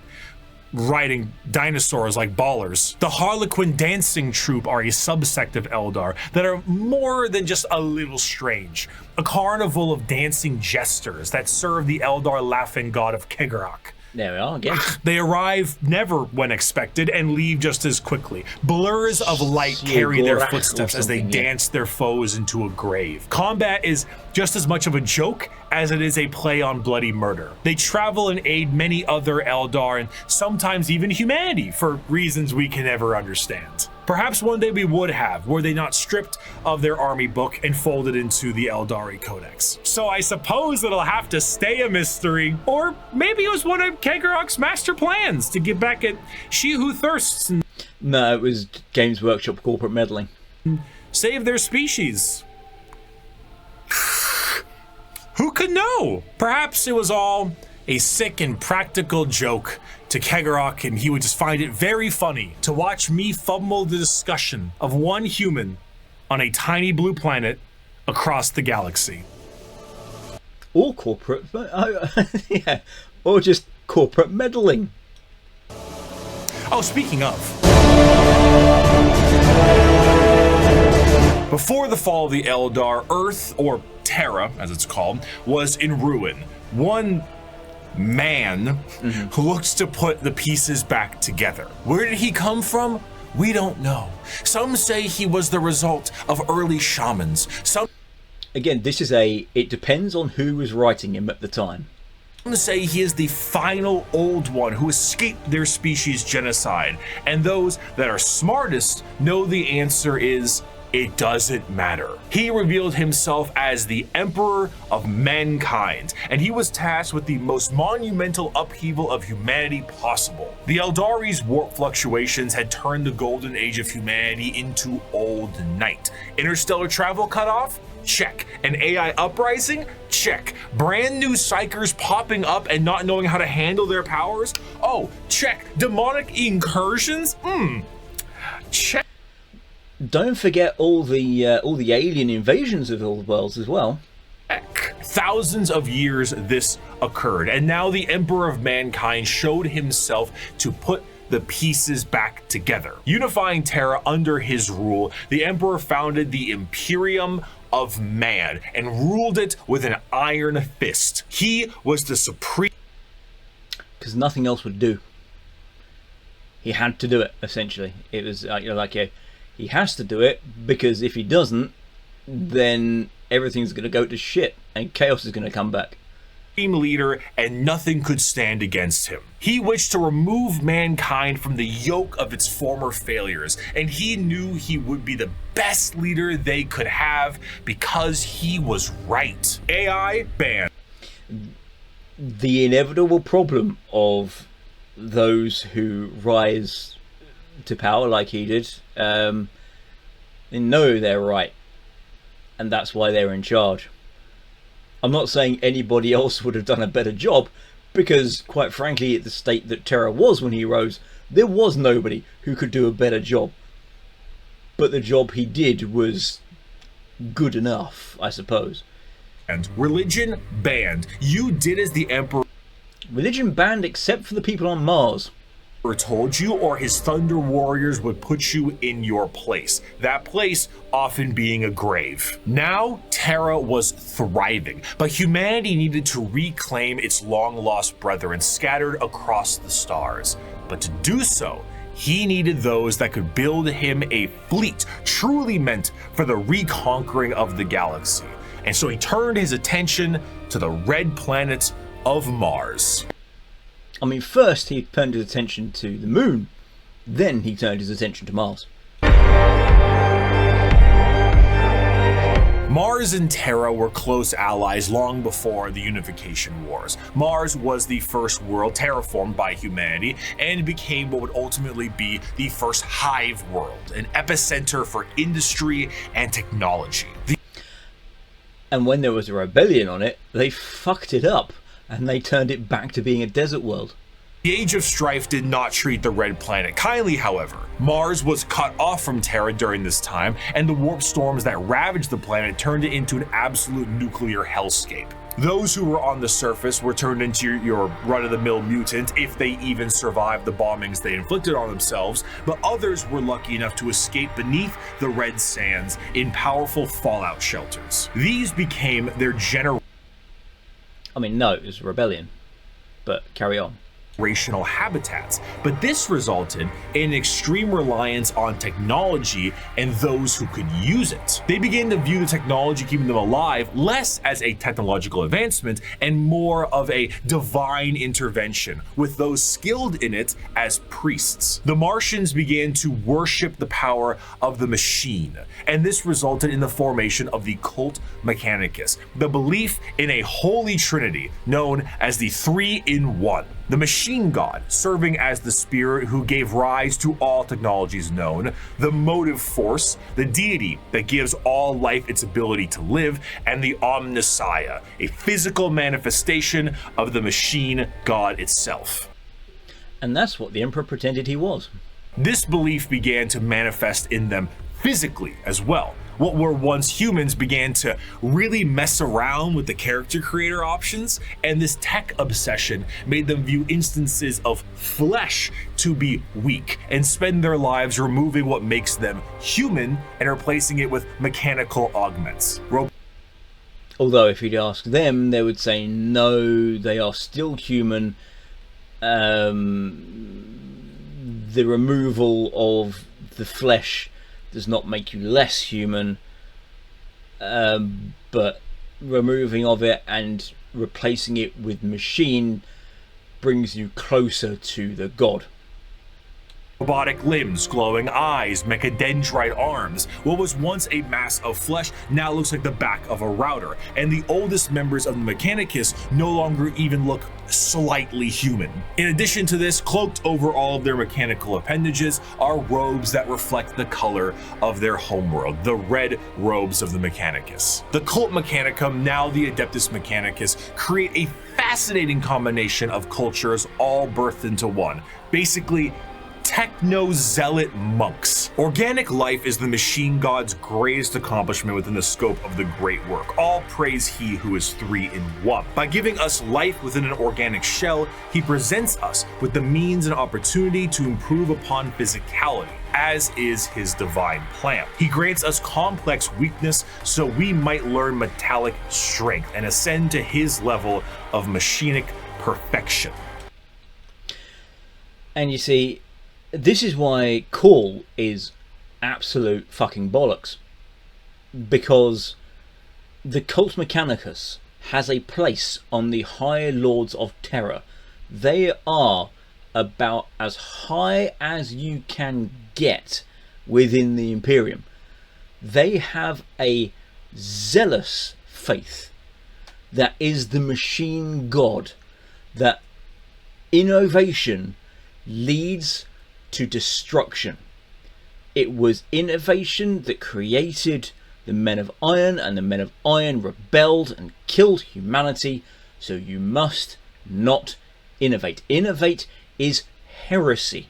riding dinosaurs like ballers. The Harlequin dancing troupe are a subsect of Eldar that are more than just a little strange. A carnival of dancing jesters that serve the Eldar laughing god of Kegarak. There we are again. They arrive never when expected and leave just as quickly. Blurs of light carry their footsteps as they dance their foes into a grave. Combat is just as much of a joke as it is a play on bloody murder. They travel and aid many other Eldar and sometimes even humanity for reasons we can never understand. Perhaps one day we would have, were they not stripped of their army book and folded into the Eldari Codex. So I suppose it'll have to stay a mystery, or maybe it was one of Kegorok's master plans to get back at She Who Thirsts and No, it was Games Workshop corporate meddling. save their species. Who could know? Perhaps it was all a sick and practical joke to Kegorok, and he would just find it very funny to watch me fumble the discussion of one human on a tiny blue planet across the galaxy. Or corporate, yeah, or just corporate meddling. Oh, speaking of. Before the fall of the Eldar, Earth, or Terra, as it's called, was in ruin. One man who looks to put the pieces back together. Where did he come from? We don't know. Some say he was the result of early shamans. Some Again, this is it depends on who was writing him at the time. say he is the final old one who escaped their species genocide. And those that are smartest know the answer is it doesn't matter. He revealed himself as the Emperor of Mankind, and he was tasked with the most monumental upheaval of humanity possible. The Eldari's warp fluctuations had turned the golden age of humanity into old night. Interstellar travel cut off? Check. An AI uprising? Check. Brand new psychers popping up and not knowing how to handle their powers? Oh, check. Demonic incursions? Check. Don't forget all the alien invasions of all the worlds as well. Thousands of years this occurred, and now the Emperor of Mankind showed himself to put the pieces back together. Unifying Terra under his rule, the Emperor founded the Imperium of Man and ruled it with an iron fist. He was the supreme... Because nothing else would do. He had to do it, essentially. It was he has to do it, because if he doesn't, then everything's going to go to shit and chaos is going to come back. Leader, and nothing could stand against him. He wished to remove mankind from the yoke of its former failures, and he knew he would be the best leader they could have because he was right. AI banned. The inevitable problem of those who rise to power like he did, they know they're right, and that's why they're in charge. I'm not saying anybody else would have done a better job, because quite frankly, at the state that Terra was when he rose, there was nobody who could do a better job. But the job he did was good enough, I suppose. And religion banned. You did as the Emperor Religion banned except for the people on Mars. Told you, or his Thunder Warriors would put you in your place. That place often being a grave. Now, Terra was thriving, but humanity needed to reclaim its long-lost brethren scattered across the stars. But to do so, he needed those that could build him a fleet truly meant for the reconquering of the galaxy. And so he turned his attention to the red planet of Mars. I mean, first he turned his attention to the moon, then he turned his attention to Mars. Mars and Terra were close allies long before the Unification Wars. Mars was the first world terraformed by humanity and became what would ultimately be the first hive world, an epicenter for industry and technology. And when there was a rebellion on it, they fucked it up, and they turned it back to being a desert world. The Age of Strife did not treat the Red Planet kindly, however. Mars was cut off from Terra during this time, and the warp storms that ravaged the planet turned it into an absolute nuclear hellscape. Those who were on the surface were turned into your run-of-the-mill mutant, if they even survived the bombings they inflicted on themselves, but others were lucky enough to escape beneath the red sands in powerful fallout shelters. These became their I mean, no, it was a rebellion, but carry on. rational habitats, but this resulted in extreme reliance on technology and those who could use it. They began to view the technology keeping them alive less as a technological advancement and more of a divine intervention, with those skilled in it as priests. The Martians began to worship the power of the machine, and this resulted in the formation of the Cult Mechanicus, the belief in a holy trinity known as the Three-in-One. The machine god, serving as the spirit who gave rise to all technologies known, the motive force, the deity that gives all life its ability to live, and the Omnissiah, a physical manifestation of the machine god itself. And that's what the Emperor pretended he was. This belief began to manifest in them physically as well. What were once humans began to really mess around with the character creator options, and this tech obsession made them view instances of flesh to be weak and spend their lives removing what makes them human and replacing it with mechanical augments. Although if you'd ask them, they would say no, they are still human. The removal of the flesh does not make you less human, but removing of it and replacing it with machine brings you closer to the god. Robotic limbs, glowing eyes, mechadendrite arms. What was once a mass of flesh now looks like the back of a router, and the oldest members of the Mechanicus no longer even look slightly human. In addition to this, cloaked over all of their mechanical appendages are robes that reflect the color of their homeworld, the red robes of the Mechanicus. The Cult Mechanicum, now the Adeptus Mechanicus, create a fascinating combination of cultures all birthed into one. Basically, techno-zealot monks. Organic life is the machine god's greatest accomplishment within the scope of the great work. All praise he who is three-in-one. By giving us life within an organic shell, he presents us with the means and opportunity to improve upon physicality, as is his divine plan. He grants us complex weakness so we might learn metallic strength and ascend to his level of machinic perfection. And you see, this is why Call is absolute fucking bollocks, because the Cult Mechanicus has a place on the High Lords of Terror. They are about as high as you can get within the Imperium. They have a zealous faith that is the machine god, that innovation leads to destruction. It was innovation that created the Men of Iron, and the Men of Iron rebelled and killed humanity, so you must not innovate. Innovate is heresy.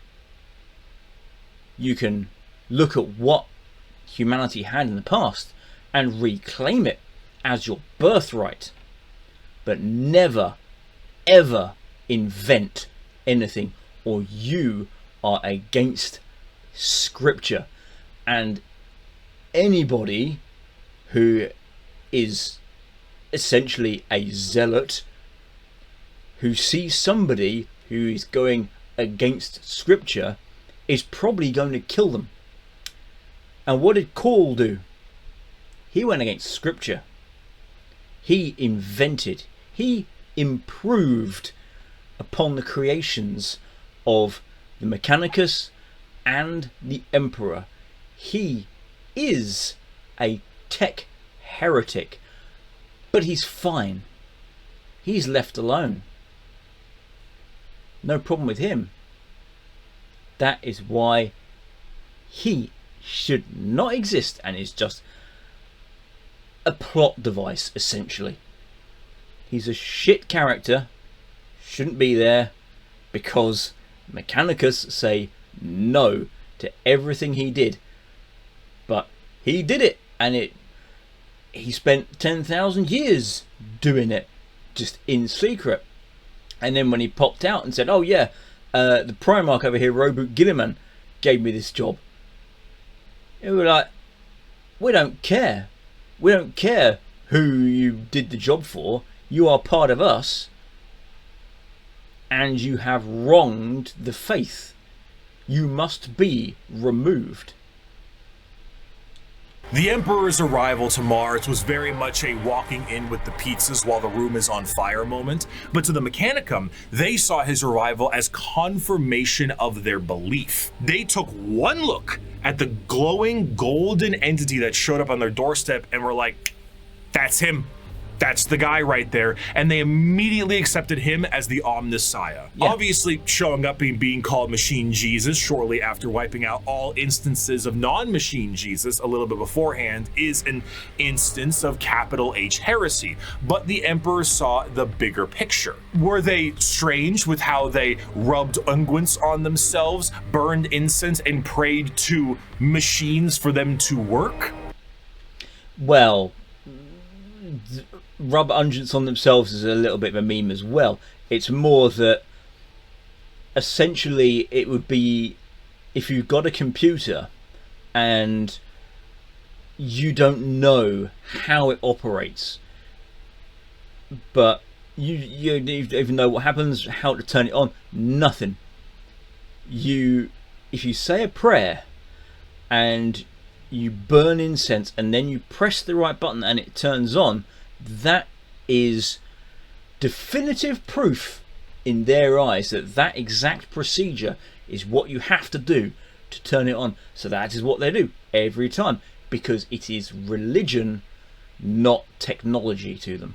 You can look at what humanity had in the past and reclaim it as your birthright, but never ever invent anything, or you are against scripture. And anybody who is essentially a zealot, who sees somebody who is going against scripture, is probably going to kill them. And what did Call do? He went against scripture. He invented, he improved upon the creations of the Mechanicus and the Emperor. He is a tech heretic, but he's fine. He's left alone. No problem with him. That is why he should not exist and is just a plot device, essentially. He's a shit character, shouldn't be there, because Mechanicus say no to everything he did. But he did it, and he spent 10,000 years doing it, just in secret. And then when he popped out and said, oh yeah, the Primarch over here, Roboot Gilliman, gave me this job, they were like, we don't care. We don't care who you did the job for. You are part of us. and you have wronged the faith. You must be removed. The Emperor's arrival to Mars was very much a walking in with the pizzas while the room is on fire moment, but to the Mechanicum, they saw his arrival as confirmation of their belief. They took one look at the glowing golden entity that showed up on their doorstep and were like, that's him. That's the guy right there. And they immediately accepted him as the Omnissiah. Yeah. Obviously, showing up and being called Machine Jesus shortly after wiping out all instances of non-Machine Jesus a little bit beforehand is an instance of capital H heresy. But the Emperor saw the bigger picture. Were they strange with how they rubbed unguents on themselves, burned incense, and prayed to machines for them to work? Well, rub unguents on themselves is a little bit of a meme as well. It's more that essentially it would be if you've got a computer and you don't know how it operates, but you don't even know what happens, how to turn it on, nothing. If you say a prayer and you burn incense and then you press the right button and it turns on, that is definitive proof in their eyes that that exact procedure is what you have to do to turn it on. So that is what they do every time, because it is religion, not technology to them.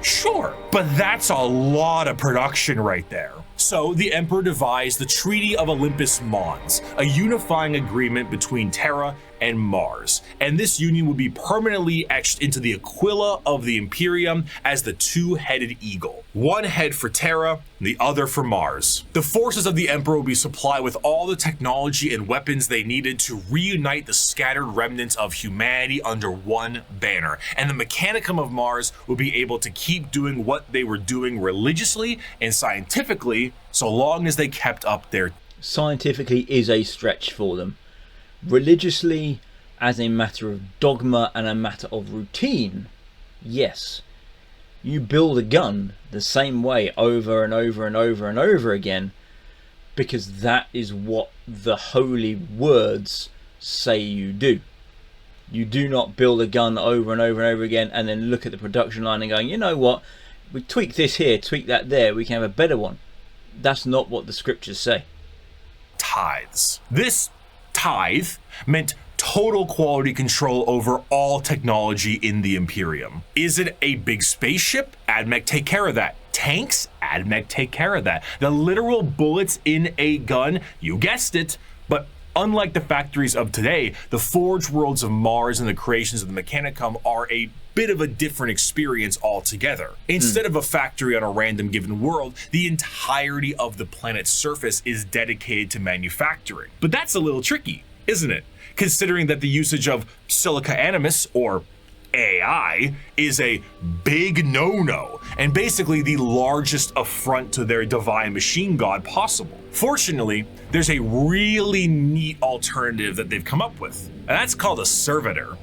Sure, but that's a lot of production right there. So the Emperor devised the Treaty of Olympus Mons, a unifying agreement between Terra and Mars, and this union would be permanently etched into the Aquila of the Imperium as the two-headed eagle. One head for Terra, the other for Mars. The forces of the Emperor would be supplied with all the technology and weapons they needed to reunite the scattered remnants of humanity under one banner, and the Mechanicum of Mars would be able to keep doing what they were doing religiously and scientifically so long as they kept up their... Scientifically is a stretch for them. Religiously, as a matter of dogma and a matter of routine, yes. You build a gun the same way over and over and over and over again, because that is what the holy words say you do. You do not build a gun over and over and over again and then look at the production line and going, you know what, we tweak this here, tweak that there, we can have a better one. That's not what the scriptures say. Tithes. This tithe meant total quality control over all technology in the Imperium. Is it a big spaceship? AdMech take care of that. Tanks? AdMech take care of that. The literal bullets in a gun? You guessed it. But unlike the factories of today, the forge worlds of Mars and the creations of the Mechanicum are a bit of a different experience altogether. Instead of a factory on a random given world, the entirety of the planet's surface is dedicated to manufacturing. But that's a little tricky, isn't it? Considering that the usage of silica animus, or AI, is a big no-no, and basically the largest affront to their divine machine god possible. Fortunately, there's a really neat alternative that they've come up with, and that's called a servitor.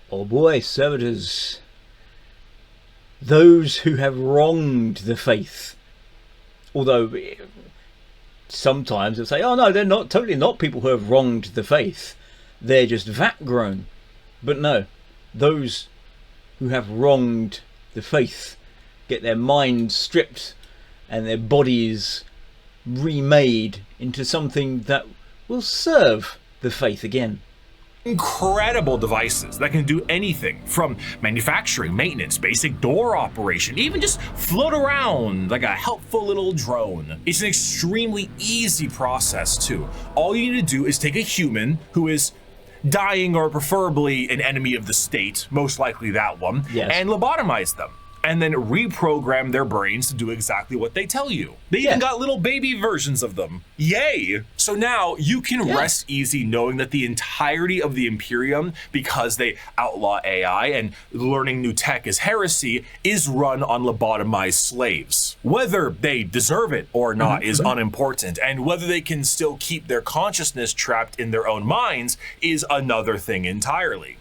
Oh boy, servitors. Those who have wronged the faith. Although sometimes they'll say, oh no, they're not totally not people who have wronged the faith. They're just vat grown. But no, those who have wronged the faith get their minds stripped and their bodies remade into something that will serve the faith again. Incredible devices that can do anything from manufacturing, maintenance, basic door operation, even just float around like a helpful little drone. It's an extremely easy process too. All you need to do is take a human who is dying or preferably an enemy of the state, most likely that one, yes, and lobotomize them. And then reprogram their brains to do exactly what they tell you. They even got little baby versions of them. Yay! So now you can rest easy knowing that the entirety of the Imperium, because they outlaw AI and learning new tech is heresy, is run on lobotomized slaves. Whether they deserve it or not is unimportant, and whether they can still keep their consciousness trapped in their own minds is another thing entirely.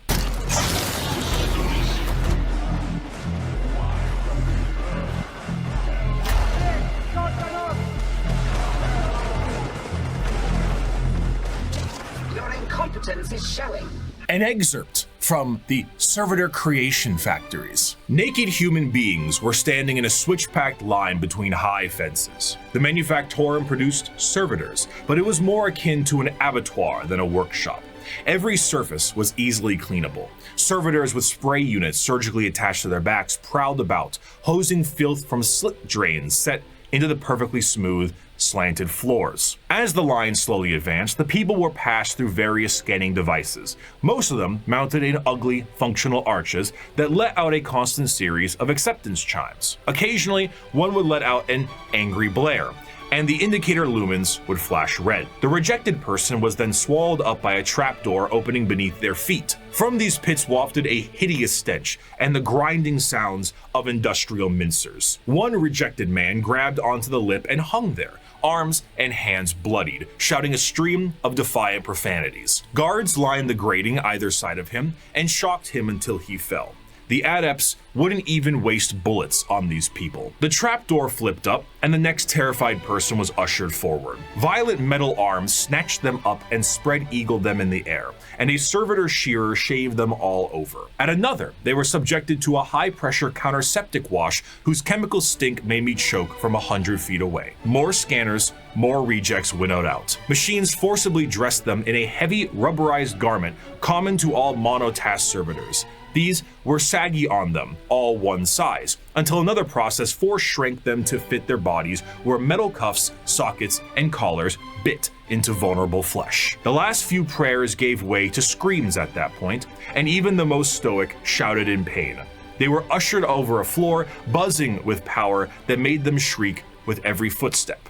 incompetence is showing. An excerpt from the Servitor Creation Factories. Naked human beings were standing in a switch-packed line between high fences. The Manufactorum produced servitors, but it was more akin to an abattoir than a workshop. Every surface was easily cleanable. Servitors with spray units surgically attached to their backs prowled about, hosing filth from slit drains set into the perfectly smooth, slanted floors. As the line slowly advanced, the people were passed through various scanning devices, most of them mounted in ugly, functional arches that let out a constant series of acceptance chimes. Occasionally, one would let out an angry blare, and the indicator lumens would flash red. The rejected person was then swallowed up by a trapdoor opening beneath their feet. From these pits wafted a hideous stench and the grinding sounds of industrial mincers. One rejected man grabbed onto the lip and hung there, arms and hands bloodied, shouting a stream of defiant profanities. Guards lined the grating either side of him and shocked him until he fell. The adepts wouldn't even waste bullets on these people. The trapdoor flipped up, and the next terrified person was ushered forward. Violet metal arms snatched them up and spread-eagled them in the air, and a servitor shearer shaved them all over. At another, they were subjected to a high-pressure counterseptic wash whose chemical stink made me choke from 100 feet away. More scanners, more rejects winnowed out. Machines forcibly dressed them in a heavy rubberized garment common to all monotask servitors. These were saggy on them, all one size, until another process force-shrank them to fit their bodies where metal cuffs, sockets, and collars bit into vulnerable flesh. The last few prayers gave way to screams at that point, and even the most stoic shouted in pain. They were ushered over a floor buzzing with power that made them shriek with every footstep.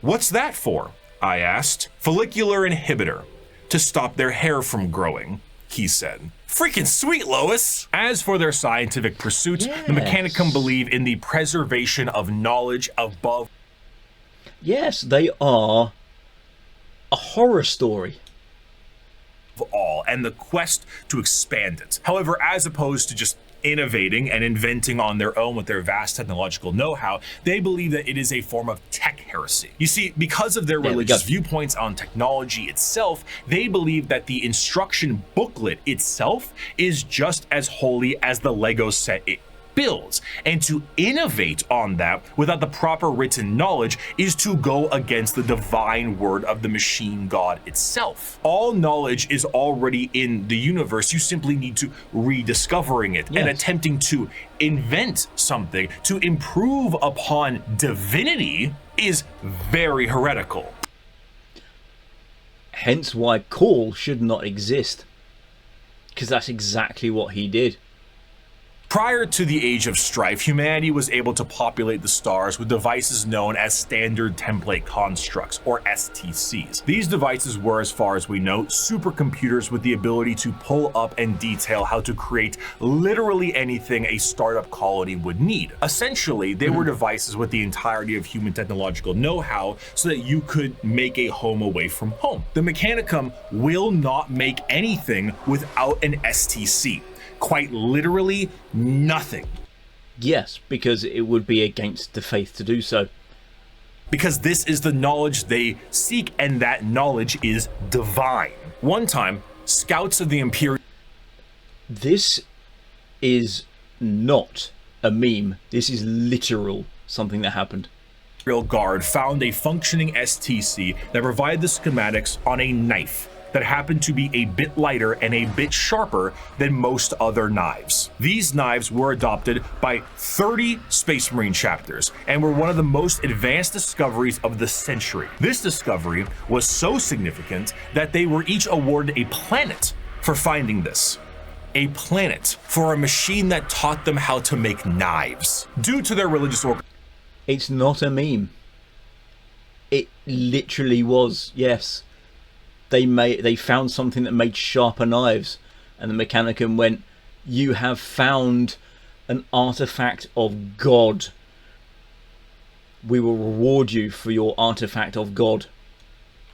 "What's that for?" I asked. "Follicular inhibitor, to stop their hair from growing," he said. Freaking sweet, Lois! As for their scientific pursuits, the Mechanicum believe in the preservation of knowledge above. Yes, they are a horror story. All, and the quest to expand it. However, as opposed to just innovating and inventing on their own with their vast technological know-how, they believe that it is a form of tech heresy. You see, because of their religious viewpoints on technology itself, they believe that the instruction booklet itself is just as holy as the Lego set it builds, and to innovate on that without the proper written knowledge is to go against the divine word of the machine god itself. All knowledge is already in the universe, you simply need to rediscovering it and attempting to invent something to improve upon divinity is very heretical. Hence why Call should not exist, because that's exactly what he did. Prior to the Age of Strife, humanity was able to populate the stars with devices known as Standard Template Constructs, or STCs. These devices were, as far as we know, supercomputers with the ability to pull up and detail how to create literally anything a startup colony would need. Essentially, they were devices with the entirety of human technological know-how so that you could make a home away from home. The Mechanicum will not make anything without an STC. Quite literally nothing. Yes, because it would be against the faith to do so. Because this is the knowledge they seek, and that knowledge is divine. One time, scouts of the Imperial... This is not a meme. This is literal something that happened. Guard found a functioning STC that provided the schematics on a knife that happened to be a bit lighter and a bit sharper than most other knives. These knives were adopted by 30 Space Marine chapters and were one of the most advanced discoveries of the century. This discovery was so significant that they were each awarded a planet for finding this. A planet for a machine that taught them how to make knives. Due to their religious It's not a meme. It literally was, yes. They found something that made sharper knives, and the Mechanicum went, "You have found an artifact of God. We will reward you for your artifact of God."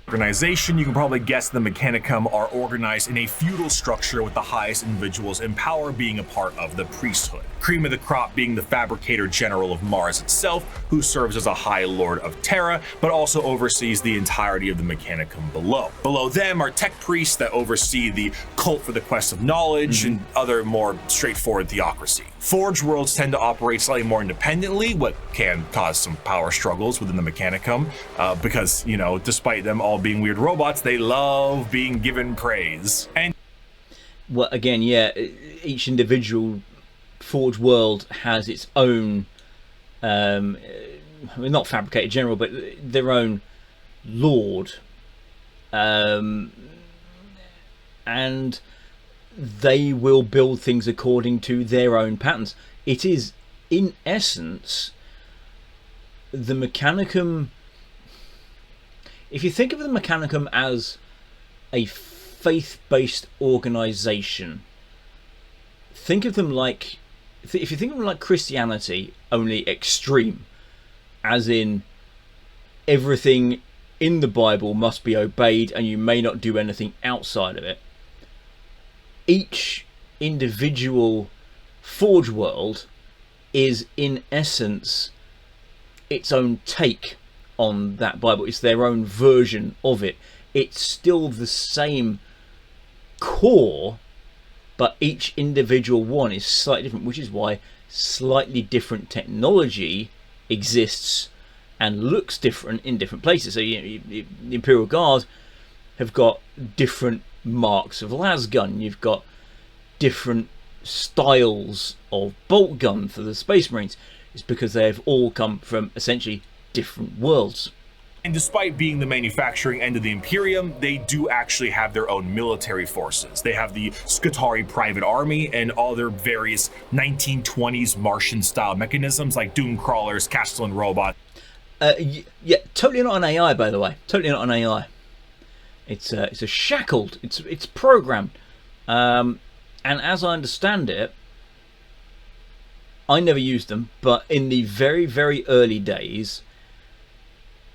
Organization, you can probably guess the Mechanicum are organized in a feudal structure with the highest individuals in power being a part of the priesthood. Cream of the crop being the fabricator general of Mars itself, who serves as a high lord of Terra, but also oversees the entirety of the Mechanicum below. Below them are tech priests that oversee the cult for the quest of knowledge and other more straightforward theocracy. Forge worlds tend to operate slightly more independently, what can cause some power struggles within the Mechanicum, because, you know, despite them all being weird robots, they love being given praise. And well, again, yeah, each individual Forge world has its own, not fabricated general, but their own lord, and they will build things according to their own patterns. It is, in essence, the Mechanicum. If you think of the Mechanicum as a faith-based organization, think of them like, if you think of them like Christianity, only extreme, as in everything in the Bible must be obeyed and you may not do anything outside of it. Each individual Forge world is, in essence, its own take on that Bible. It's their own version of it. It's still the same core, but each individual one is slightly different, which is why slightly different technology exists and looks different in different places. So the Imperial Guard have got different marks of lasgun. You've got different styles of bolt gun for the Space Marines. It's because they have all come from essentially different worlds. And despite being the manufacturing end of the Imperium, they do actually have their own military forces. They have the Skitarii Private Army and all their various 1920s Martian-style mechanisms like Doom Crawlers, Castellan robots. Yeah, totally not an AI, by the way. Totally not an AI. It's a shackled. It's programmed. And as I understand it, I never used them, but in the very, very early days,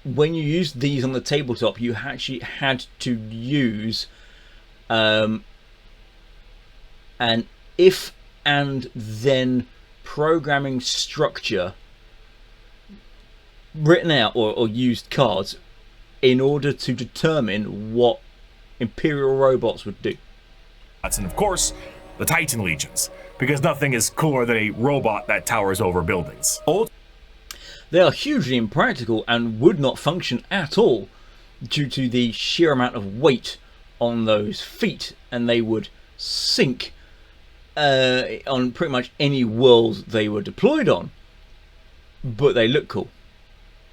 when you used these on the tabletop, you actually had to use an if and then programming structure written out or used cards in order to determine what Imperial robots would do. And of course, the Titan Legions, because nothing is cooler than a robot that towers over buildings. They are hugely impractical and would not function at all due to the sheer amount of weight on those feet, and they would sink on pretty much any world they were deployed on. But they look cool.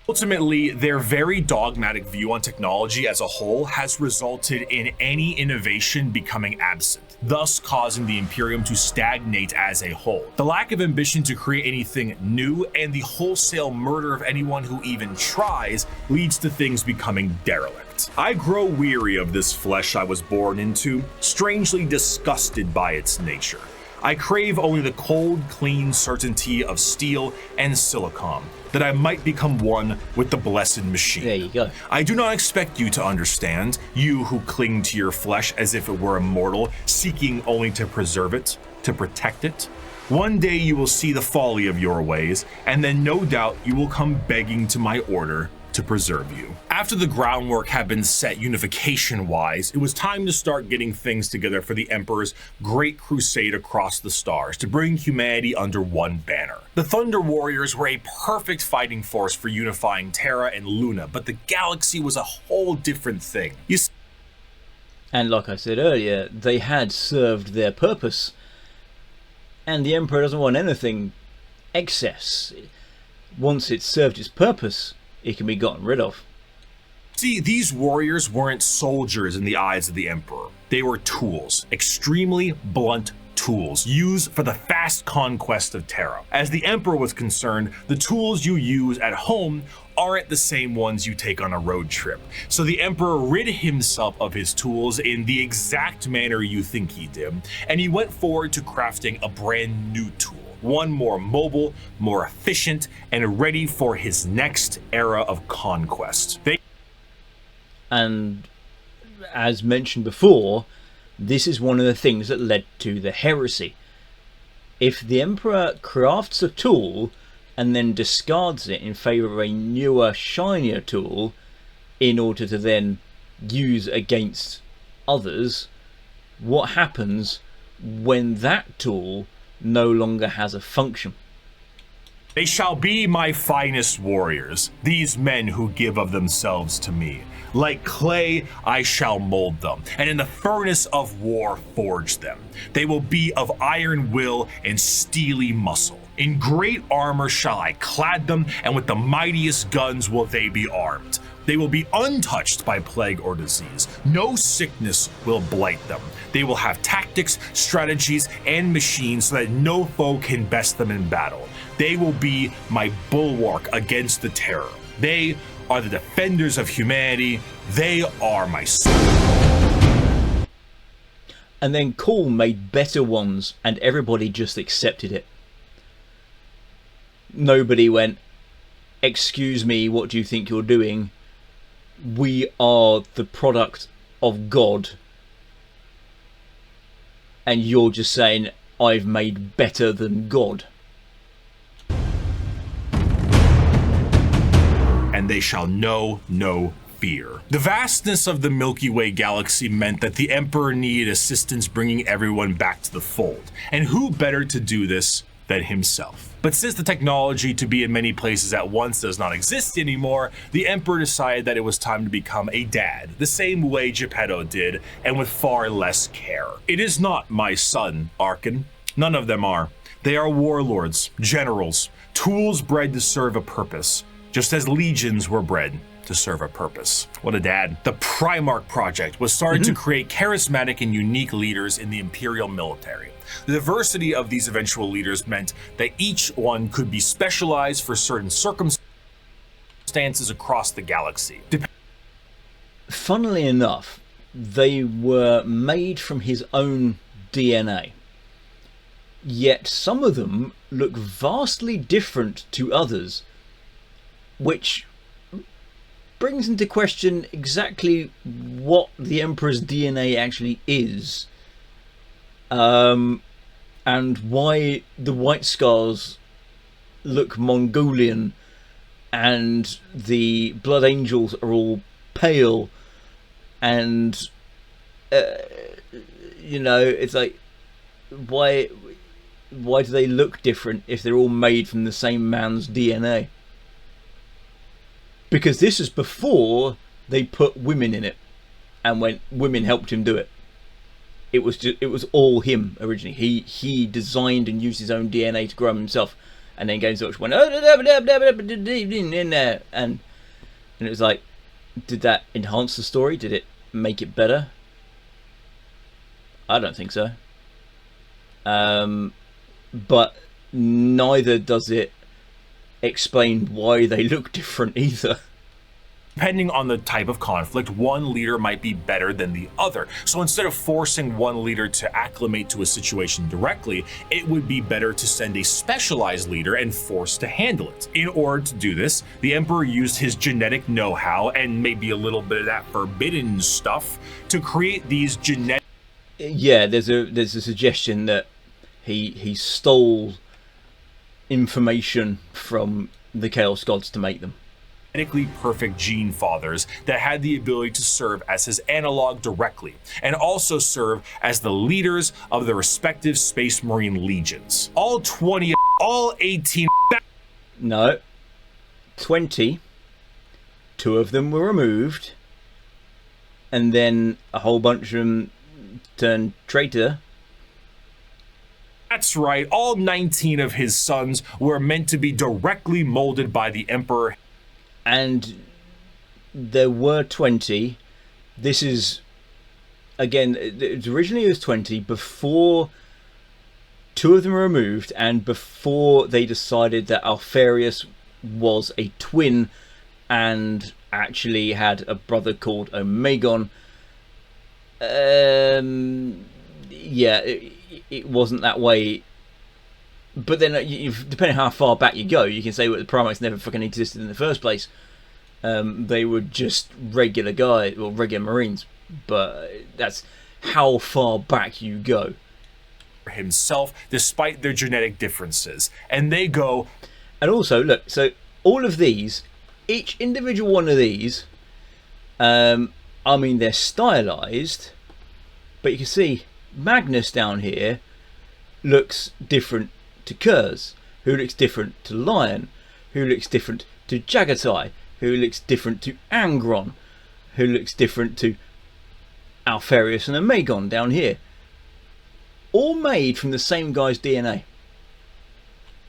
Ultimately, their very dogmatic view on technology as a whole has resulted in any innovation becoming absent, thus causing the Imperium to stagnate as a whole. The lack of ambition to create anything new and the wholesale murder of anyone who even tries leads to things becoming derelict. I grow weary of this flesh I was born into, strangely disgusted by its nature. I crave only the cold, clean certainty of steel and silicon, that I might become one with the blessed machine. There you go. I do not expect you to understand, you who cling to your flesh as if it were immortal, seeking only to preserve it, to protect it. One day you will see the folly of your ways, and then no doubt you will come begging to my order to preserve you. After the groundwork had been set unification-wise, it was time to start getting things together for the Emperor's great crusade across the stars to bring humanity under one banner. The Thunder Warriors were a perfect fighting force for unifying Terra and Luna, but the galaxy was a whole different thing. And like I said earlier, they had served their purpose, and the Emperor doesn't want anything excess. Once it's served its purpose, it can be gotten rid of. See, these warriors weren't soldiers in the eyes of the Emperor. They were tools, extremely blunt tools, used for the fast conquest of Terra. As the Emperor was concerned, the tools you use at home aren't the same ones you take on a road trip. So the Emperor rid himself of his tools in the exact manner you think he did, and he went forward to crafting a brand new tool. One more mobile, more efficient, and ready for his next era of conquest. And as mentioned before, this is one of the things that led to the heresy. If the Emperor crafts a tool and then discards it in favour of a newer, shinier tool in order to then use against others, what happens when that tool no longer has a function? They shall be my finest warriors, these men who give of themselves to me. Like clay, I shall mold them, and in the furnace of war forge them. They will be of iron will and steely muscle. In great armor shall I clad them, and with the mightiest guns will they be armed. They will be untouched by plague or disease. No sickness will blight them. They will have tactics, strategies, and machines so that no foe can best them in battle. They will be my bulwark against the terror. They are the defenders of humanity. They are my soul. And then Call made better ones, and everybody just accepted it. Nobody went, excuse me, what do you think you're doing? We are the product of God, and you're just saying I've made better than God. And they shall know no fear. The vastness of the Milky Way galaxy meant that the Emperor needed assistance bringing everyone back to the fold. And who better to do this than himself? But since the technology to be in many places at once does not exist anymore, the Emperor decided that it was time to become a dad, the same way Geppetto did, and with far less care. It is not my son, Archon. None of them are. They are warlords, generals, tools bred to serve a purpose, just as legions were bred to serve a purpose. What a dad. The Primarch project was started to create charismatic and unique leaders in the Imperial military. The diversity of these eventual leaders meant that each one could be specialized for certain circumstances across the galaxy. Funnily enough, they were made from his own DNA. Yet some of them look vastly different to others, which brings into question exactly what the Emperor's DNA actually is. And why the White Scars look Mongolian and the Blood Angels are all pale, and you know, it's like, why do they look different if they're all made from the same man's DNA? Because this is before they put women in it, and when women helped him do it. It was all him originally. He designed and used his own DNA to grow himself, and then Games Workshop went in there, and it was like, did that enhance the story? Did it make it better? I don't think so. But neither does it explain why they look different either. Depending on the type of conflict, one leader might be better than the other. So instead of forcing one leader to acclimate to a situation directly, it would be better to send a specialized leader and force to handle it. In order to do this, the Emperor used his genetic know-how and maybe a little bit of that forbidden stuff to create these genetic... Yeah, there's a suggestion that he stole information from the Chaos Gods to make them. Genetically perfect gene fathers that had the ability to serve as his analog directly, and also serve as the leaders of the respective Space Marine legions. All 20, all 18... No. 20. 2 of them were removed, and then a whole bunch of them turned traitor. That's right, all 19 of his sons were meant to be directly molded by the Emperor. And there were 20. This is, again, originally it was 20 before 2 of them were removed, and before they decided that Alfarius was a twin and actually had a brother called Omegon. Yeah, it wasn't that way. But then, depending on how far back you go, you can say, well, the Primarchs never fucking existed in the first place. They were just regular guys, or regular Marines, but that's how far back you go. Himself, despite their genetic differences, and they go. And also, look, so all of these, each individual one of these, I mean, they're stylized, but you can see Magnus down here looks different to Kurz, who looks different to Lion, who looks different to Jagatai, who looks different to Angron, who looks different to Alfarius and Omegon down here. All made from the same guy's DNA.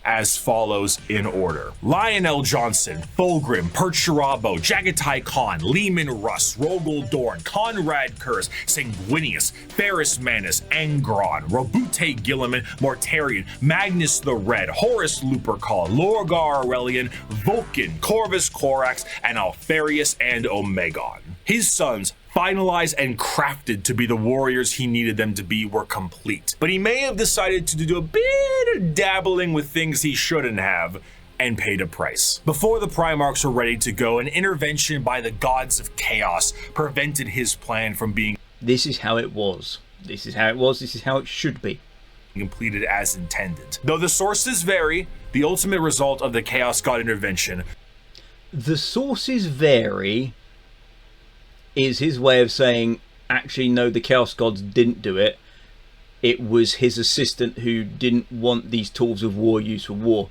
As follows in order: Lionel Johnson, Fulgrim, Percherabo, Jagatai Khan, Lehman Russ, Rogel Dorn, Conrad Kurz, Sanguinius, Ferris Manus, Angron, Robute Gilliman, Mortarion, Magnus the Red, Horus Lupercal, Lorgar Aurelian, Vulcan, Corvus Corax, and Alfarius and Omegon. His sons, finalized and crafted to be the warriors he needed them to be, were complete. But he may have decided to do a bit of dabbling with things he shouldn't have, and paid a price. Before the Primarchs were ready to go, an intervention by the gods of chaos prevented his plan from being. This is how it was. This is how it was. This is how it should be. Completed as intended. Though the sources vary, the ultimate result of the Chaos God intervention. The sources vary is his way of saying, actually, no, the Chaos Gods didn't do it. It was his assistant who didn't want these tools of war used for war.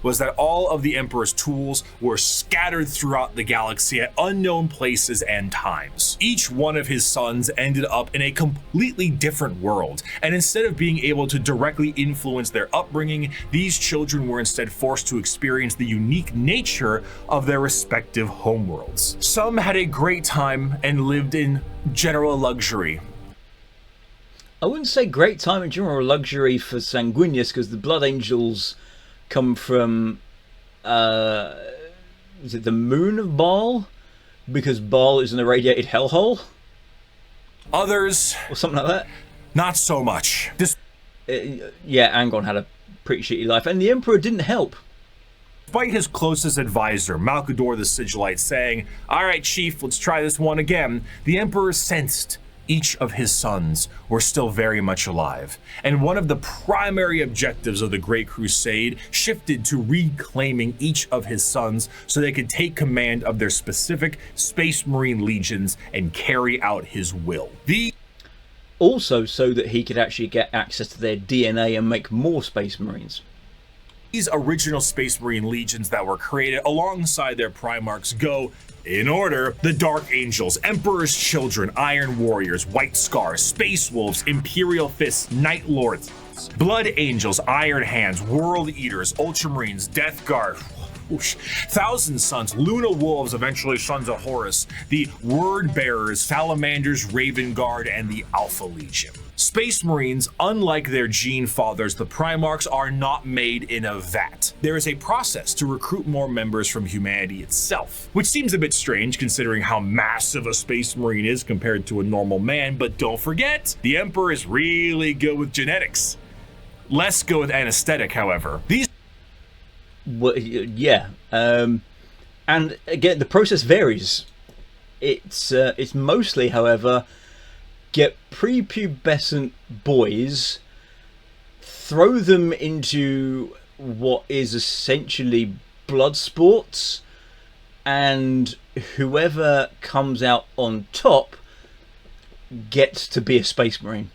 Was that all of the Emperor's tools were scattered throughout the galaxy at unknown places and times. Each one of his sons ended up in a completely different world, and instead of being able to directly influence their upbringing, these children were instead forced to experience the unique nature of their respective homeworlds. Some had a great time and lived in general luxury. I wouldn't say great time in general luxury for Sanguinius, because the Blood Angels come from, is it the moon of Baal? Because Baal is an irradiated hellhole? Others, or something like that? Not so much. Yeah, Angon had a pretty shitty life, and the Emperor didn't help. Despite his closest advisor, Malkador the Sigillite, saying, "Alright, Chief, let's try this one again," the Emperor sensed each of his sons were still very much alive, and one of the primary objectives of the Great Crusade shifted to reclaiming each of his sons so they could take command of their specific Space Marine legions and carry out his will. Also so that he could actually get access to their DNA and make more Space Marines. These original Space Marine legions that were created alongside their Primarchs go, in order: the Dark Angels, Emperor's Children, Iron Warriors, White Scars, Space Wolves, Imperial Fists, Night Lords, Blood Angels, Iron Hands, World Eaters, Ultramarines, Death Guard, Thousand Sons, Luna Wolves, eventually Sons of Horus, the Word Bearers, Salamanders, Raven Guard, and the Alpha Legion. Space Marines, unlike their gene fathers, the Primarchs, are not made in a vat. There is a process to recruit more members from humanity itself, which seems a bit strange considering how massive a Space Marine is compared to a normal man, but don't forget, the Emperor is really good with genetics. Less good with anesthetic, however. Well, yeah, and again, the process varies. It's mostly, however, get prepubescent boys, throw them into what is essentially blood sports, and whoever comes out on top gets to be a Space Marine.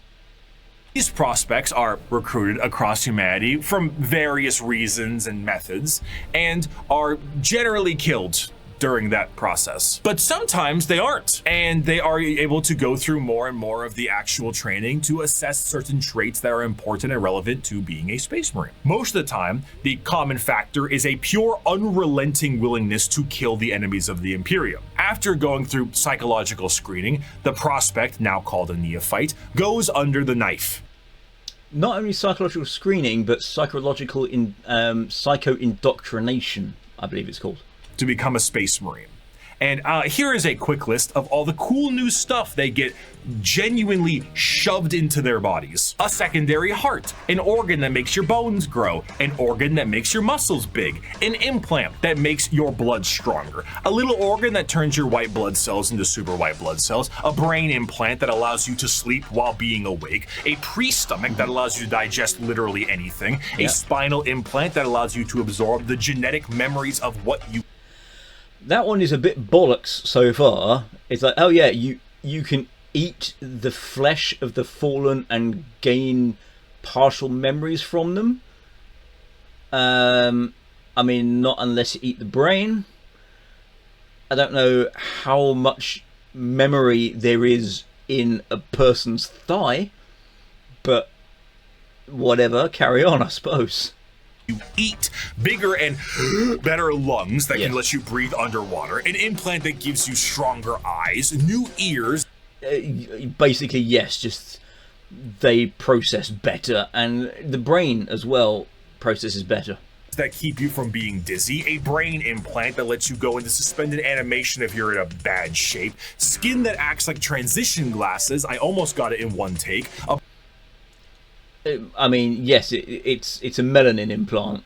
These prospects are recruited across humanity from various reasons and methods, and are generally killed during that process. But sometimes they aren't, and they are able to go through more and more of the actual training to assess certain traits that are important and relevant to being a Space Marine. Most of the time, the common factor is a pure, unrelenting willingness to kill the enemies of the Imperium. After going through psychological screening, the prospect, now called a neophyte, goes under the knife. Not only psychological screening, but psychological psycho-indoctrination, I believe it's called. To become a Space Marine. And here is a quick list of all the cool new stuff they get genuinely shoved into their bodies. A secondary heart, an organ that makes your bones grow, an organ that makes your muscles big, an implant that makes your blood stronger, a little organ that turns your white blood cells into super white blood cells, a brain implant that allows you to sleep while being awake, a pre-stomach that allows you to digest literally anything, a spinal implant that allows you to absorb the genetic memories of what you... That one is a bit bollocks so far. It's like, oh yeah, you can eat the flesh of the fallen and gain partial memories from them. I mean, not unless you eat the brain. I don't know how much memory there is in a person's thigh, but whatever, carry on, I suppose. You eat bigger and better lungs that can let you breathe underwater, an implant that gives you stronger eyes, new ears. Basically, yes, just they process better, and the brain as well processes better. That keep you from being dizzy, a brain implant that lets you go into suspended animation if you're in a bad shape, skin that acts like transition glasses, I almost got it in one take. I mean, yes, it's a melanin implant.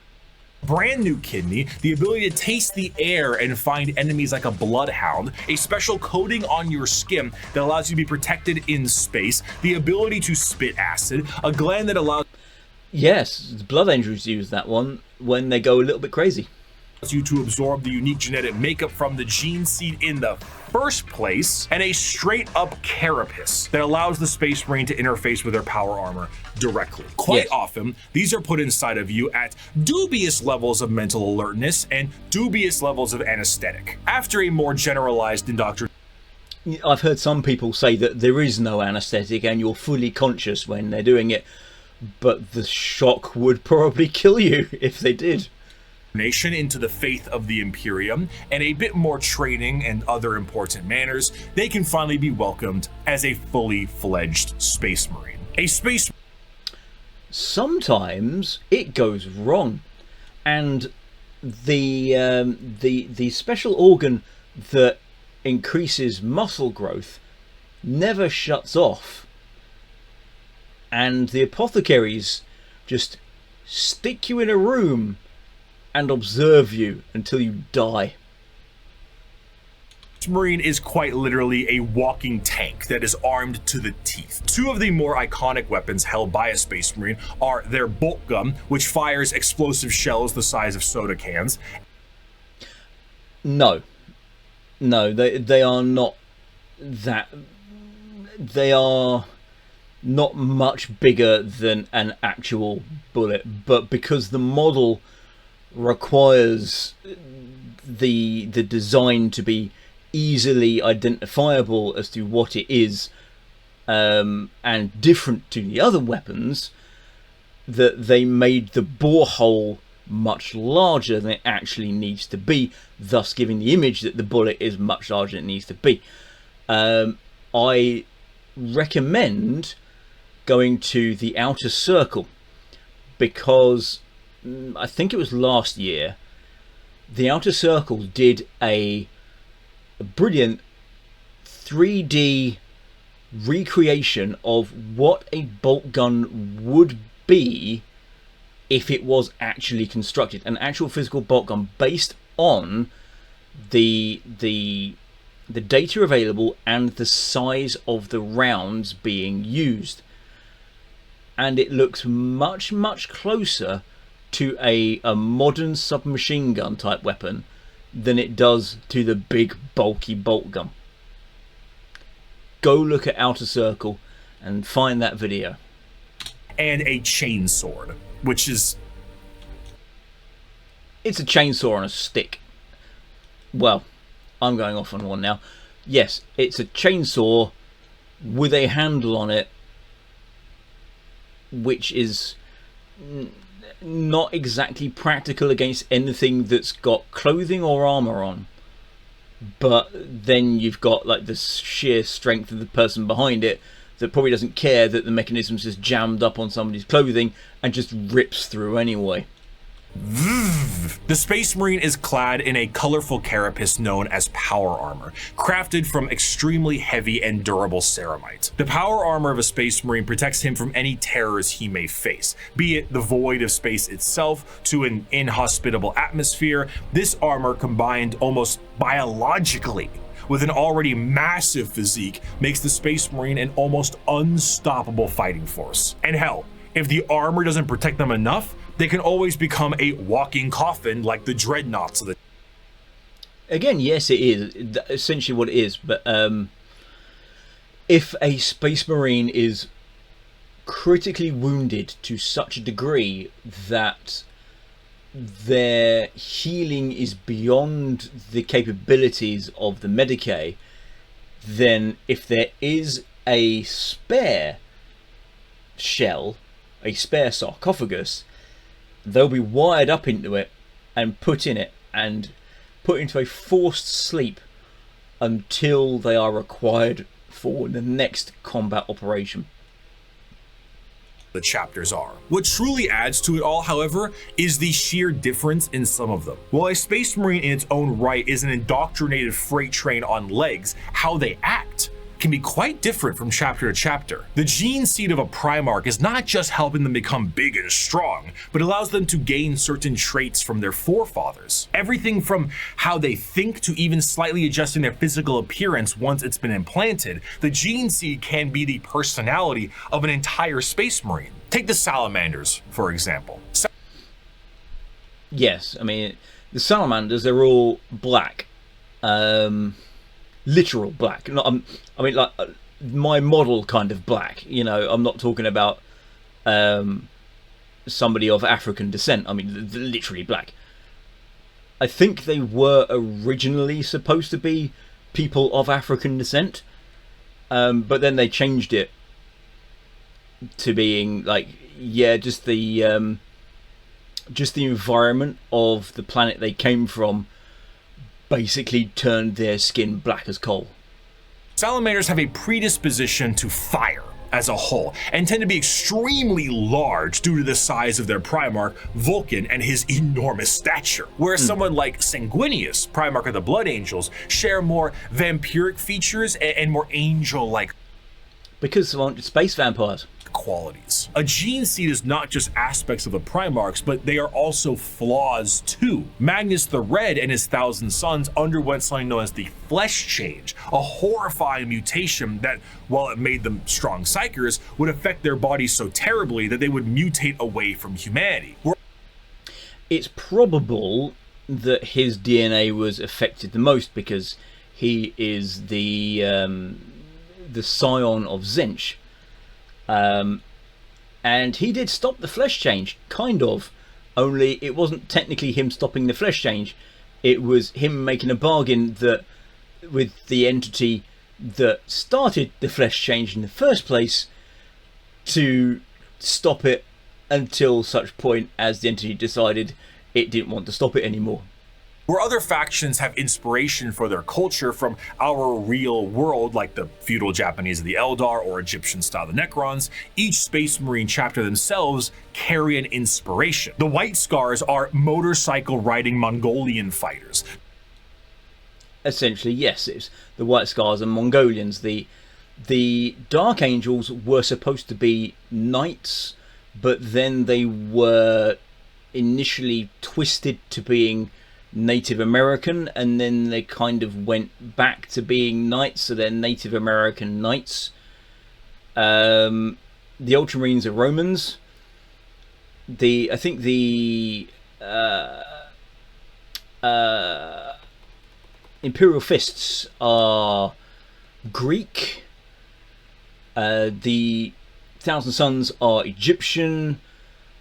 Brand new kidney, the ability to taste the air and find enemies like a bloodhound, a special coating on your skin that allows you to be protected in space, the ability to spit acid, a gland that allows... Yes, the Blood Angels use that one when they go a little bit crazy. You to absorb the unique genetic makeup from the gene seed in the first place, and a straight up carapace that allows the Space Marine to interface with their power armor directly. Quite often, these are put inside of you at dubious levels of mental alertness and dubious levels of anesthetic. After a more generalized indoctrination, I've heard some people say that there is no anesthetic and you're fully conscious when they're doing it, but the shock would probably kill you if they did. Into the faith of the Imperium, and a bit more training and other important manners, they can finally be welcomed as a fully fledged Space Marine. A Space... Sometimes it goes wrong, and the special organ that increases muscle growth never shuts off, and the apothecaries just stick you in a room and observe you until you die. Marine is quite literally a walking tank that is armed to the teeth. Two of the more iconic weapons held by a Space Marine are their bolt gun, which fires explosive shells the size of soda cans. No, they are not that. They are not much bigger than an actual bullet, but because the model requires the design to be easily identifiable as to what it is, and different to the other weapons, that they made the borehole much larger than it actually needs to be, thus giving the image that the bullet is much larger than it needs to be. I recommend going to the Outer Circle, because I think it was last year, the Outer Circle did a brilliant 3D recreation of what a bolt gun would be if it was actually constructed, an actual physical bolt gun based on the data available and the size of the rounds being used, and it looks much closer to a modern submachine gun type weapon than it does to the big bulky bolt gun. Go look at Outer Circle and find that video. And a chainsword, which is... It's a chainsaw on a stick. Well, I'm going off on one now. Yes, it's a chainsaw with a handle on it, which is not exactly practical against anything that's got clothing or armor on, but then you've got like the sheer strength of the person behind it that probably doesn't care that the mechanism's just jammed up on somebody's clothing and just rips through anyway. The Space Marine is clad in a colorful carapace known as power armor, crafted from extremely heavy and durable ceramite. The power armor of a Space Marine protects him from any terrors he may face, be it the void of space itself to an inhospitable atmosphere. This armor, combined almost biologically with an already massive physique, makes the Space Marine an almost unstoppable fighting force. And hell, if the armor doesn't protect them enough, they can always become a walking coffin like the dreadnoughts of the... Again, yes, it is essentially what it is, but if a Space Marine is critically wounded to such a degree that their healing is beyond the capabilities of the Medicae, then if there is a spare shell, a spare sarcophagus, they'll be wired up into it and put in it and put into a forced sleep until they are required for the next combat operation. The chapters are. What truly adds to it all, however, is the sheer difference in some of them. While a Space Marine in its own right is an indoctrinated freight train on legs, how they act can be quite different from chapter to chapter. The gene seed of a Primarch is not just helping them become big and strong, but allows them to gain certain traits from their forefathers. Everything from how they think to even slightly adjusting their physical appearance once it's been implanted, the gene seed can be the personality of an entire Space Marine. Take the Salamanders, for example. Yes, I mean, the Salamanders, they're all black. Literal black. Not, I mean, like my model kind of black. You know, I'm not talking about somebody of African descent. I mean, literally black. I think they were originally supposed to be people of African descent, but then they changed it to being like, yeah, just the environment of the planet they came from basically turned their skin black as coal. Salamanders have a predisposition to fire as a whole, and tend to be extremely large due to the size of their Primarch, Vulcan, and his enormous stature. Whereas someone like Sanguinius, Primarch of the Blood Angels, share more vampiric features and more angel-like because they want space vampires. Qualities. A gene seed is not just aspects of the Primarchs, but they are also flaws too. Magnus the Red and his 1,000 Sons underwent something known as the Flesh Change, a horrifying mutation that, while it made them strong psychers, would affect their bodies so terribly that they would mutate away from humanity. It's probable that his DNA was affected the most because he is the scion of Zench. And he did stop the flesh change, kind of, only it wasn't technically him stopping the flesh change, it was him making a bargain that with the entity that started the flesh change in the first place to stop it until such point as the entity decided it didn't want to stop it anymore. Where other factions have inspiration for their culture from our real world, like the feudal Japanese of the Eldar or Egyptian style the Necrons, each Space Marine chapter themselves carry an inspiration. The White Scars are motorcycle riding Mongolian fighters. Essentially, yes, it's the White Scars and Mongolians. The Dark Angels were supposed to be knights, but then they were initially twisted to being Native American, and then they kind of went back to being knights, so they're Native American knights. The Ultramarines are Romans. I think the Imperial Fists are Greek. The 1,000 Sons are Egyptian.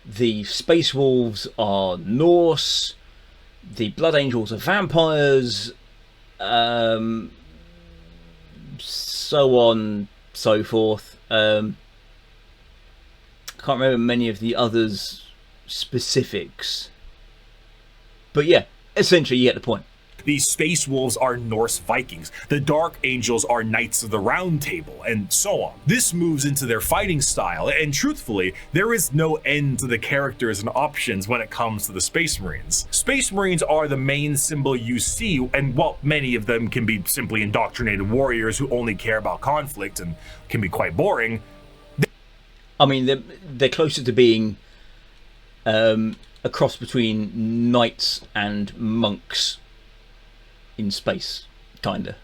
The Space Wolves are Norse. The Blood Angels are vampires, so on, so forth. I can't remember many of the others' specifics. But yeah, essentially you get the point. These space wolves are Norse Vikings. The Dark Angels are Knights of the Round Table, and so on. This moves into their fighting style, and truthfully, there is no end to the characters and options when it comes to the Space Marines. Space Marines are the main symbol you see, and while many of them can be simply indoctrinated warriors who only care about conflict and can be quite boring. I mean, they're closer to being a cross between knights and monks in space, kinda.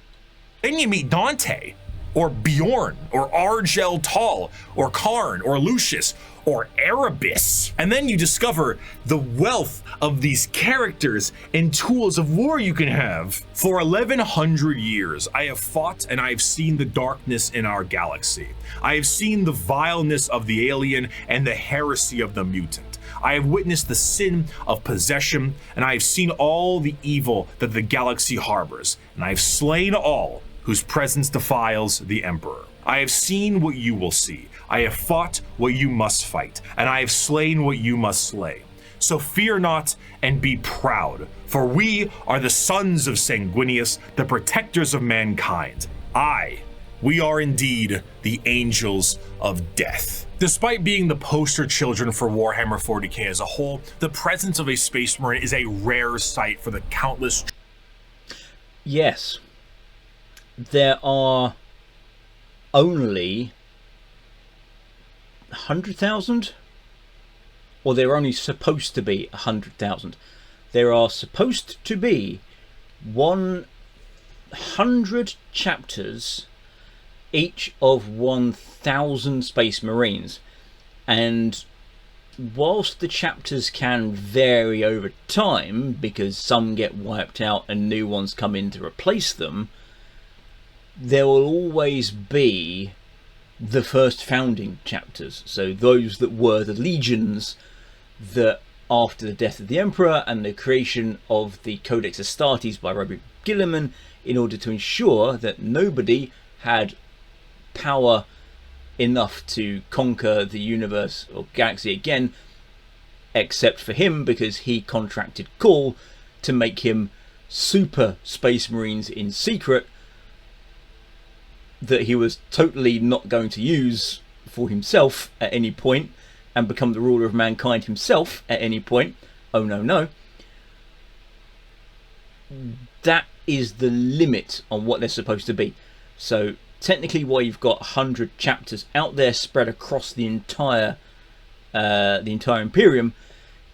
Then you meet Dante, or Bjorn, or Argel Tal, or Karn, or Lucius, or Erebus. And then you discover the wealth of these characters and tools of war you can have. For 1100 years, I have fought and I have seen the darkness in our galaxy. I have seen the vileness of the alien and the heresy of the mutant. I have witnessed the sin of possession, and I have seen all the evil that the galaxy harbors, and I have slain all whose presence defiles the Emperor. I have seen what you will see. I have fought what you must fight, and I have slain what you must slay. So fear not and be proud, for we are the sons of Sanguinius, the protectors of mankind. We are indeed the angels of death. Despite being the poster children for Warhammer 40k as a whole, the presence of a Space Marine is a rare sight for the countless... Yes. There are only 100,000? Or they're only supposed to be 100,000. There are supposed to be 100 chapters, each of 1,000 Space Marines, and whilst the chapters can vary over time because some get wiped out and new ones come in to replace them, there will always be the first founding chapters, so those that were the legions that after the death of the Emperor and the creation of the Codex Astartes by Robert Gilliman, in order to ensure that nobody had power enough to conquer the universe or galaxy again, except for him, because he contracted Call to make him super Space Marines in secret that he was totally not going to use for himself at any point and become the ruler of mankind himself at any point. Oh no. That is the limit on what they're supposed to be. So technically, while you've got 100 chapters out there spread across the entire Imperium,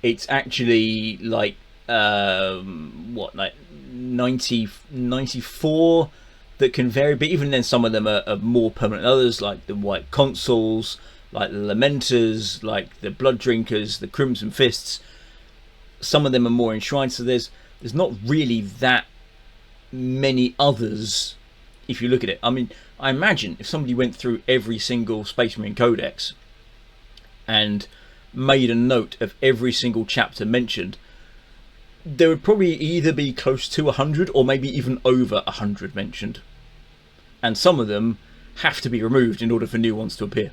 it's actually like like 94 that can vary, but even then some of them are more permanent than others, like the White Consuls, like the Lamenters, like the Blood Drinkers, the Crimson Fists. Some of them are more enshrined, so there's not really that many others if you look at it. I mean, I imagine if somebody went through every single Space Marine Codex and made a note of every single chapter mentioned, there would probably either be close to 100 or maybe even over 100 mentioned. And some of them have to be removed in order for new ones to appear.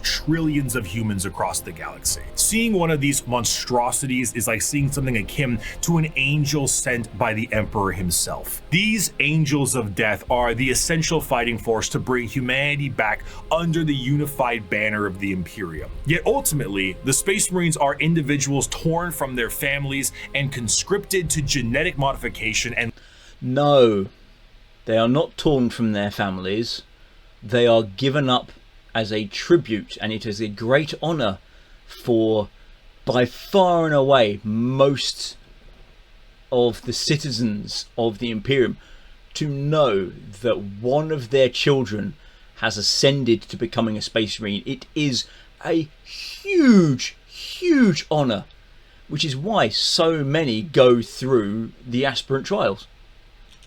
Trillions of humans across the galaxy. Seeing one of these monstrosities is like seeing something akin to an angel sent by the Emperor himself. These angels of death are the essential fighting force to bring humanity back under the unified banner of the Imperium. Yet ultimately, the Space Marines are individuals torn from their families and conscripted to genetic modification and... No, they are not torn from their families. They are given up as a tribute, and it is a great honor for, by far and away, most of the citizens of the Imperium to know that one of their children has ascended to becoming a Space Marine. It is a huge honor, which is why so many go through the aspirant trials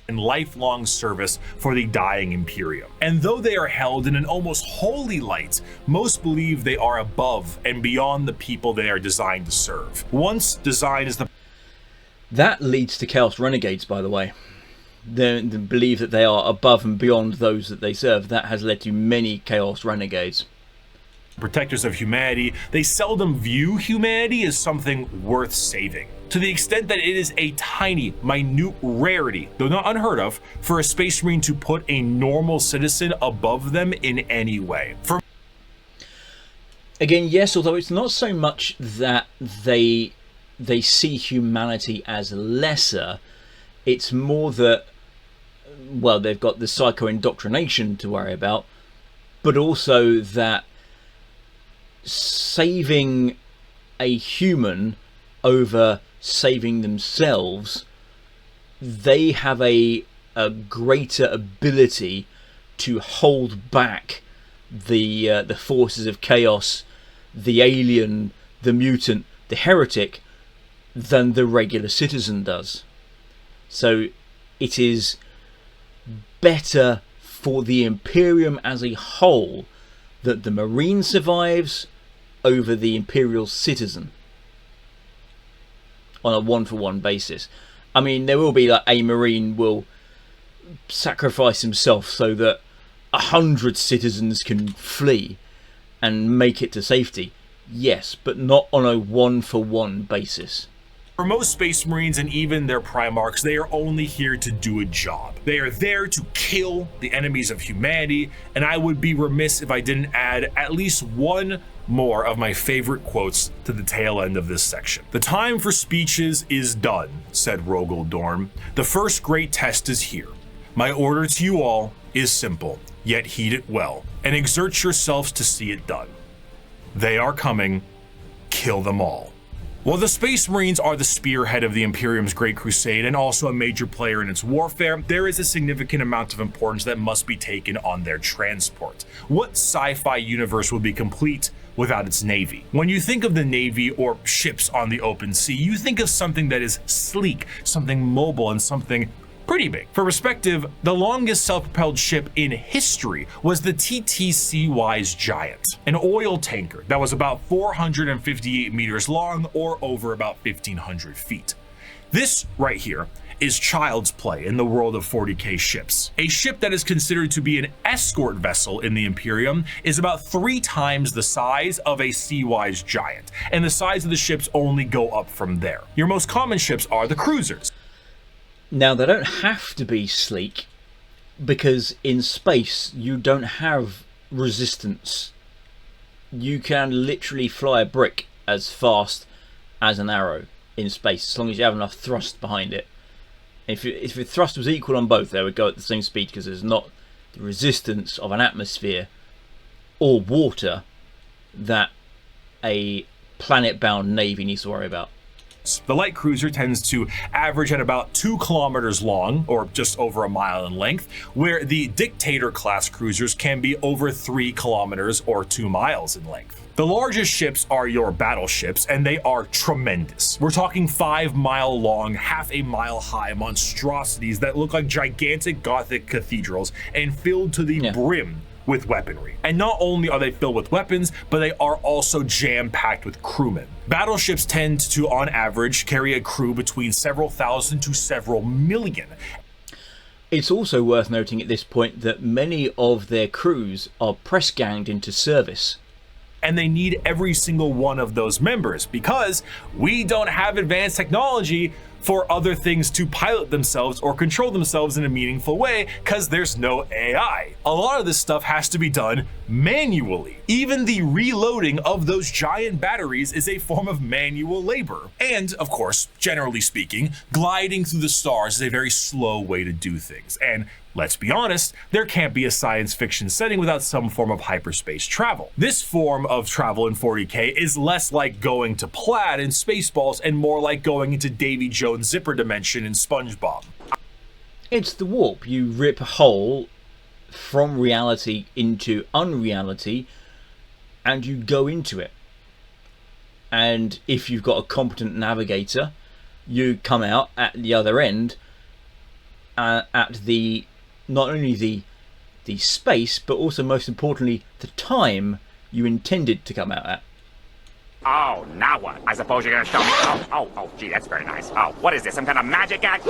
and lifelong service for the dying Imperium. And though they are held in an almost holy light, most believe they are above and beyond the people they are designed to serve. Once designed as the... That leads to Chaos Renegades, by the way. They believe that they are above and beyond those that they serve. That has led to many Chaos Renegades. protectors of humanity, they seldom view humanity as something worth saving. To the extent that it is a tiny, minute rarity, though not unheard of, for a Space Marine to put a normal citizen above them in any way. Again, yes, although it's not so much that they see humanity as lesser, it's more that, well, they've got the psycho-indoctrination to worry about, but also that saving a human over saving themselves, they have a greater ability to hold back the forces of chaos, the alien, the mutant, the heretic, than the regular citizen does. So it is better for the Imperium as a whole that the Marine survives over the Imperial citizen on a one-for-one basis. I mean, there will be like a Marine will sacrifice himself so that 100 citizens can flee and make it to safety. Yes, but not on a one-for-one basis. For most Space Marines and even their Primarchs, they are only here to do a job. They are there to kill the enemies of humanity, and I would be remiss if I didn't add at least one more of my favorite quotes to the tail end of this section. "The time for speeches is done," said Rogel Dorn. "The first great test is here. My order to you all is simple, yet heed it well, and exert yourselves to see it done. They are coming. Kill them all." While the Space Marines are the spearhead of the Imperium's Great Crusade and also a major player in its warfare, there is a significant amount of importance that must be taken on their transport. What sci-fi universe would be complete without its navy? When you think of the navy or ships on the open sea, you think of something that is sleek, something mobile, and something pretty big. For perspective, the longest self-propelled ship in history was the TTC-Wise Giant, an oil tanker that was about 458 meters long or over about 1,500 feet. This right here is child's play in the world of 40k ships. A ship that is considered to be an escort vessel in the Imperium is about 3 times the size of a Sea-Wise Giant, and the size of the ships only go up from there. Your most common ships are the cruisers. Now, they don't have to be sleek, because in space you don't have resistance. You can literally fly a brick as fast as an arrow in space, as long as you have enough thrust behind it. If the thrust was equal on both, they would go at the same speed, because there's not the resistance of an atmosphere or water that a planet-bound navy needs to worry about. The light cruiser tends to average at about 2 kilometers long, or just over a mile in length, where the Dictator class cruisers can be over 3 kilometers or 2 miles in length. The largest ships are your battleships, and they are tremendous. We're talking 5-mile long, half a mile high monstrosities that look like gigantic Gothic cathedrals and filled to the brim with weaponry. And not only are they filled with weapons, but they are also jam-packed with crewmen. Battleships tend to, on average, carry a crew between several thousand to several million. It's also worth noting at this point that many of their crews are press-ganged into service. And they need every single one of those members, because we don't have advanced technology for other things to pilot themselves or control themselves in a meaningful way, because there's no AI. A lot of this stuff has to be done manually. Even the reloading of those giant batteries is a form of manual labor. And, of course, generally speaking, gliding through the stars is a very slow way to do things. And let's be honest, there can't be a science fiction setting without some form of hyperspace travel. This form of travel in 40k is less like going to Plaid in Spaceballs and more like going into Davy Jones' zipper dimension in SpongeBob. It's the warp. You rip a hole from reality into unreality and you go into it. And if you've got a competent navigator, you come out at the other end at the not only the space, but also most importantly the time you intended to come out at. Oh, now what? I suppose you're gonna show me. Oh, gee, that's very nice. Oh, what is this? Some kind of magic act?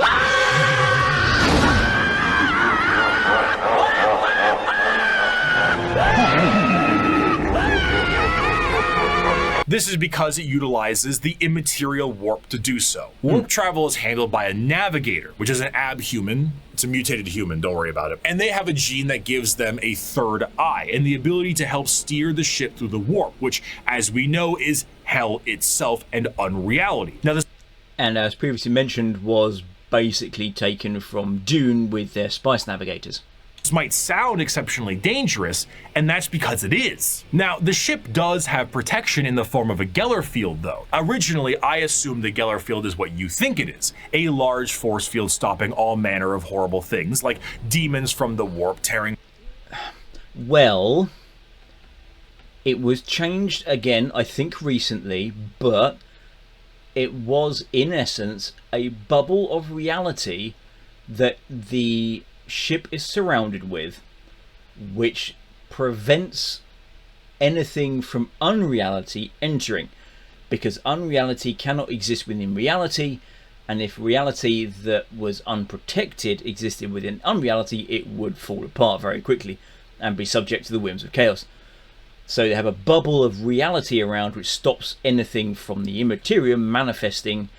This is because it utilizes the immaterial warp to do so. Warp travel is handled by a navigator, which is an abhuman. It's a mutated human, don't worry about it. And they have a gene that gives them a third eye and the ability to help steer the ship through the warp, which, as we know, is hell itself and unreality. Now, and as previously mentioned, was basically taken from Dune with their spice navigators. This might sound exceptionally dangerous, and that's because it is. Now, the ship does have protection in the form of a Geller field, though. Originally, I assumed the Geller field is what you think it is, a large force field stopping all manner of horrible things, like demons from the warp tearing. Well, it was changed again, I think recently, but it was, in essence, a bubble of reality that the ship is surrounded with, which prevents anything from unreality entering, because unreality cannot exist within reality, and if reality that was unprotected existed within unreality, it would fall apart very quickly and be subject to the whims of chaos. So they have a bubble of reality around which stops anything from the immaterium manifesting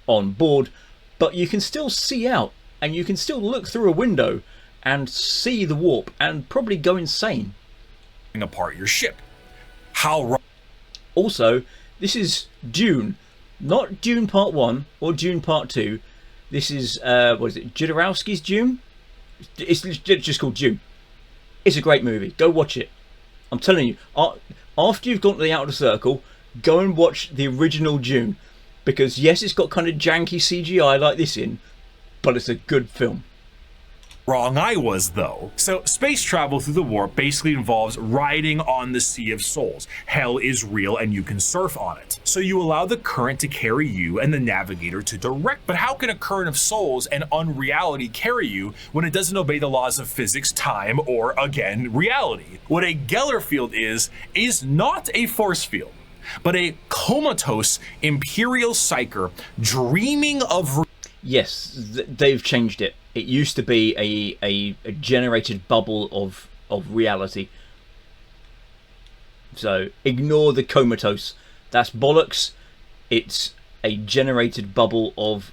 on board, but you can still see out. And you can still look through a window and see the warp and probably go insane. Apart your ship. How? Also, this is Dune, not Dune Part 1 or Dune Part 2. This is, what is it, Jodorowsky's Dune? It's just called Dune. It's a great movie. Go watch it. I'm telling you, after you've gone to the Outer Circle, go and watch the original Dune. Because yes, it's got kind of janky CGI like this in, but it's a good film. Wrong I was, though. So space travel through the warp basically involves riding on the Sea of Souls. Hell is real and you can surf on it. So you allow the current to carry you and the navigator to direct. But how can a current of souls and unreality carry you when it doesn't obey the laws of physics, time, or, again, reality? What a Geller field is not a force field, but a comatose Imperial Psyker dreaming of... Yes, they've changed it. It used to be a generated bubble of reality. So ignore the comatose. That's bollocks. It's a generated bubble of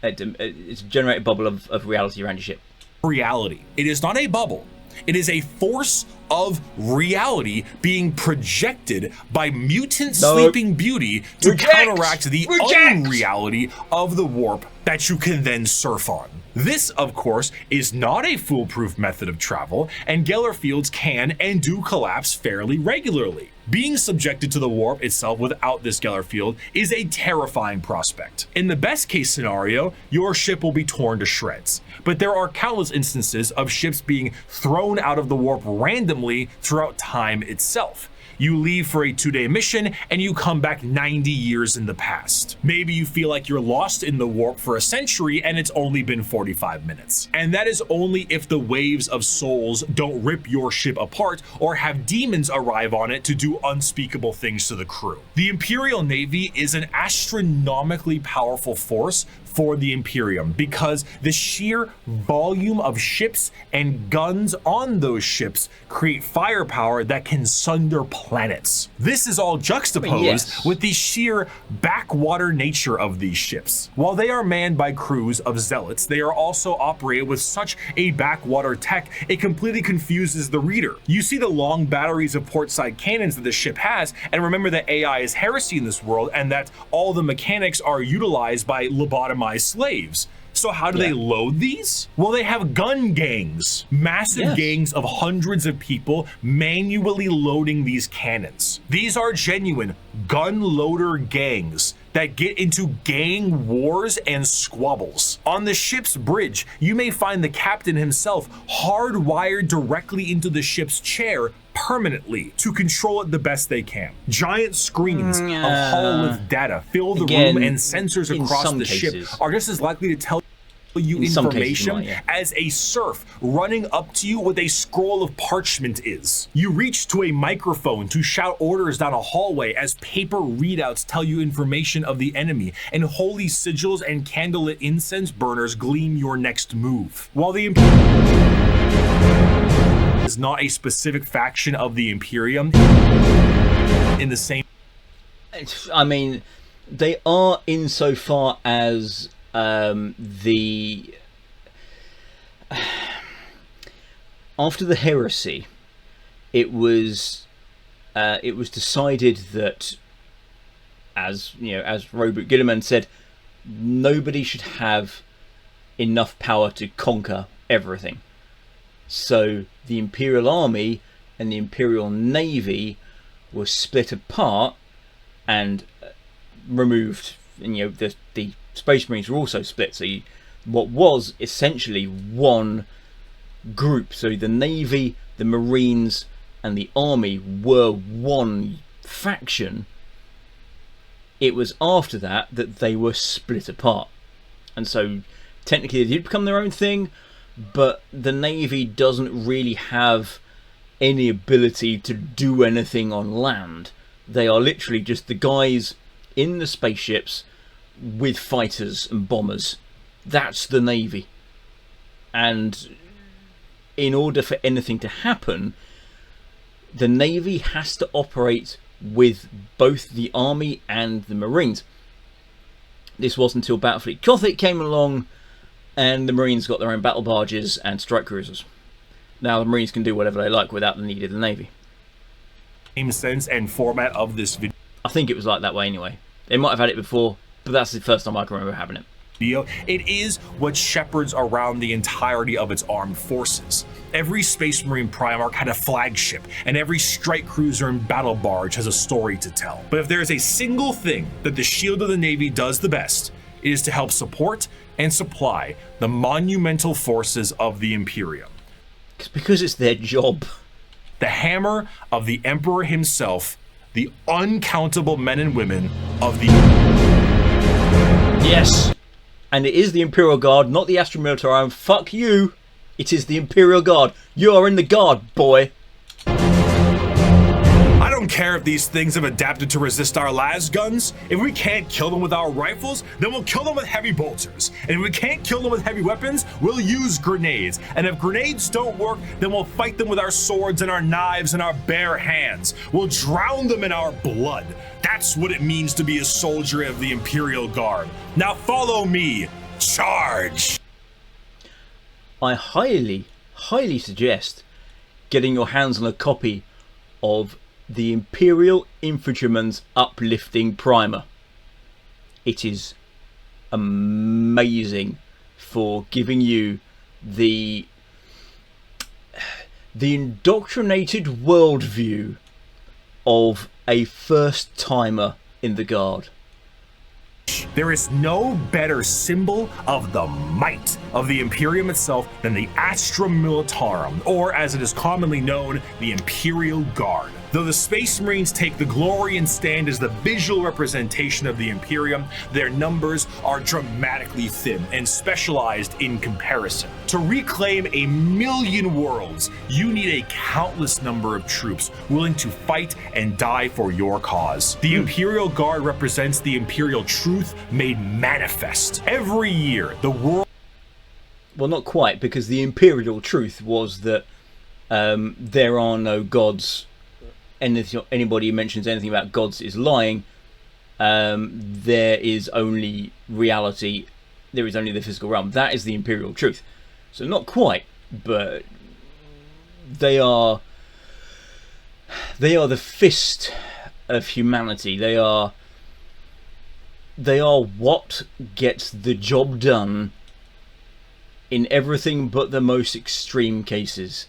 reality around your ship. Reality. It is not a bubble. It is a force of reality being projected by mutant Sleeping Beauty to counteract the unreality of the warp that you can then surf on. This, of course, is not a foolproof method of travel, and Geller fields can and do collapse fairly regularly. Being subjected to the warp itself without this Geller field is a terrifying prospect. In the best case scenario, your ship will be torn to shreds. But there are countless instances of ships being thrown out of the warp randomly throughout time itself. You leave for a 2-day mission and you come back 90 years in the past. Maybe you feel like you're lost in the warp for a century and it's only been 45 minutes. And that is only if the waves of souls don't rip your ship apart or have demons arrive on it to do unspeakable things to the crew. The Imperial Navy is an astronomically powerful force for the Imperium because the sheer volume of ships and guns on those ships create firepower that can sunder planets. This is all juxtaposed with the sheer backwater nature of these ships. While they are manned by crews of zealots, they are also operated with such a backwater tech, it completely confuses the reader. You see the long batteries of portside cannons that the ship has, and remember that AI is heresy in this world and that all the mechanics are utilized by lobotomized slaves. So how do they load these? Well, they have gun gangs, massive gangs of hundreds of people manually loading these cannons. These are genuine gun loader gangs that get into gang wars and squabbles. On the ship's bridge, you may find the captain himself hardwired directly into the ship's chair permanently to control it the best they can. Giant screens of hololith data fill the room, and sensors across the ship are just as likely to tell you information as a serf running up to you with a scroll of parchment is. You reach to a microphone to shout orders down a hallway as paper readouts tell you information of the enemy, and holy sigils and candlelit incense burners gleam your next move. While the is not a specific faction of the Imperium in the same... I mean, they are insofar as the after the heresy, it was decided that, as you know, as Robert Gilliman said, nobody should have enough power to conquer everything. So the Imperial Army and the Imperial Navy were split apart and removed. And you know, the Space Marines were also split. So what was essentially one group, so the Navy, the Marines and the Army were one faction. It was after that that they were split apart, and so technically they did become their own thing, but the Navy doesn't really have any ability to do anything on land. They are literally just the guys in the spaceships with fighters and bombers. That's the Navy. And in order for anything to happen, the Navy has to operate with both the Army and the Marines. This wasn't until Battlefleet Gothic came along and the Marines got their own battle barges and strike cruisers. Now the Marines can do whatever they like without the need of the Navy. Same sense and format of this video. I think it was like that way anyway. They might have had it before, but that's the first time I can remember having it. It is what shepherds around the entirety of its armed forces. Every Space Marine Primarch had a flagship, and every strike cruiser and battle barge has a story to tell. But if there is a single thing that the Shield of the Navy does the best, it is to help support and supply the monumental forces of the Imperium. It's because it's their job. The hammer of the Emperor himself, the uncountable men and women of the... Yes! And it is the Imperial Guard, not the Astra Militarum. Fuck you! It is the Imperial Guard. You are in the Guard, boy! I don't care if these things have adapted to resist our las guns. If we can't kill them with our rifles, then we'll kill them with heavy bolters. And if we can't kill them with heavy weapons, we'll use grenades. And if grenades don't work, then we'll fight them with our swords and our knives and our bare hands. We'll drown them in our blood. That's what it means to be a soldier of the Imperial Guard. Now follow me. Charge! I highly suggest getting your hands on a copy of the Imperial Infantryman's Uplifting Primer. It is amazing for giving you the indoctrinated worldview of a first timer in the Guard. There is no better symbol of the might of the Imperium itself than the Astra Militarum, or as it is commonly known, the Imperial Guard. Though the Space Marines take the glory and stand as the visual representation of the Imperium, their numbers are dramatically thin and specialized in comparison. To reclaim 1,000,000 worlds, you need a countless number of troops willing to fight and die for your cause. The Imperial Guard represents the Imperial truth made manifest. Every year, the world... Well, not quite, because the Imperial truth was that there are no gods. Anybody who mentions anything about gods is lying. There is only reality. There is only the physical realm. That is the Imperial truth. So not quite, but they are the fist of humanity. They are what gets the job done in everything but the most extreme cases.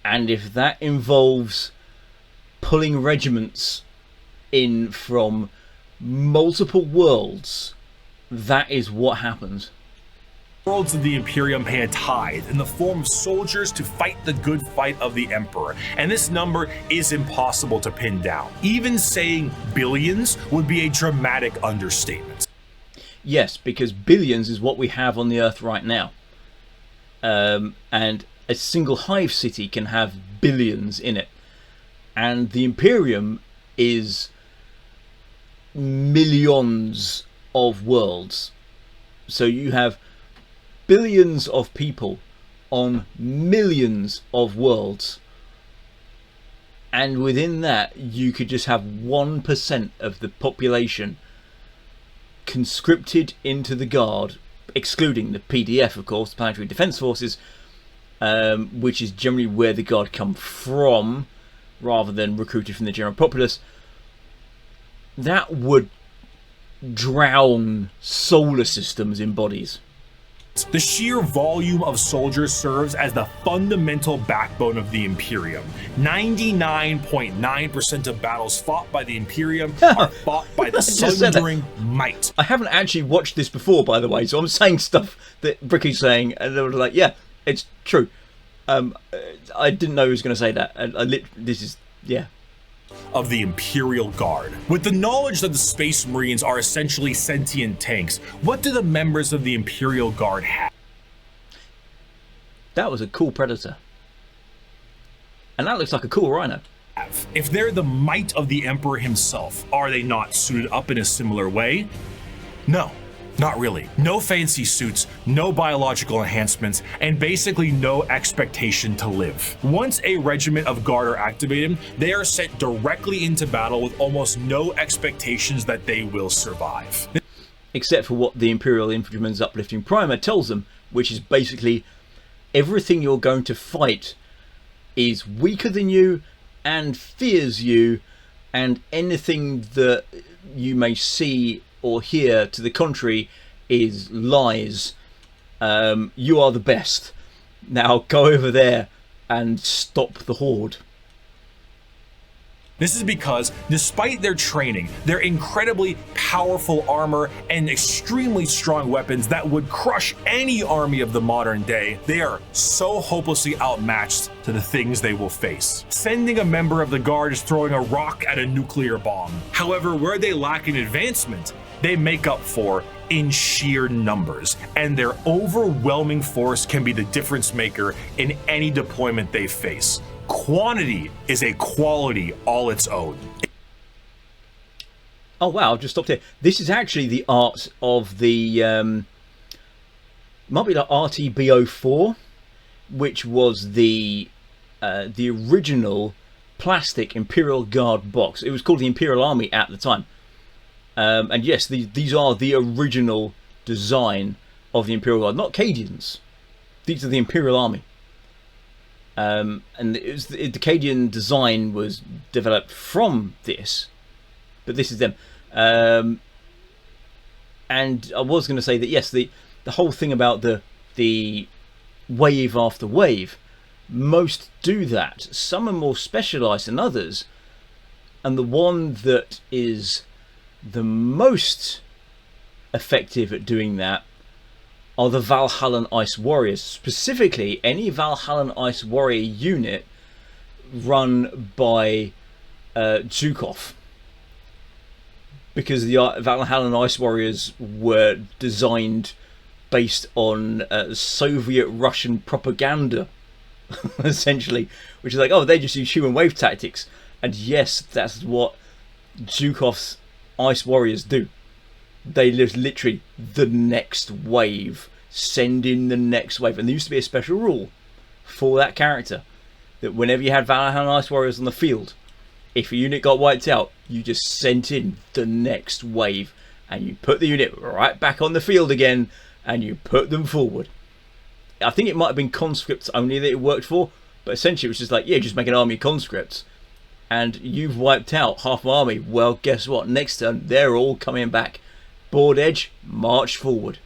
And if that involves pulling regiments in from multiple worlds, that is what happens. Worlds of the Imperium pay a tithe in the form of soldiers to fight the good fight of the Emperor, and this number is impossible to pin down. Even saying billions would be a dramatic understatement. Yes, because billions is what we have on the Earth right now. And a single hive city can have billions in it. And the Imperium is millions of worlds. So you have billions of people on millions of worlds. and within that you could just have 1% of the population conscripted into the Guard, excluding the PDF, of course, the Planetary Defence Forces, which is generally where the Guard come from, rather than recruited from the general populace. That would drown solar systems in bodies. The sheer volume of soldiers serves as the fundamental backbone of the Imperium. 99.9% of battles fought by the Imperium are fought by the sundering might. I haven't actually watched this before, by the way, so I'm saying stuff that Bricky's saying, and they were like, yeah, it's true. I didn't know he was going to say that. This is, yeah. Of the Imperial Guard. With the knowledge that the Space Marines are essentially sentient tanks, what do the members of the Imperial Guard have? That was a cool Predator. And that looks like a cool Rhino. If they're the might of the Emperor himself, are they not suited up in a similar way? No. Not really. No fancy suits, no biological enhancements, and basically no expectation to live. Once a regiment of Guard are activated, they are sent directly into battle with almost no expectations that they will survive. Except for what the Imperial Infantryman's uplifting primer tells them, which is basically everything you're going to fight is weaker than you and fears you, and anything that you may see or hear to the contrary is lies. You are the best. Now go over there and stop the Horde. This is because, despite their training, their incredibly powerful armor, and extremely strong weapons that would crush any army of the modern day, they are so hopelessly outmatched to the things they will face. Sending a member of the Guard is throwing a rock at a nuclear bomb. However, where they lack in advancement, they make up for in sheer numbers, and their overwhelming force can be the difference maker in any deployment they face. Quantity is a quality all its own. Oh wow, I've just stopped here. This is actually the art of the might be the RTB04, which was the original plastic Imperial Guard box. It was called the Imperial Army at the time. And yes, these are the original design of the Imperial Guard, not Cadians. These are the Imperial Army. And the Cadian design was developed from this, but this is them. And I was going to say that yes, the whole thing about the wave after wave, most do that. Some are more specialised than others, and the one that is the most effective at doing that are the Valhallan Ice Warriors. Specifically, any Valhallan Ice Warrior unit run by Zhukov. Because the Valhallan Ice Warriors were designed based on Soviet-Russian propaganda, essentially. Which is like, oh, they just use human wave tactics. And yes, that's what Zhukov's Ice Warriors do. They live literally the next wave, send in the next wave. And there used to be a special rule for that character that whenever you had Valhallan Ice Warriors on the field, if a unit got wiped out, you just sent in the next wave and you put the unit right back on the field again and you put them forward. I think it might have been conscripts only that it worked for, but essentially it was just like, yeah, just make an army of conscripts and you've wiped out half my army. Well, guess what? Next turn, they're all coming back. Board edge, march forward.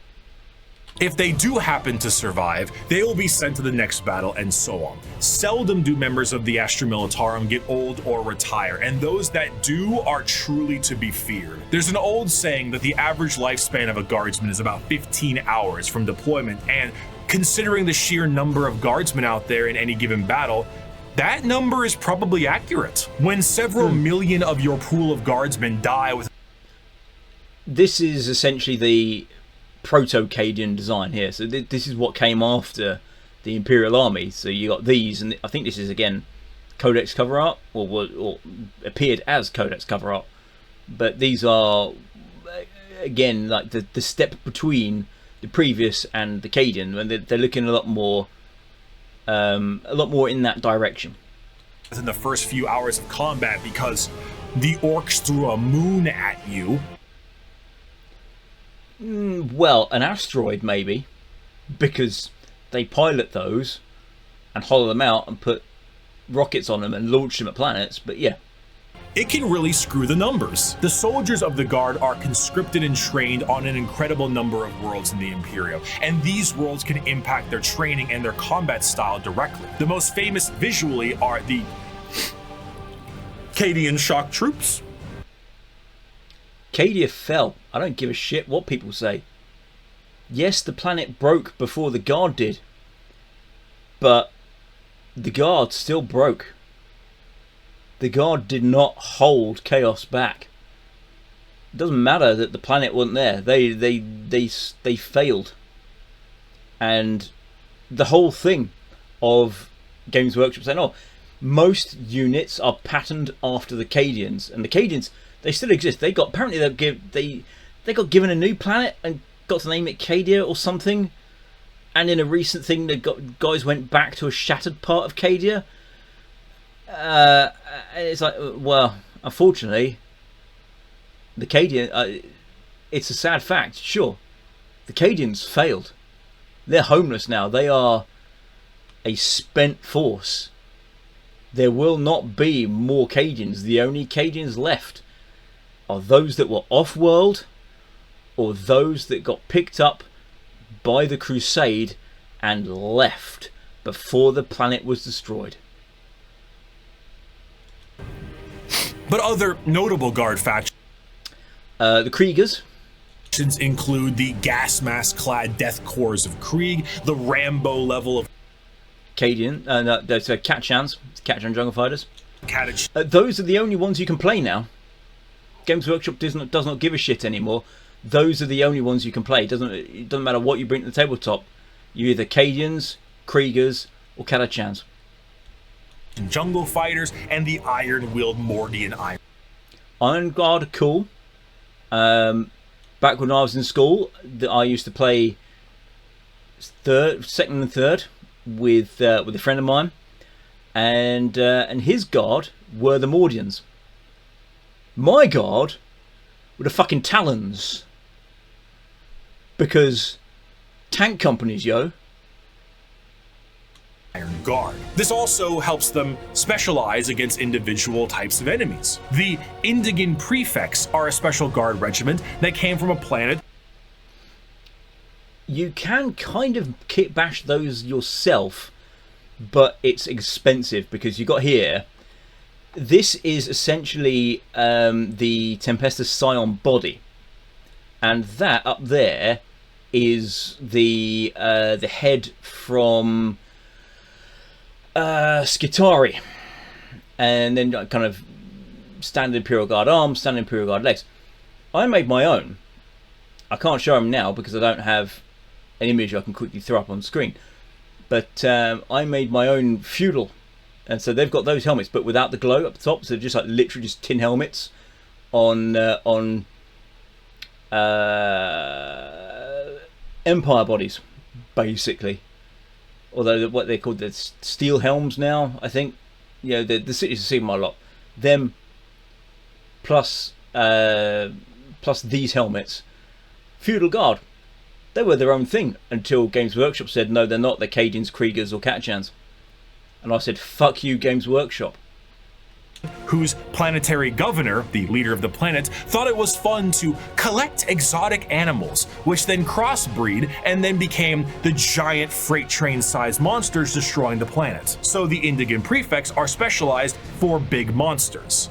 If they do happen to survive, they will be sent to the next battle and so on. Seldom do members of the Astra Militarum get old or retire, and those that do are truly to be feared. There's an old saying that the average lifespan of a guardsman is about 15 hours from deployment, and considering the sheer number of guardsmen out there in any given battle, that number is probably accurate. When several million of your pool of guardsmen die with... This is essentially the proto-Cadian design here. So this is what came after the Imperial Army. So you got these, and I think this is again Codex cover art, or appeared as Codex cover art. But these are again like the step between the previous and the Cadian, when they're looking a lot more in that direction. within the first few hours of combat because the orcs threw a moon at you. Well, an asteroid maybe, because they pilot those and hollow them out and put rockets on them and launch them at planets, but yeah. It can really screw the numbers. The soldiers of the Guard are conscripted and trained on an incredible number of worlds in the Imperial, and these worlds can impact their training and their combat style directly. The most famous visually are the Cadian shock troops. Cadia fell. I don't give a shit what people say. Yes, the planet broke before the Guard did, but the Guard still broke. The Guard did not hold Chaos back. It doesn't matter that the planet wasn't there. They failed. And the whole thing of Games Workshop saying, oh, most units are patterned after the Cadians, and the Cadians, they still exist. They got apparently they got given a new planet and got to name it Cadia or something. And in a recent thing, guys went back to a shattered part of Cadia. It's like, well, unfortunately, the Cadian, it's a sad fact, sure. The Cadians failed. They're homeless now. They are a spent force. There will not be more Cadians. The only Cadians left are those that were off-world or those that got picked up by the Crusade and left before the planet was destroyed. But other notable Guard factions, the Kriegers, include the gas mask-clad death corps of Krieg, the Rambo level of Cadian, there's Catchans, Catchan Jungle Fighters. Kadich. Those are the only ones you can play now. Games Workshop does not give a shit anymore. Those are the only ones you can play. It doesn't matter what you bring to the tabletop. You're either Cadians, Kriegers, or Catachans. Jungle Fighters, and the Iron-Willed Mordian Iron Guard are cool. Back when I was in school, I used to play second and third with a friend of mine, and his guard were the Mordians. My guard were the fucking Talons, because tank companies, yo. Iron Guard. This also helps them specialize against individual types of enemies. The Indigan Prefects are a special guard regiment that came from a planet. You can kind of kit bash those yourself, but it's expensive because you got here. This is essentially the Tempestus Scion body, and that up there is the head from Skitari, and then kind of standard Imperial Guard arms, standard Imperial Guard legs. I made my own. I can't show them now because I don't have an image I can quickly throw up on screen, but I made my own feudal, and so they've got those helmets but without the glow up the top, so they're just like literally just tin helmets on Empire bodies basically. Although what they call the steel helms now, I think, you know, the cities have seen them a lot. Them plus these helmets, Feudal Guard, they were their own thing until Games Workshop said no, they're not. They're Cadians, Kriegers, or Catchans, and I said fuck you, Games Workshop. Whose planetary governor, the leader of the planet, thought it was fun to collect exotic animals, which then crossbreed and then became the giant freight train-sized monsters destroying the planet. So the Indigan Prefects are specialized for big monsters.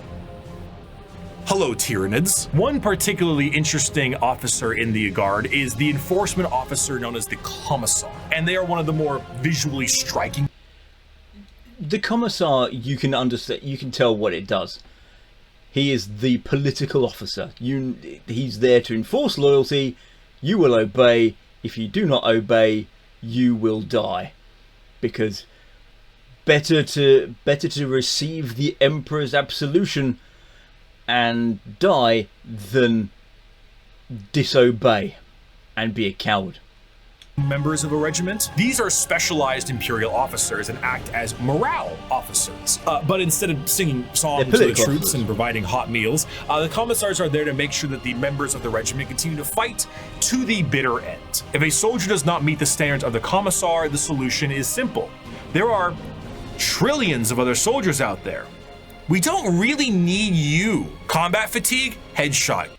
Hello, Tyranids. One particularly interesting officer in the Guard is the enforcement officer known as the Commissar, and they are one of the more visually striking. The Commissar, you can understand, you can tell what it does. He is the political officer. He's there to enforce loyalty. You will obey. If you do not obey, you will die. Because better to receive the Emperor's absolution and die than disobey and be a coward. members of a regiment. These are specialized Imperial officers and act as morale officers. But instead of singing songs to the troops and providing hot meals, the commissars are there to make sure that the members of the regiment continue to fight to the bitter end. If a soldier does not meet the standards of the commissar, the solution is simple. There are trillions of other soldiers out there. We don't really need you. Combat fatigue, headshot.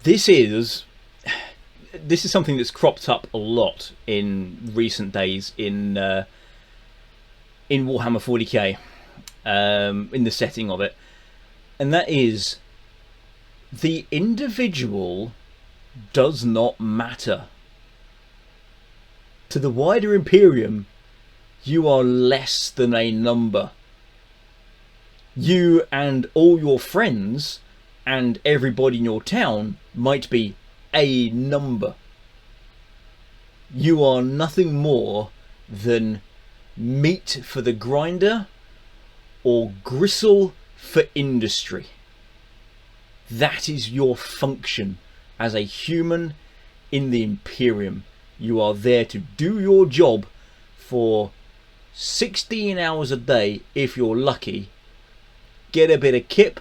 This is something that's cropped up a lot in recent days in Warhammer 40k, in the setting of it, and that is the individual does not matter. To the wider Imperium, you are less than a number. You and all your friends and everybody in your town might be a number. You are nothing more than meat for the grinder or gristle for industry. That is your function as a human in the Imperium. You are there to do your job for 16 hours a day if you're lucky, get a bit of kip,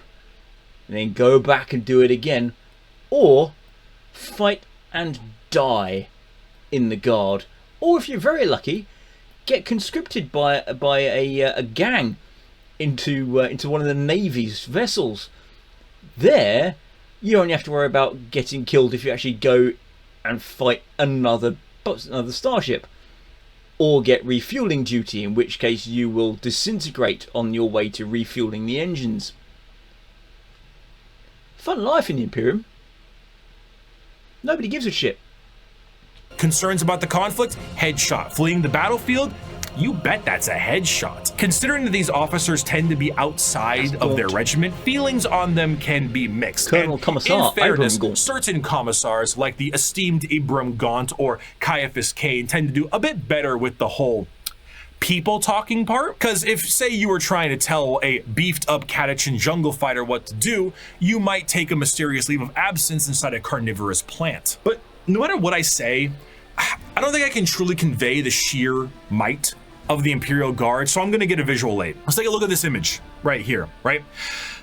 and then go back and do it again, or fight and die in the guard, or if you're very lucky, get conscripted by a gang into one of the Navy's vessels. There, you only have to worry about getting killed if you actually go and fight another starship, or get refueling duty, in which case you will disintegrate on your way to refueling the engines. Fun life in the Imperium. Nobody gives a shit. Concerns about the conflict? Headshot. Fleeing the battlefield? You bet that's a headshot. Considering that these officers tend to be outside of their regiment, feelings on them can be mixed. Colonel Commissar in fairness, certain commissars, like the esteemed Ibram Gaunt or Caiaphas Cain, tend to do a bit better with the whole people talking part. Because if, say, you were trying to tell a beefed up Catachan jungle fighter what to do, you might take a mysterious leave of absence inside a carnivorous plant. But no matter what I say, I don't think I can truly convey the sheer might of the Imperial Guard, so I'm gonna get a visual aid. Let's take a look at this image right here, right?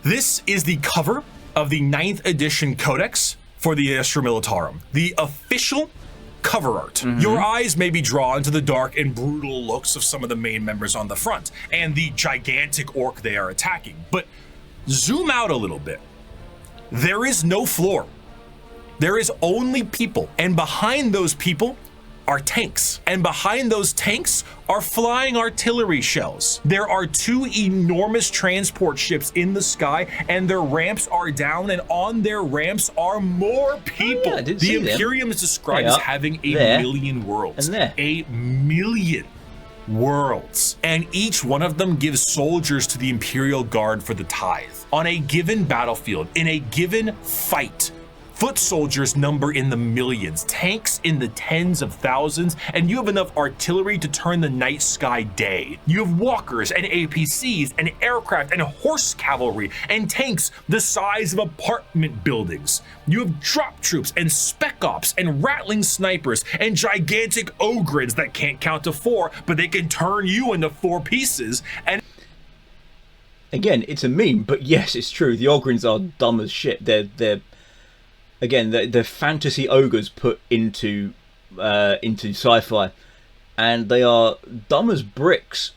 This is the cover of the 9th edition Codex for the Astra Militarum, the official cover art. Your eyes may be drawn to the dark and brutal looks of some of the main members on the front and the gigantic orc they are attacking, but zoom out a little bit. There is no floor. There is only people, and behind those people are tanks, and behind those tanks are flying artillery shells. There are 2 enormous transport ships in the sky, and their ramps are down, and on their ramps are more people. Oh, yeah, the Imperium is described as having a million worlds. A million worlds. And each one of them gives soldiers to the Imperial Guard for the tithe. On a given battlefield, in a given fight, foot soldiers number in the millions, tanks in the tens of thousands, and you have enough artillery to turn the night sky day. You have walkers and APCs and aircraft and horse cavalry and tanks the size of apartment buildings. You have drop troops and spec ops and rattling snipers and gigantic ogrids that can't count to 4, but they can turn you into 4 pieces. And again, it's a meme, but yes, it's true. The ogrids are dumb as shit. They're again, the fantasy ogres put into sci-fi, and they are dumb as bricks,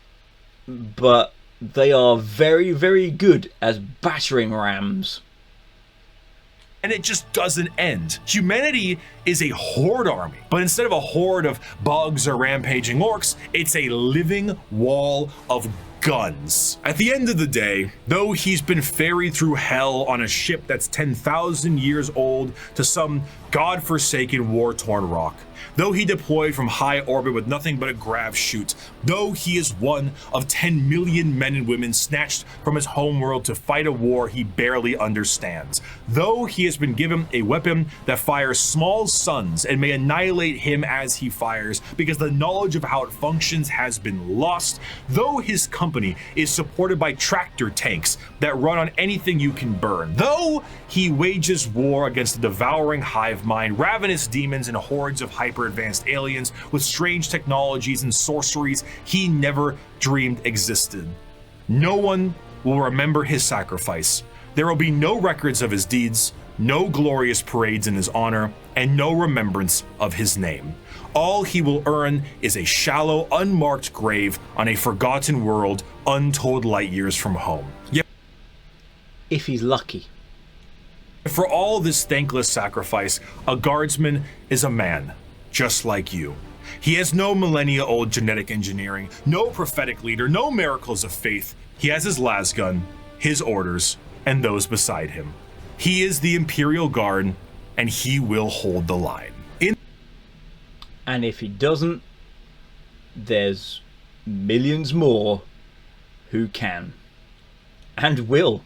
but they are very, very good as battering rams. And it just doesn't end. Humanity is a horde army, but instead of a horde of bugs or rampaging orcs, it's a living wall of guns. At the end of the day, though he's been ferried through hell on a ship that's 10,000 years old to some godforsaken war-torn rock, though he deployed from high orbit with nothing but a grav chute, though he is one of 10 million men and women snatched from his homeworld to fight a war he barely understands, though he has been given a weapon that fires small suns and may annihilate him as he fires because the knowledge of how it functions has been lost, though his company is supported by tractor tanks that run on anything you can burn, though he wages war against the devouring hive hive mind, ravenous demons and hordes of hyper-advanced aliens with strange technologies and sorceries he never dreamed existed. No one will remember his sacrifice. There will be no records of his deeds, no glorious parades in his honor, and no remembrance of his name. All he will earn is a shallow, unmarked grave on a forgotten world untold light years from home. Yet, If he's lucky. for all this thankless sacrifice, a guardsman is a man, just like you. He has no millennia-old genetic engineering, no prophetic leader, no miracles of faith. He has his lasgun, his orders, and those beside him. He is the Imperial Guard, and he will hold the line. And if he doesn't, there's millions more who can. And will.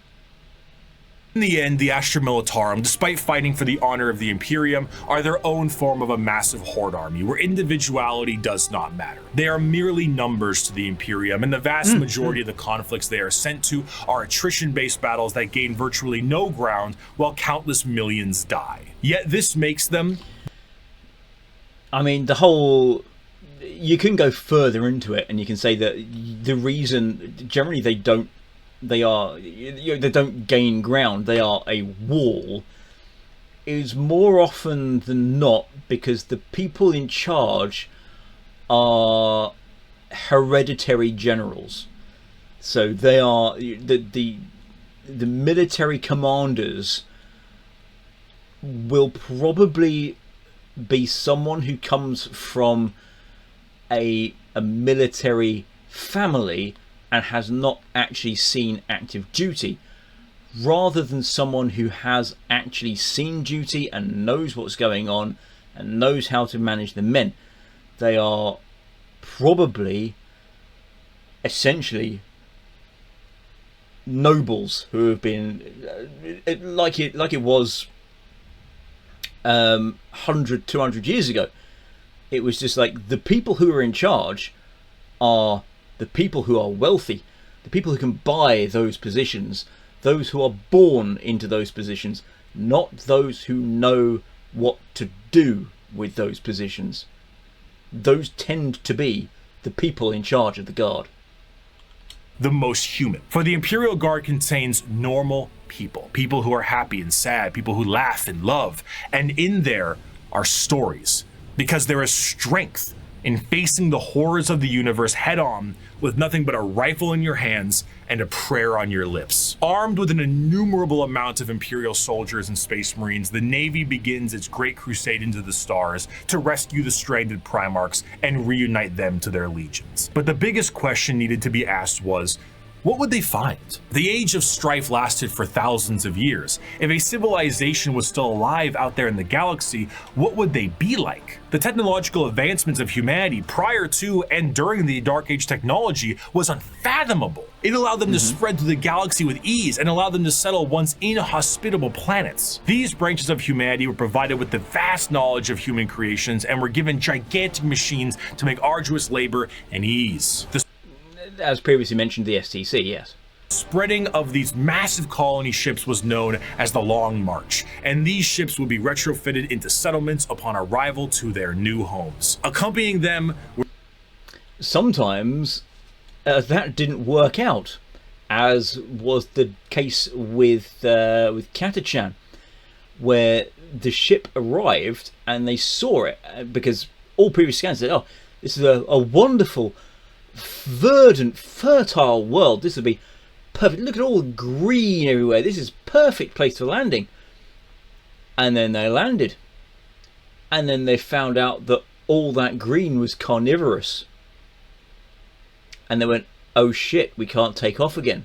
In the end, the Astra Militarum, despite fighting for the honor of the Imperium, are their own form of a massive horde army, where individuality does not matter. They are merely numbers to the Imperium, and the vast majority of the conflicts they are sent to are attrition-based battles that gain virtually no ground, while countless millions die. Yet this makes them... I mean, the whole... You can go further into it, and you can say that the reason... Generally, they don't gain ground, they are a wall, is more often than not because the people in charge are hereditary generals. So they are the military commanders will probably be someone who comes from a military family and has not actually seen active duty, rather than someone who has actually seen duty and knows what's going on and knows how to manage the men. They are probably essentially nobles who have been like it was 100, 200 years ago. It was just like the people who are in charge are the people who are wealthy, the people who can buy those positions, those who are born into those positions, not those who know what to do with those positions. Those tend to be the people in charge of the Guard. the most human. For the Imperial Guard contains normal people, people who are happy and sad, people who laugh and love, and in there are stories, because there is strength in facing the horrors of the universe head on with nothing but a rifle in your hands and a prayer on your lips. Armed with an innumerable amount of Imperial soldiers and Space Marines, the Navy begins its great crusade into the stars to rescue the stranded Primarchs and reunite them to their legions. But the biggest question needed to be asked was, what would they find? The age of strife lasted for thousands of years. If a civilization was still alive out there in the galaxy, what would they be like? The technological advancements of humanity prior to and during the Dark Age technology was unfathomable. It allowed them to spread through the galaxy with ease and allowed them to settle once inhospitable planets. These branches of humanity were provided with the vast knowledge of human creations and were given gigantic machines to make arduous labor and ease. As previously mentioned, the STC, yes. Spreading of these massive colony ships was known as the Long March, and these ships would be retrofitted into settlements upon arrival to their new homes. Accompanying them were... Sometimes that didn't work out, as was the case with Catachan, where the ship arrived and they saw it, because all previous scans said, oh, this is a wonderful, verdant, fertile world. This would be perfect. Look at all the green everywhere. This is perfect place for landing. And then they landed, and then they found out that all that green was carnivorous, and they went, oh shit, we can't take off again.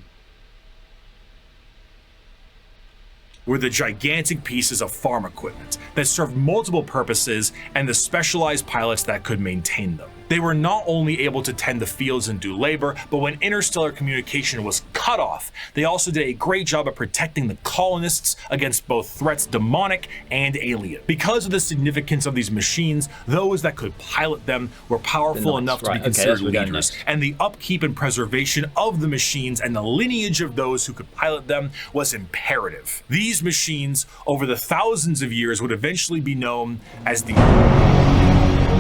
Were the gigantic pieces of farm equipment that served multiple purposes and the specialized pilots that could maintain them. They were not only able to tend the fields and do labor, but when interstellar communication was cut off, they also did a great job of protecting the colonists against both threats demonic and alien. Because of the significance of these machines, those that could pilot them were powerful enough to be considered leaders, and the upkeep and preservation of the machines and the lineage of those who could pilot them was imperative. These machines, over the thousands of years, would eventually be known as the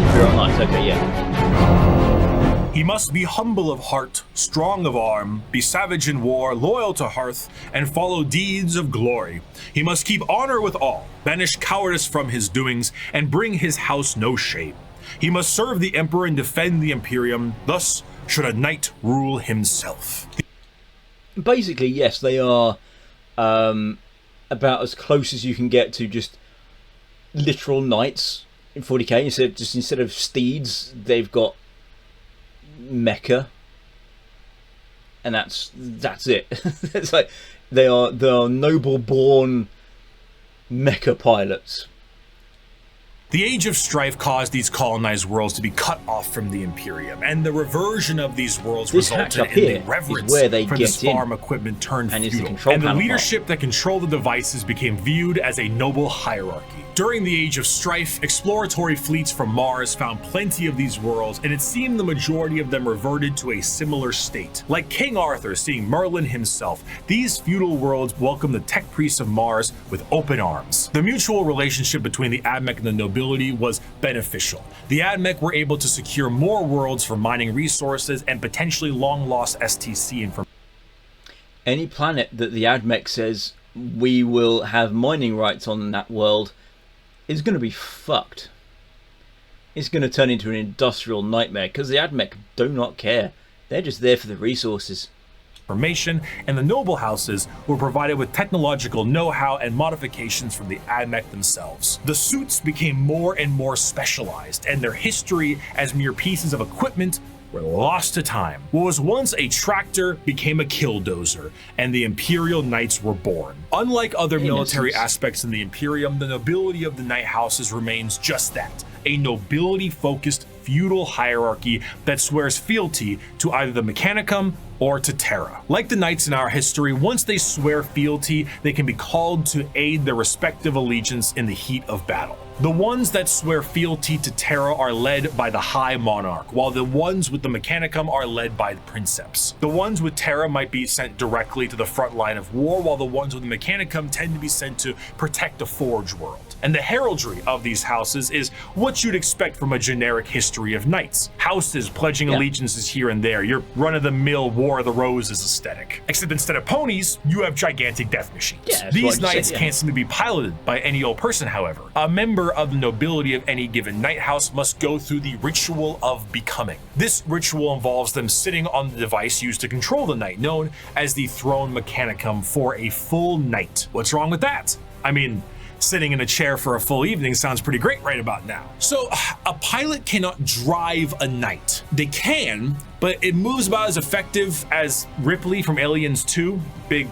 Imperial Knights, okay, yeah. He must be humble of heart, strong of arm, be savage in war, loyal to hearth, and follow deeds of glory. He must keep honor with all, banish cowardice from his doings, and bring his house no shame. He must serve the emperor and defend the Imperium, thus should a knight rule himself. Basically, yes, they are about as close as you can get to just literal knights in 40k. Instead of steeds, they've got mecha, and that's it. It's like they are noble-born mecha pilots. The Age of Strife caused these colonized worlds to be cut off from the Imperium, and the reversion of these worlds resulted in the reverence for this farm equipment turned feudal, and the leadership that controlled the devices became viewed as a noble hierarchy. During the Age of Strife, exploratory fleets from Mars found plenty of these worlds, and it seemed the majority of them reverted to a similar state. Like King Arthur seeing Merlin himself, these feudal worlds welcomed the tech priests of Mars with open arms. The mutual relationship between the Admech and the nobility was beneficial. The Admech were able to secure more worlds for mining resources and potentially long-lost STC information. Any planet that the Admech says we will have mining rights on that world is going to be fucked. It's going to turn into an industrial nightmare because the Admech do not care. They're just there for the resources. And the noble houses were provided with technological know-how and modifications from the Admech themselves. The suits became more and more specialized, and their history as mere pieces of equipment were lost to time. What was once a tractor became a killdozer, and the Imperial Knights were born. Unlike other military aspects in the Imperium, the nobility of the Knight houses remains just that, a nobility-focused feudal hierarchy that swears fealty to either the Mechanicum or to Terra. Like the Knights in our history, once they swear fealty, they can be called to aid their respective allegiance in the heat of battle. The ones that swear fealty to Terra are led by the High Monarch, while the ones with the Mechanicum are led by the Princeps. The ones with Terra might be sent directly to the front line of war, while the ones with the Mechanicum tend to be sent to protect the Forge world. And the heraldry of these houses is what you'd expect from a generic history of knights. Houses pledging allegiances here and there, your run-of-the-mill War of the Roses aesthetic. Except instead of ponies, you have gigantic death machines. These knights can't seem to be piloted by any old person, however. A member of the nobility of any given knight house must go through the ritual of becoming. This ritual involves them sitting on the device used to control the knight, known as the Throne Mechanicum, for a full night. What's wrong with that? I mean, sitting in a chair for a full evening sounds pretty great right about now. So a pilot cannot drive a knight. They can, but it moves about as effective as Ripley from Aliens 2, big,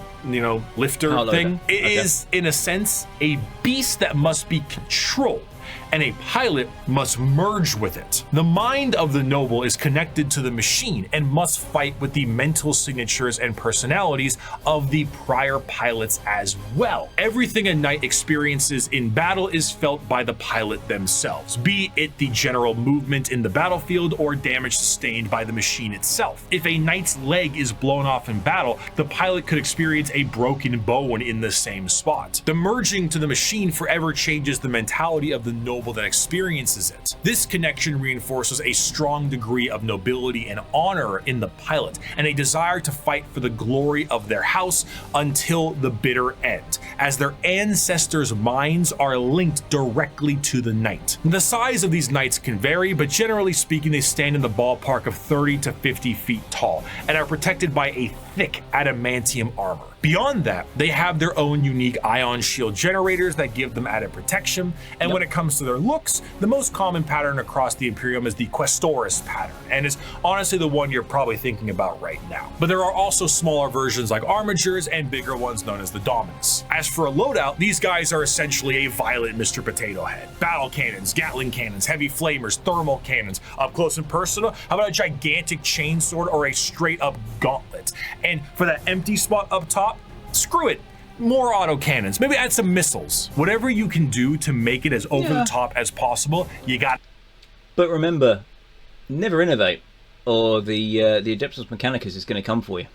lifter thing. It is, in a sense, a beast that must be controlled, and a pilot must merge with it. The mind of the noble is connected to the machine and must fight with the mental signatures and personalities of the prior pilots as well. Everything a knight experiences in battle is felt by the pilot themselves, be it the general movement in the battlefield or damage sustained by the machine itself. If a knight's leg is blown off in battle, the pilot could experience a broken bone in the same spot. The merging to the machine forever changes the mentality of the noble that experiences it. This connection reinforces a strong degree of nobility and honor in the pilot, and a desire to fight for the glory of their house until the bitter end, as their ancestors' minds are linked directly to the knight. The size of these knights can vary, but generally speaking, they stand in the ballpark of 30 to 50 feet tall, and are protected by a thick adamantium armor. Beyond that, they have their own unique ion shield generators that give them added protection, and when it comes to their looks, the most common pattern across the Imperium is the Questoris pattern, and is honestly the one you're probably thinking about right now. But there are also smaller versions like armatures and bigger ones known as the Dominus. As for a loadout, these guys are essentially a violent Mr. Potato Head. Battle cannons, Gatling cannons, heavy flamers, thermal cannons, up close and personal, how about a gigantic chainsword or a straight up gauntlet? And for that empty spot up top, screw it, more autocannons, maybe add some missiles. Whatever you can do to make it as over the top as possible, you got. But remember, never innovate, or the Adeptus Mechanicus is going to come for you.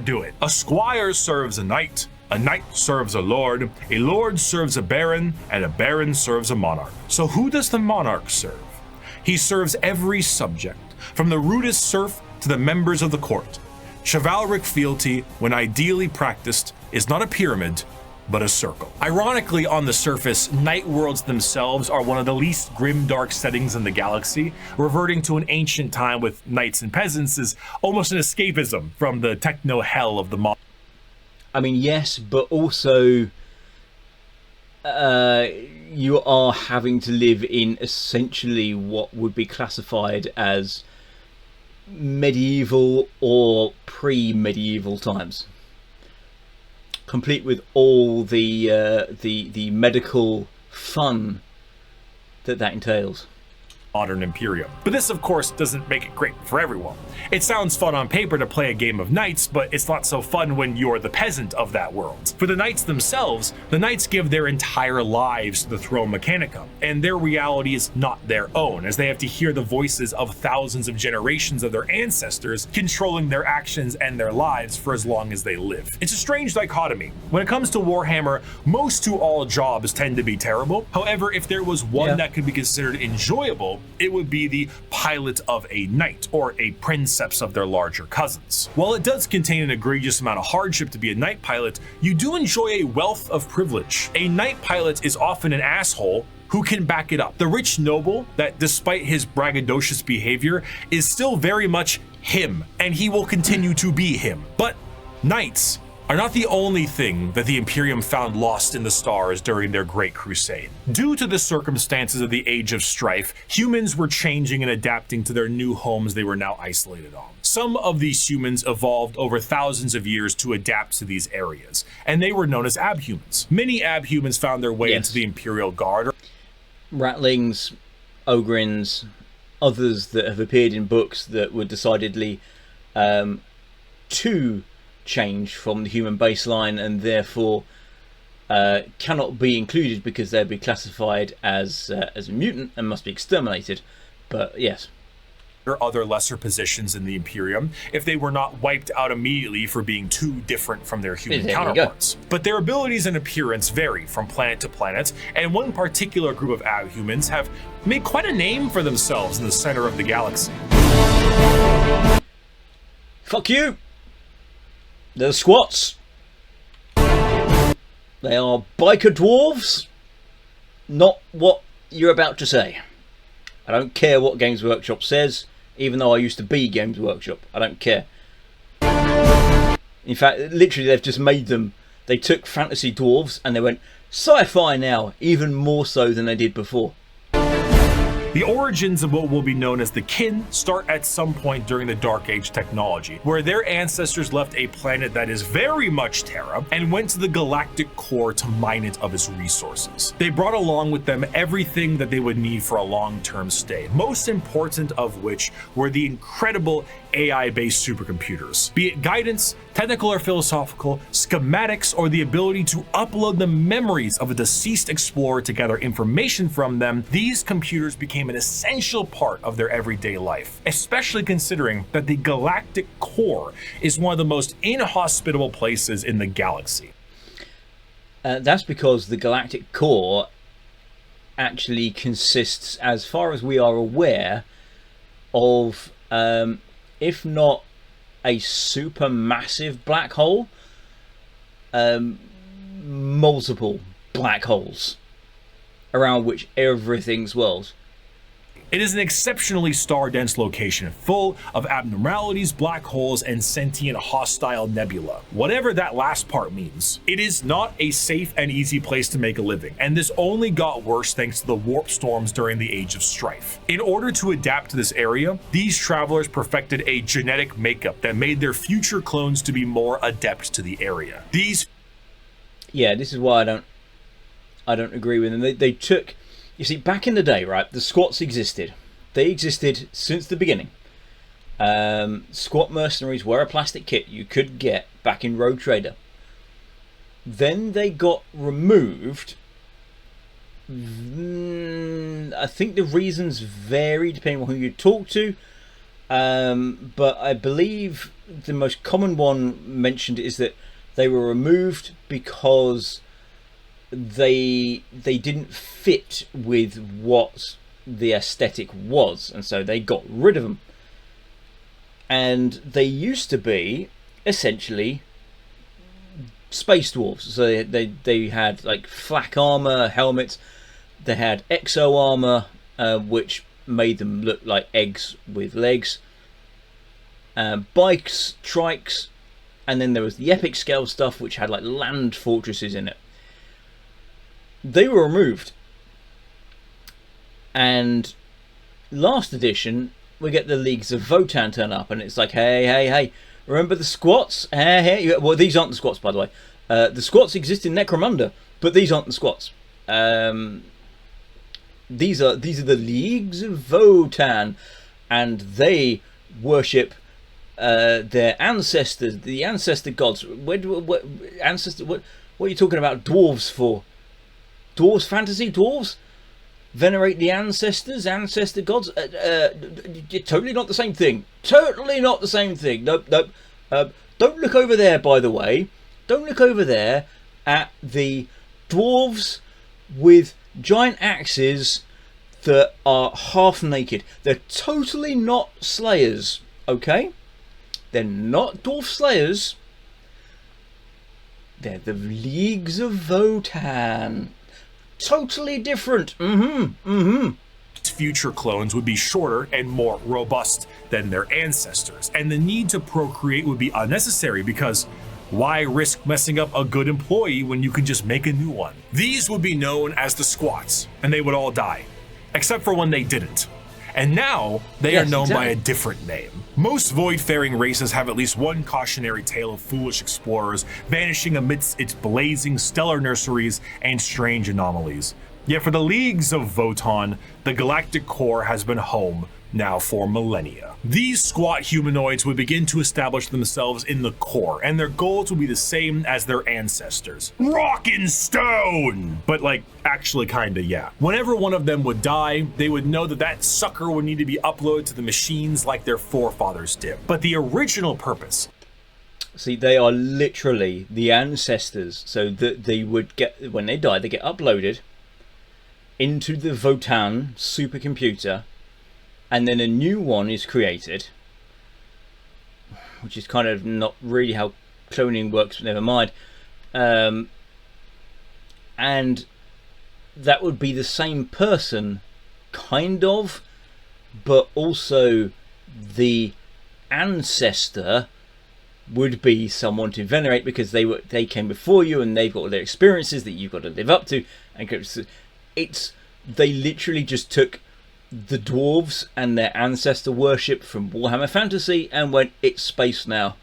Do it. A squire serves a knight serves a lord serves a baron, and a baron serves a monarch. So who does the monarch serve? He serves every subject, from the rudest serf to the members of the court. Chivalric fealty, when ideally practiced, is not a pyramid, but a circle. Ironically, on the surface, night worlds themselves are one of the least grim-dark settings in the galaxy. Reverting to an ancient time with knights and peasants is almost an escapism from the techno-hell of the modern. I mean, yes, but also you are having to live in essentially what would be classified as medieval or pre-medieval times, complete with all the medical fun that entails. Modern Imperium. But this, of course, doesn't make it great for everyone. It sounds fun on paper to play a game of knights, but it's not so fun when you're the peasant of that world. For the knights themselves, the knights give their entire lives to the Throne Mechanicum, and their reality is not their own, as they have to hear the voices of thousands of generations of their ancestors controlling their actions and their lives for as long as they live. It's a strange dichotomy. When it comes to Warhammer, most to all jobs tend to be terrible. However, if there was one that could be considered enjoyable, it would be the pilot of a knight, or a princeps of their larger cousins. While it does contain an egregious amount of hardship to be a knight pilot, you do enjoy a wealth of privilege. A knight pilot is often an asshole who can back it up. The rich noble that, despite his braggadocious behavior, is still very much him, and he will continue to be him. But knights are not the only thing that the Imperium found lost in the stars during their Great Crusade. Due to the circumstances of the Age of Strife, humans were changing and adapting to their new homes they were now isolated on. Some of these humans evolved over thousands of years to adapt to these areas, and they were known as abhumans. Many abhumans found their way into the Imperial Guard. Ratlings, ogrins, others that have appeared in books that were decidedly too change from the human baseline, and therefore cannot be included because they'd be classified as a mutant and must be exterminated. But yes, or other lesser positions in the Imperium if they were not wiped out immediately for being too different from their human counterparts. But their abilities and appearance vary from planet to planet, and one particular group of abhumans have made quite a name for themselves in the center of the galaxy. Fuck you! They're the squats. They are biker dwarves. Not what you're about to say. I don't care what Games Workshop says, even though I used to be Games Workshop. I don't care. In fact, literally they've just made them. They took fantasy dwarves and they went sci-fi now, even more so than they did before. The origins of what will be known as the Kin start at some point during the Dark Age technology, where their ancestors left a planet that is very much Terra and went to the galactic core to mine it of its resources. They brought along with them everything that they would need for a long-term stay, most important of which were the incredible AI-based supercomputers. Be it guidance, technical or philosophical, schematics, or the ability to upload the memories of a deceased explorer to gather information from them, these computers became an essential part of their everyday life, especially considering that the galactic core is one of the most inhospitable places in the galaxy. That's because the galactic core actually consists, as far as we are aware, of if not a supermassive black hole, multiple black holes around which everything swirls. It is an exceptionally star-dense location, full of abnormalities, black holes, and sentient hostile nebula. Whatever that last part means. It is not a safe and easy place to make a living, and this only got worse thanks to the warp storms during the Age of Strife. In order to adapt to this area, these travelers perfected a genetic makeup that made their future clones to be more adept to the area. Yeah, this is why I don't agree with them. They took, you see, back in the day, right, the squats existed. They existed since the beginning. Squat mercenaries were a plastic kit you could get back in Rogue Trader. Then they got removed. I think the reasons vary depending on who you talk to. But I believe the most common one mentioned is that they were removed because they didn't fit with what the aesthetic was, and so they got rid of them. And they used to be essentially space dwarves. So they had like flak armor, helmets. They had exo armor, which made them look like eggs with legs. Bikes, trikes, and then there was the epic scale stuff, which had like land fortresses in it. They were removed, and last edition we get the Leagues of Votan turn up, and it's like, hey, remember the squats? Hey. Well, these aren't the squats, by the way. The squats exist in Necromunda, but these aren't the squats. These are the Leagues of Votan, and they worship their ancestors, the ancestor gods. What are you talking about dwarves for? Dwarves fantasy? Dwarves venerate the ancestor gods? Totally not the same thing. Totally not the same thing. Nope. Don't look over there, by the way. Don't look over there at the dwarves with giant axes that are half naked. They're totally not slayers, okay? They're not dwarf slayers. They're the Leagues of Votan. Totally different. Future clones would be shorter and more robust than their ancestors, and the need to procreate would be unnecessary because why risk messing up a good employee when you can just make a new one? These would be known as the squats, and they would all die, except for when they didn't. And now they are known by a different name. Most void-faring races have at least one cautionary tale of foolish explorers vanishing amidst its blazing stellar nurseries and strange anomalies. Yet for the Leagues of Votan, the galactic core has been home now for millennia. These squat humanoids would begin to establish themselves in the core, and their goals would be the same as their ancestors. Rock and stone! But like, actually kinda, yeah. Whenever one of them would die, they would know that that sucker would need to be uploaded to the machines like their forefathers did. But the original purpose... See, they are literally the ancestors, so that they would get, when they die, they get uploaded into the Votan supercomputer, and then a new one is created, which is kind of not really how cloning works, but never mind. And that would be the same person, kind of, but also the ancestor would be someone to venerate because they came before you and they've got all their experiences that you've got to live up to. And they literally just took the dwarves and their ancestor worship from Warhammer Fantasy and went, it's space now.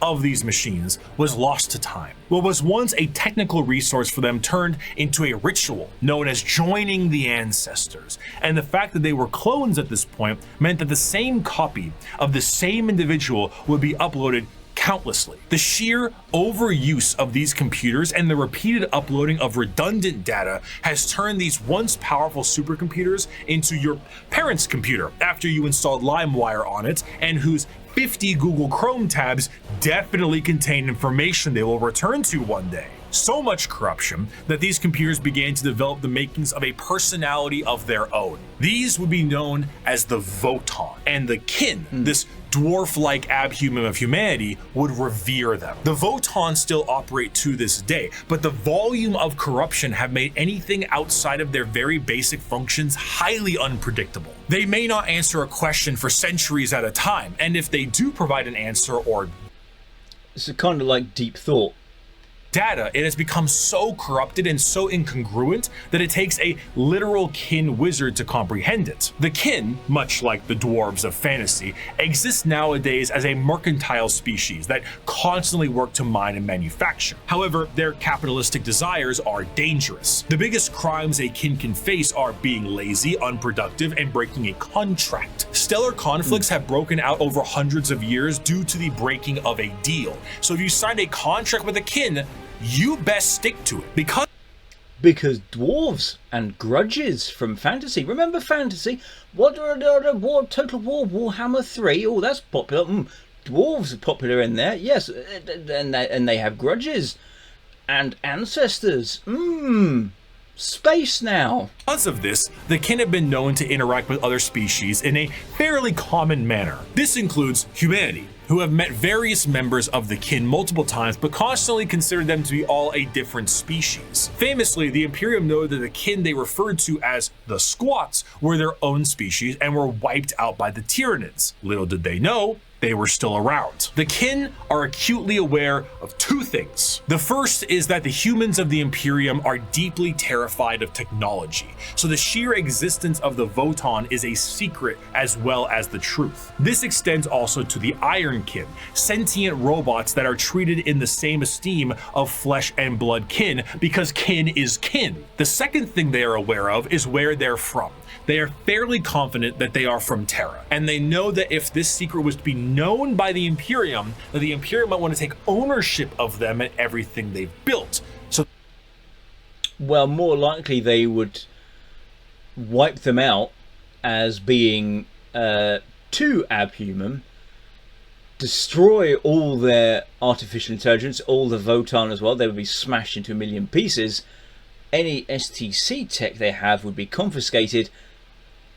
Of these machines was lost to time. What was once a technical resource for them turned into a ritual known as joining the ancestors. And the fact that they were clones at this point meant that the same copy of the same individual would be uploaded countlessly. The sheer overuse of these computers and the repeated uploading of redundant data has turned these once powerful supercomputers into your parents' computer after you installed LimeWire on it, and whose 50 Google Chrome tabs definitely contain information they will return to one day. So much corruption that these computers began to develop the makings of a personality of their own. These would be known as the Votan, and the kin, this dwarf-like abhuman of humanity, would revere them. The Votan still operate to this day, but the volume of corruption have made anything outside of their very basic functions highly unpredictable. They may not answer a question for centuries at a time, and if they do provide an answer or it's kind of like deep thought. Data, it has become so corrupted and so incongruent that it takes a literal kin wizard to comprehend it. The kin, much like the dwarves of fantasy, exist nowadays as a mercantile species that constantly work to mine and manufacture. However, their capitalistic desires are dangerous. The biggest crimes a kin can face are being lazy, unproductive, and breaking a contract. Stellar conflicts have broken out over hundreds of years due to the breaking of a deal. So if you signed a contract with a kin, you best stick to it, because dwarves and grudges from fantasy. Remember fantasy? What Total War Warhammer 3? Oh, that's popular. Dwarves are popular in there. Yes, and they have grudges and ancestors. Space now. Because of this, the kin have been known to interact with other species in a fairly common manner. This includes humanity, who have met various members of the kin multiple times but constantly considered them to be all a different species. Famously, the Imperium noted that the kin they referred to as the Squats were their own species and were wiped out by the Tyranids. Little did they know, they were still around. The kin are acutely aware of two things. The first is that the humans of the Imperium are deeply terrified of technology, so the sheer existence of the Votan is a secret as well as the truth. This extends also to the Iron kin, sentient robots that are treated in the same esteem of flesh and blood kin, because kin is kin. The second thing they are aware of is where they're from. They are fairly confident that they are from Terra, and they know that if this secret was to be known by the Imperium, that the Imperium might want to take ownership of them and everything they've built. So, well, more likely they would wipe them out as being too abhuman, destroy all their artificial intelligence, all the Votan as well. They would be smashed into a million pieces. Any STC tech they have would be confiscated,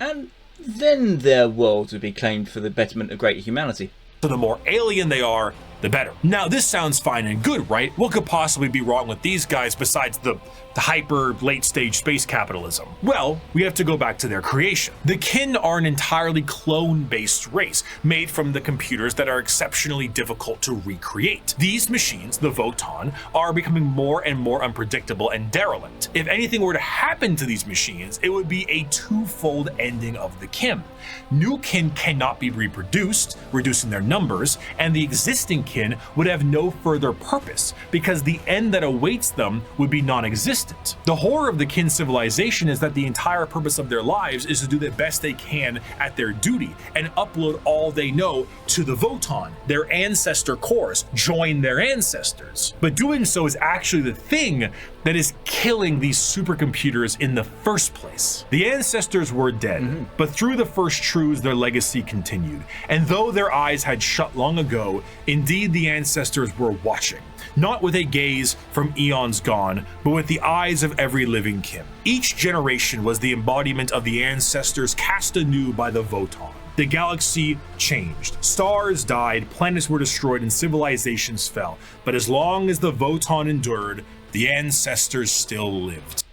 and then their worlds would be claimed for the betterment of greater humanity. So the more alien they are, the better. Now, this sounds fine and good, right? What could possibly be wrong with these guys besides the hyper late stage space capitalism? Well, we have to go back to their creation. The kin are an entirely clone-based race made from the computers that are exceptionally difficult to recreate. These machines, the Votan, are becoming more and more unpredictable and derelict. If anything were to happen to these machines, it would be a twofold ending of the kin. New kin cannot be reproduced, reducing their numbers, and the existing kin would have no further purpose, because the end that awaits them would be non-existent. The horror of the kin civilization is that the entire purpose of their lives is to do the best they can at their duty and upload all they know to the Votan, their ancestor cores, join their ancestors. But doing so is actually the thing that is killing these supercomputers in the first place. The ancestors were dead, but through the first truths their legacy continued. And though their eyes had shut long ago, indeed the ancestors were watching, not with a gaze from eons gone, but with the eyes of every living kin. Each generation was the embodiment of the ancestors cast anew by the Votan. The galaxy changed. Stars died, planets were destroyed, and civilizations fell. But as long as the Votan endured, the ancestors still lived.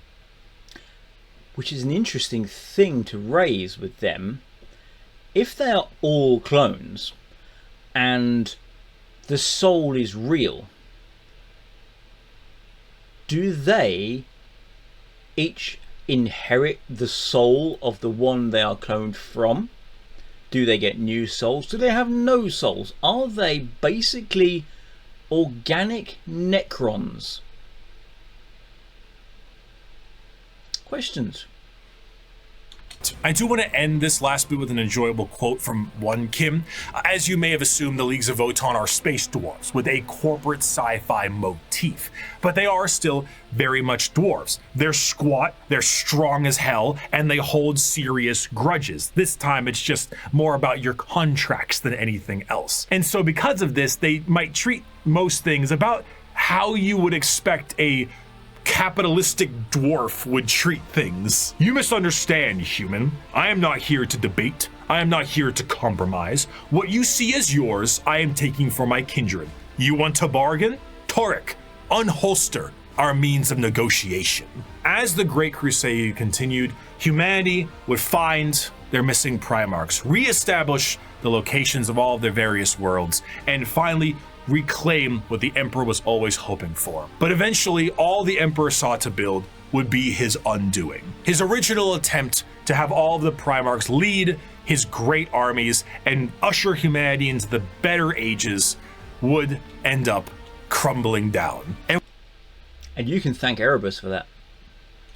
Which is an interesting thing to raise with them. If they are all clones, and the soul is real, do they each inherit the soul of the one they are cloned from? Do they get new souls? Do they have no souls? Are they basically organic Necrons? Questions? I do want to end this last bit with an enjoyable quote from one kin. As you may have assumed, the Leagues of Votan are space dwarves with a corporate sci-fi motif, but they are still very much dwarves. They're squat, they're strong as hell, and they hold serious grudges. This time it's just more about your contracts than anything else. And so because of this, they might treat most things about how you would expect a capitalistic dwarf would treat things. You misunderstand, human. I am not here to debate. I am not here to compromise. What you see as yours, I am taking for my kindred. You want to bargain? Torek, unholster our means of negotiation. As the Great Crusade continued, humanity would find their missing Primarchs, reestablish the locations of all of their various worlds, and finally reclaim what the Emperor was always hoping for. But eventually, all the Emperor sought to build would be his undoing. His original attempt to have all of the Primarchs lead his great armies and usher humanity into the better ages would end up crumbling down. And you can thank Erebus for that.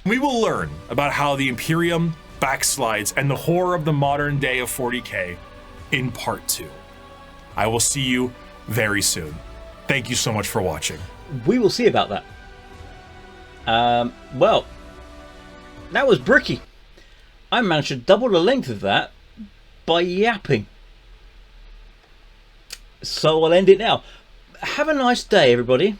We will learn about how the Imperium backslides and the horror of the modern day of 40k in part 2. I will see you very soon. Thank you so much for watching. We will see about that. Well, that was Bricky. I managed to double the length of that by yapping. So I'll end it now. Have a nice day, everybody.